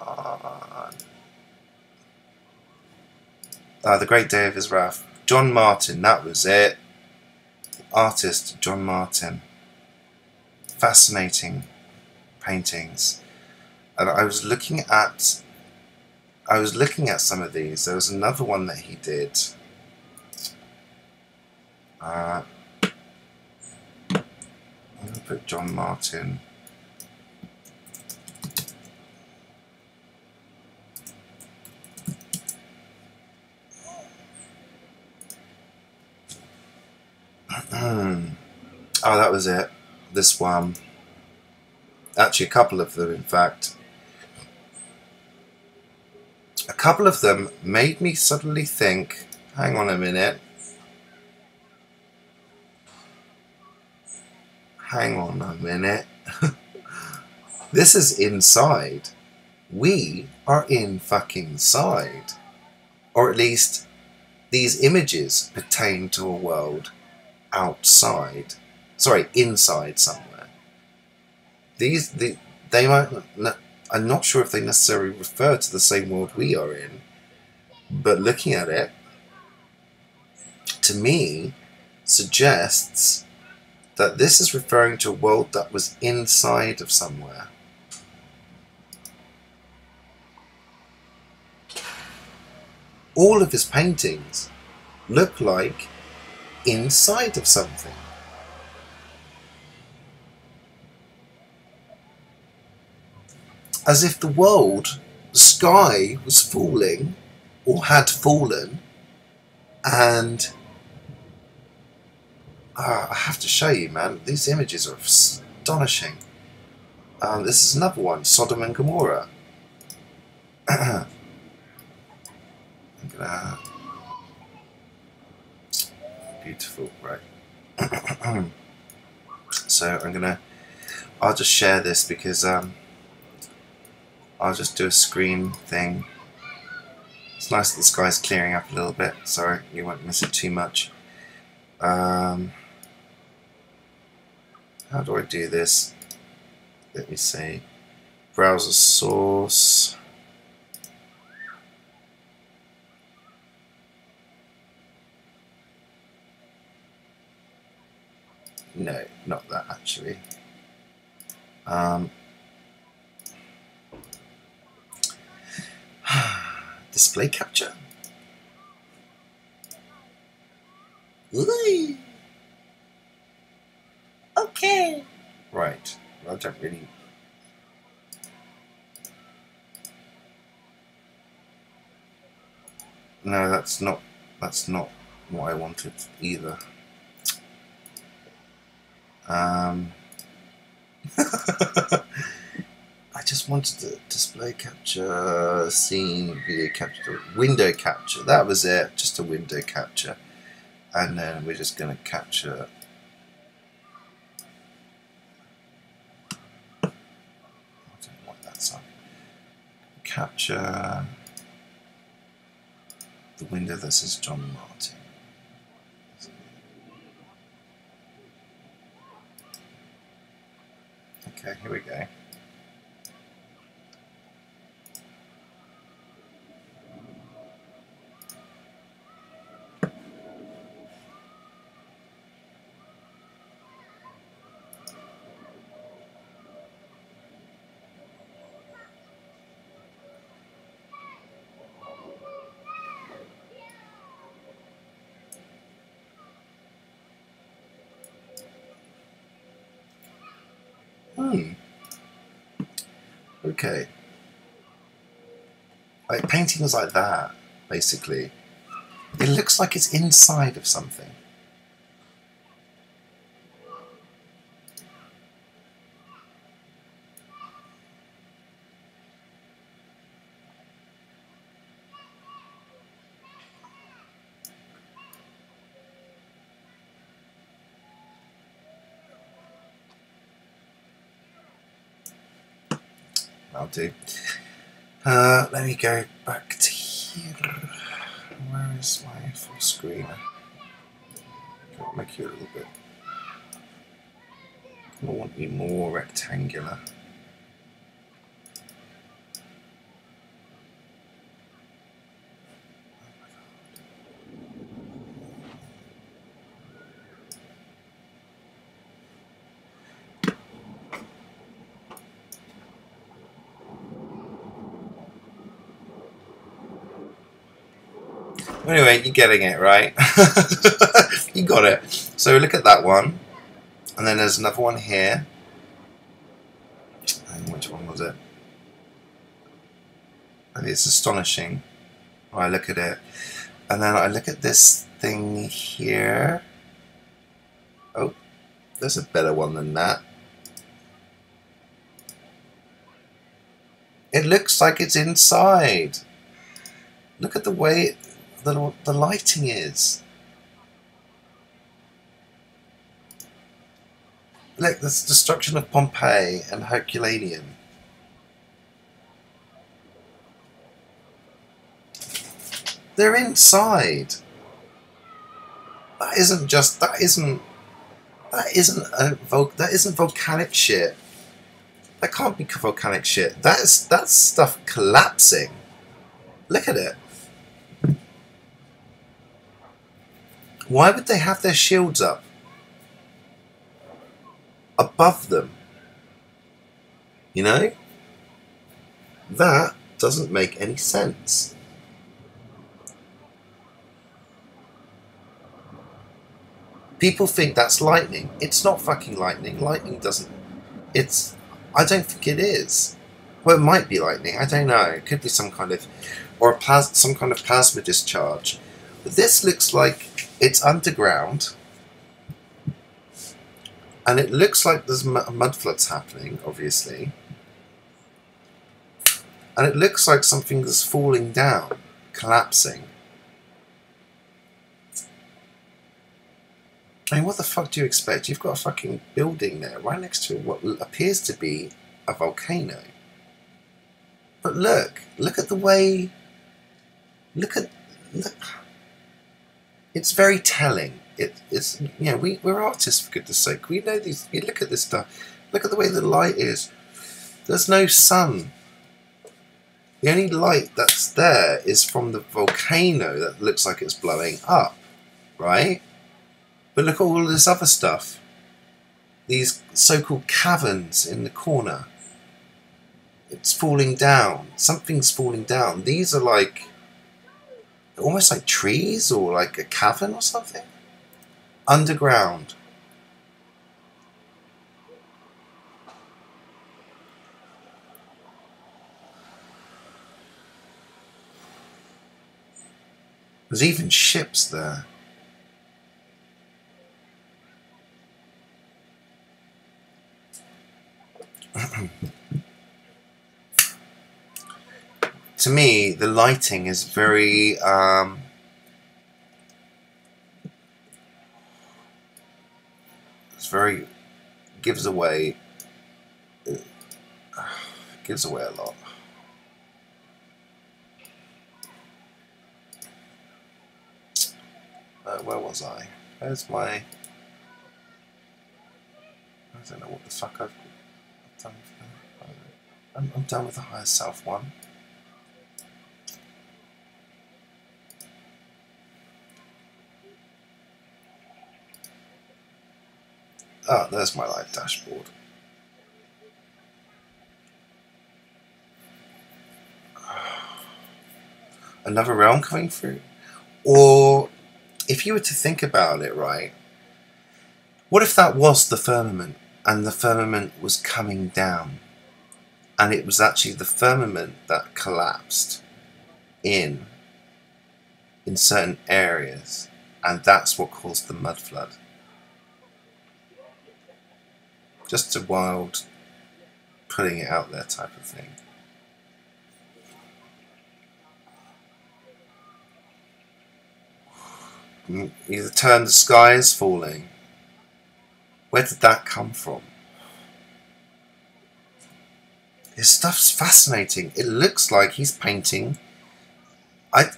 on. The Great Day of His Wrath. John Martin, that was it. Artist John Martin. Fascinating paintings. And I was looking at some of these. There was another one that he did. I'm going to put John Martin. Oh, that was it. This one. Actually, a couple of them, in fact. A couple of them made me suddenly think, hang on a minute. Hang on a minute. This is inside. We are in fucking side. Or at least, these images pertain to a world outside. Sorry, inside somewhere. They might not, I'm not sure if they necessarily refer to the same world we are in, but looking at it, to me, suggests that this is referring to a world that was inside of somewhere. All of his paintings look like inside of something. As if the world, the sky was falling, or had fallen, and I have to show you, man, these images are astonishing. This is another one, Sodom and Gomorrah. I'm gonna... Beautiful, right. So I'll just share this because I'll just do a screen thing. It's nice that the sky's clearing up a little bit, so you won't miss it too much. How do I do this? Let me see. Browser source. No, not that actually. Display capture. Ooh. Okay. Right. I don't really. No, that's not what I wanted either. I just wanted to display capture, scene, video capture, window capture. That was it, just a window capture. And then we're just going to capture. I don't know what that's on. Capture the window that says John Martin. Okay, here we go. Okay. Like paintings like that, basically. It looks like it's inside of something. I'll do. Let me go back to here. Where is my full screen? I'll make you a little bit. I want you more rectangular. Anyway, you're getting it, right? You got it. So look at that one. And then there's another one here. And which one was it? And it's astonishing. I look at it. And then I look at this thing here. Oh, there's a better one than that. It looks like it's inside. Look at the way the lighting is. Look, there's destruction of Pompeii and Herculaneum. They're inside. That isn't volcanic shit. That can't be volcanic shit. That's stuff collapsing. Look at it. Why would they have their shields up above them? You know? That doesn't make any sense. People think that's lightning. It's not fucking lightning. Lightning doesn't... I don't think it is. Well, it might be lightning. I don't know. It could be some kind of... Or some kind of plasma discharge. But this looks like it's underground. And it looks like there's mud floods happening, obviously. And it looks like something is falling down, collapsing. I mean, what the fuck do you expect? You've got a fucking building there right next to what appears to be a volcano. But look at the way, look. It's very telling. it's, you know, we're artists, for goodness sake. We know these. You look at this stuff. Look at the way the light is. There's no sun. The only light that's there is from the volcano that looks like it's blowing up, right? But look at all this other stuff. These so-called caverns in the corner. It's falling down. Something's falling down. These are like almost like trees or like a cavern or something. Underground. There's even ships there. To me, the lighting is very gives away a lot. Where was I? Where's my... I don't know what the fuck I've done. I'm done with the higher self one. Ah, there's my live dashboard. Another realm coming through? Or, if you were to think about it, right, what if that was the firmament, and the firmament was coming down, and it was actually the firmament that collapsed in certain areas, and that's what caused the mud flood? Just a wild putting it out there type of thing. Either turn the sky is falling. Where did that come from? His stuff's fascinating. It looks like he's painting. I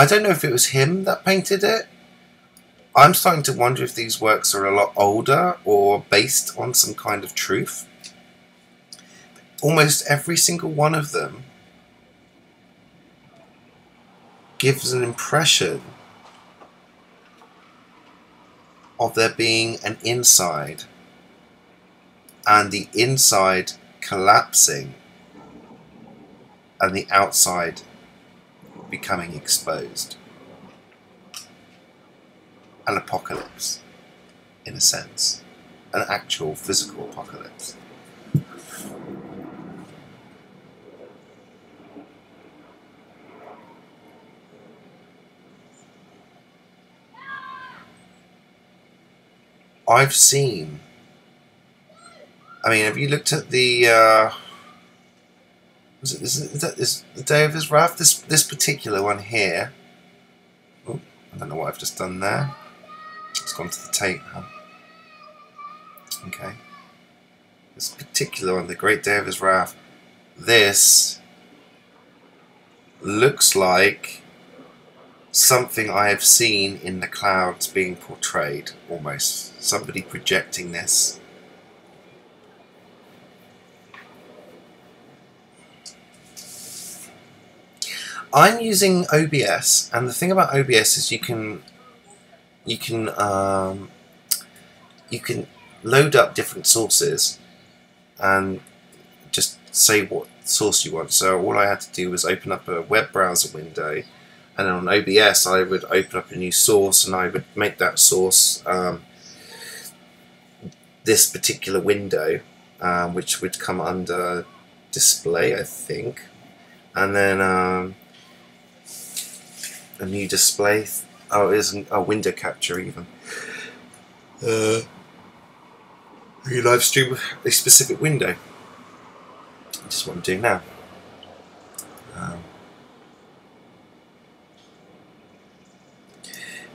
don't know if it was him that painted it. I'm starting to wonder if these works are a lot older or based on some kind of truth. Almost every single one of them gives an impression of there being an inside, and the inside collapsing and the outside becoming exposed. An apocalypse, in a sense. An actual physical apocalypse. I've seen... I mean, have you looked at the... is the Day of His Wrath? This particular one here. Oh, I don't know what I've just done there. It's gone to the tape, huh? Okay. This particular one, the Great Day of His Wrath. This looks like something I have seen in the clouds being portrayed, almost. Somebody projecting this. I'm using OBS, and the thing about OBS is you can load up different sources and just say what source you want. So all I had to do was open up a web browser window, and on OBS I would open up a new source, and I would make that source this particular window, which would come under display, I think, and then a new display. Oh, it isn't a window capture even. You live stream a specific window, which is what I'm doing now.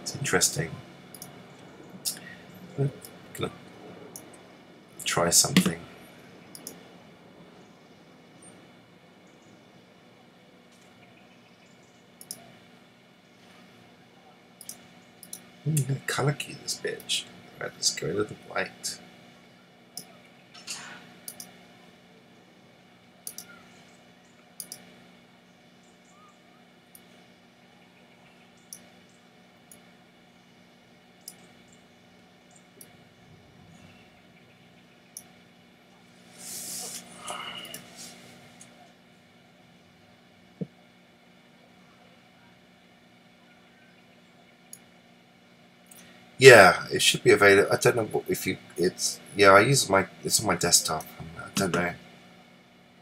It's interesting. I'm gonna try something. I'm gonna colour key this bitch. Right, let's go to the white. Yeah, it should be available. I don't know what, if you. It's yeah. I use it's on my desktop. I don't know.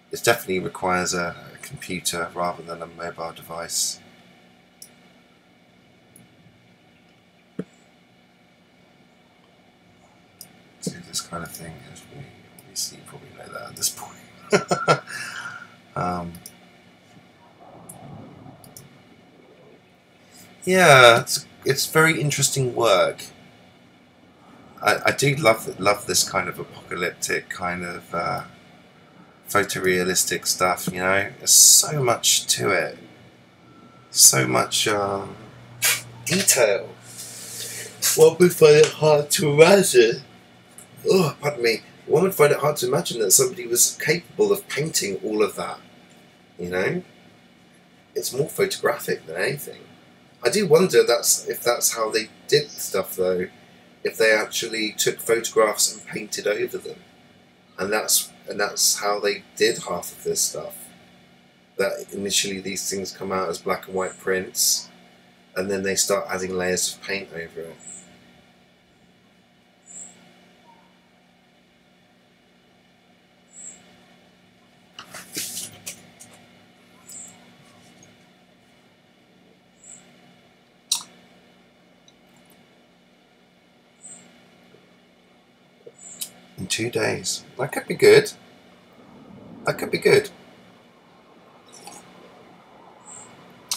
It definitely requires a computer rather than a mobile device. Do this kind of thing, as we obviously probably know that at this point. Yeah, it's very interesting work. I do love this kind of apocalyptic kind of photorealistic stuff. You know, there's so much to it, so much detail. One would find it hard to imagine. Oh, pardon me. One would find it hard to imagine that somebody was capable of painting all of that. You know, it's more photographic than anything. I do wonder if that's how they did stuff though. If they actually took photographs and painted over them, and that's how they did half of this stuff. That initially these things come out as black and white prints, and then they start adding layers of paint over it. In 2 days. That could be good. That could be good.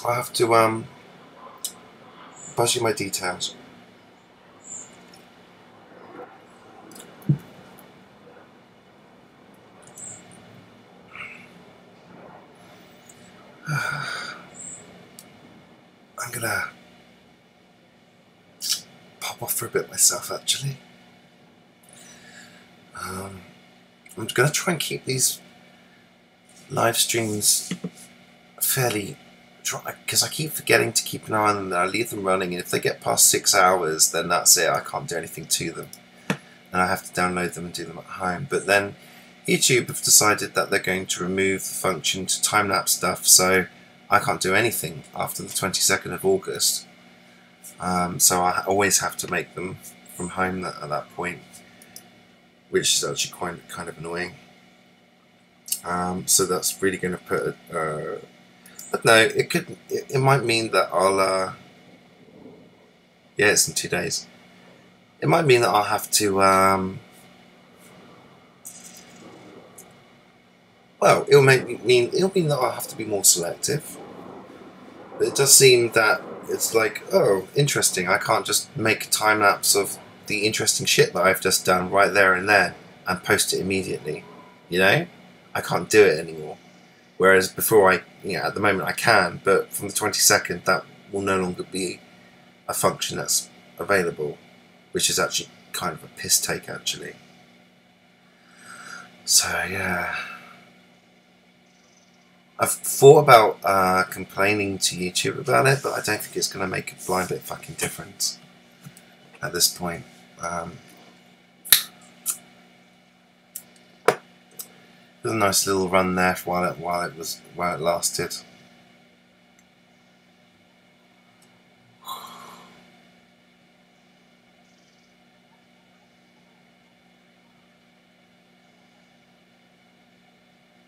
I'll have to buzz you my details. I'm gonna pop off for a bit myself actually. I'm going to try and keep these live streams fairly dry, because I keep forgetting to keep an eye on them, and I leave them running, and if they get past 6 hours, then that's it, I can't do anything to them, and I have to download them and do them at home. But then YouTube have decided that they're going to remove the function to time-lapse stuff, so I can't do anything after the 22nd of August. So I always have to make them from home at that point, which is actually quite kind of annoying. So that's really going to put but no, it might mean that I'll yeah, it's in 2 days. It might mean that I'll have to well, it'll mean that I'll have to be more selective. But it does seem that it's like, oh, interesting, I can't just make a time lapse of the interesting shit that I've just done right there and then and post it immediately. You know, I can't do it anymore. Whereas before, at the moment I can, but from the 22nd that will no longer be a function that's available, which is actually kind of a piss take actually. So yeah, I've thought about complaining to YouTube about it, but I don't think it's going to make a blind bit of fucking difference at this point. It was a nice little run there while it lasted.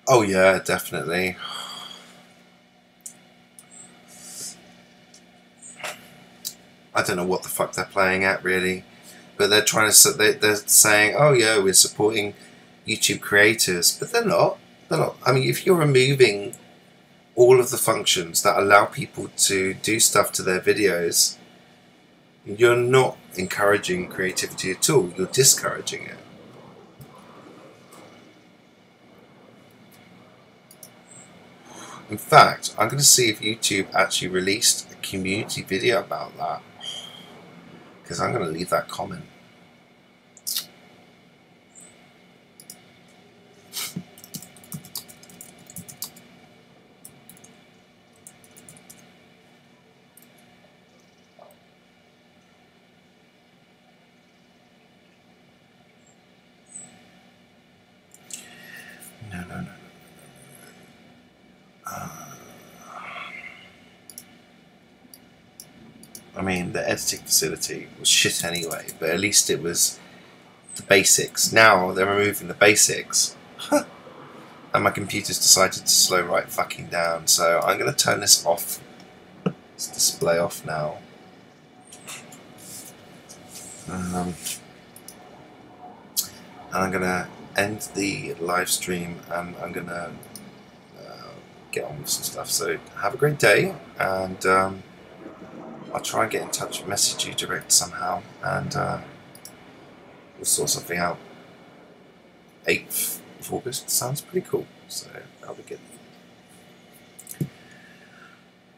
Oh yeah, definitely. I don't know what the fuck they're playing at really, but they're trying to. They're saying, oh yeah, we're supporting YouTube creators, but they're not. They're not. I mean, if you're removing all of the functions that allow people to do stuff to their videos, you're not encouraging creativity at all. You're discouraging it. In fact, I'm going to see if YouTube actually released a community video about that. because I'm going to leave that comment. No. I mean, the editing facility was shit anyway, but at least it was the basics. Now they're removing the basics, and my computer's decided to slow right fucking down. So I'm going to turn this off, this display off now. And I'm going to end the live stream, and I'm going to get on with some stuff. So have a great day, and I'll try and get in touch, message you direct somehow, and we'll sort something out. 8th of August sounds pretty cool, so that'll be good.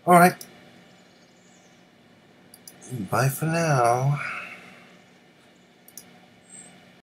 Alright, bye for now.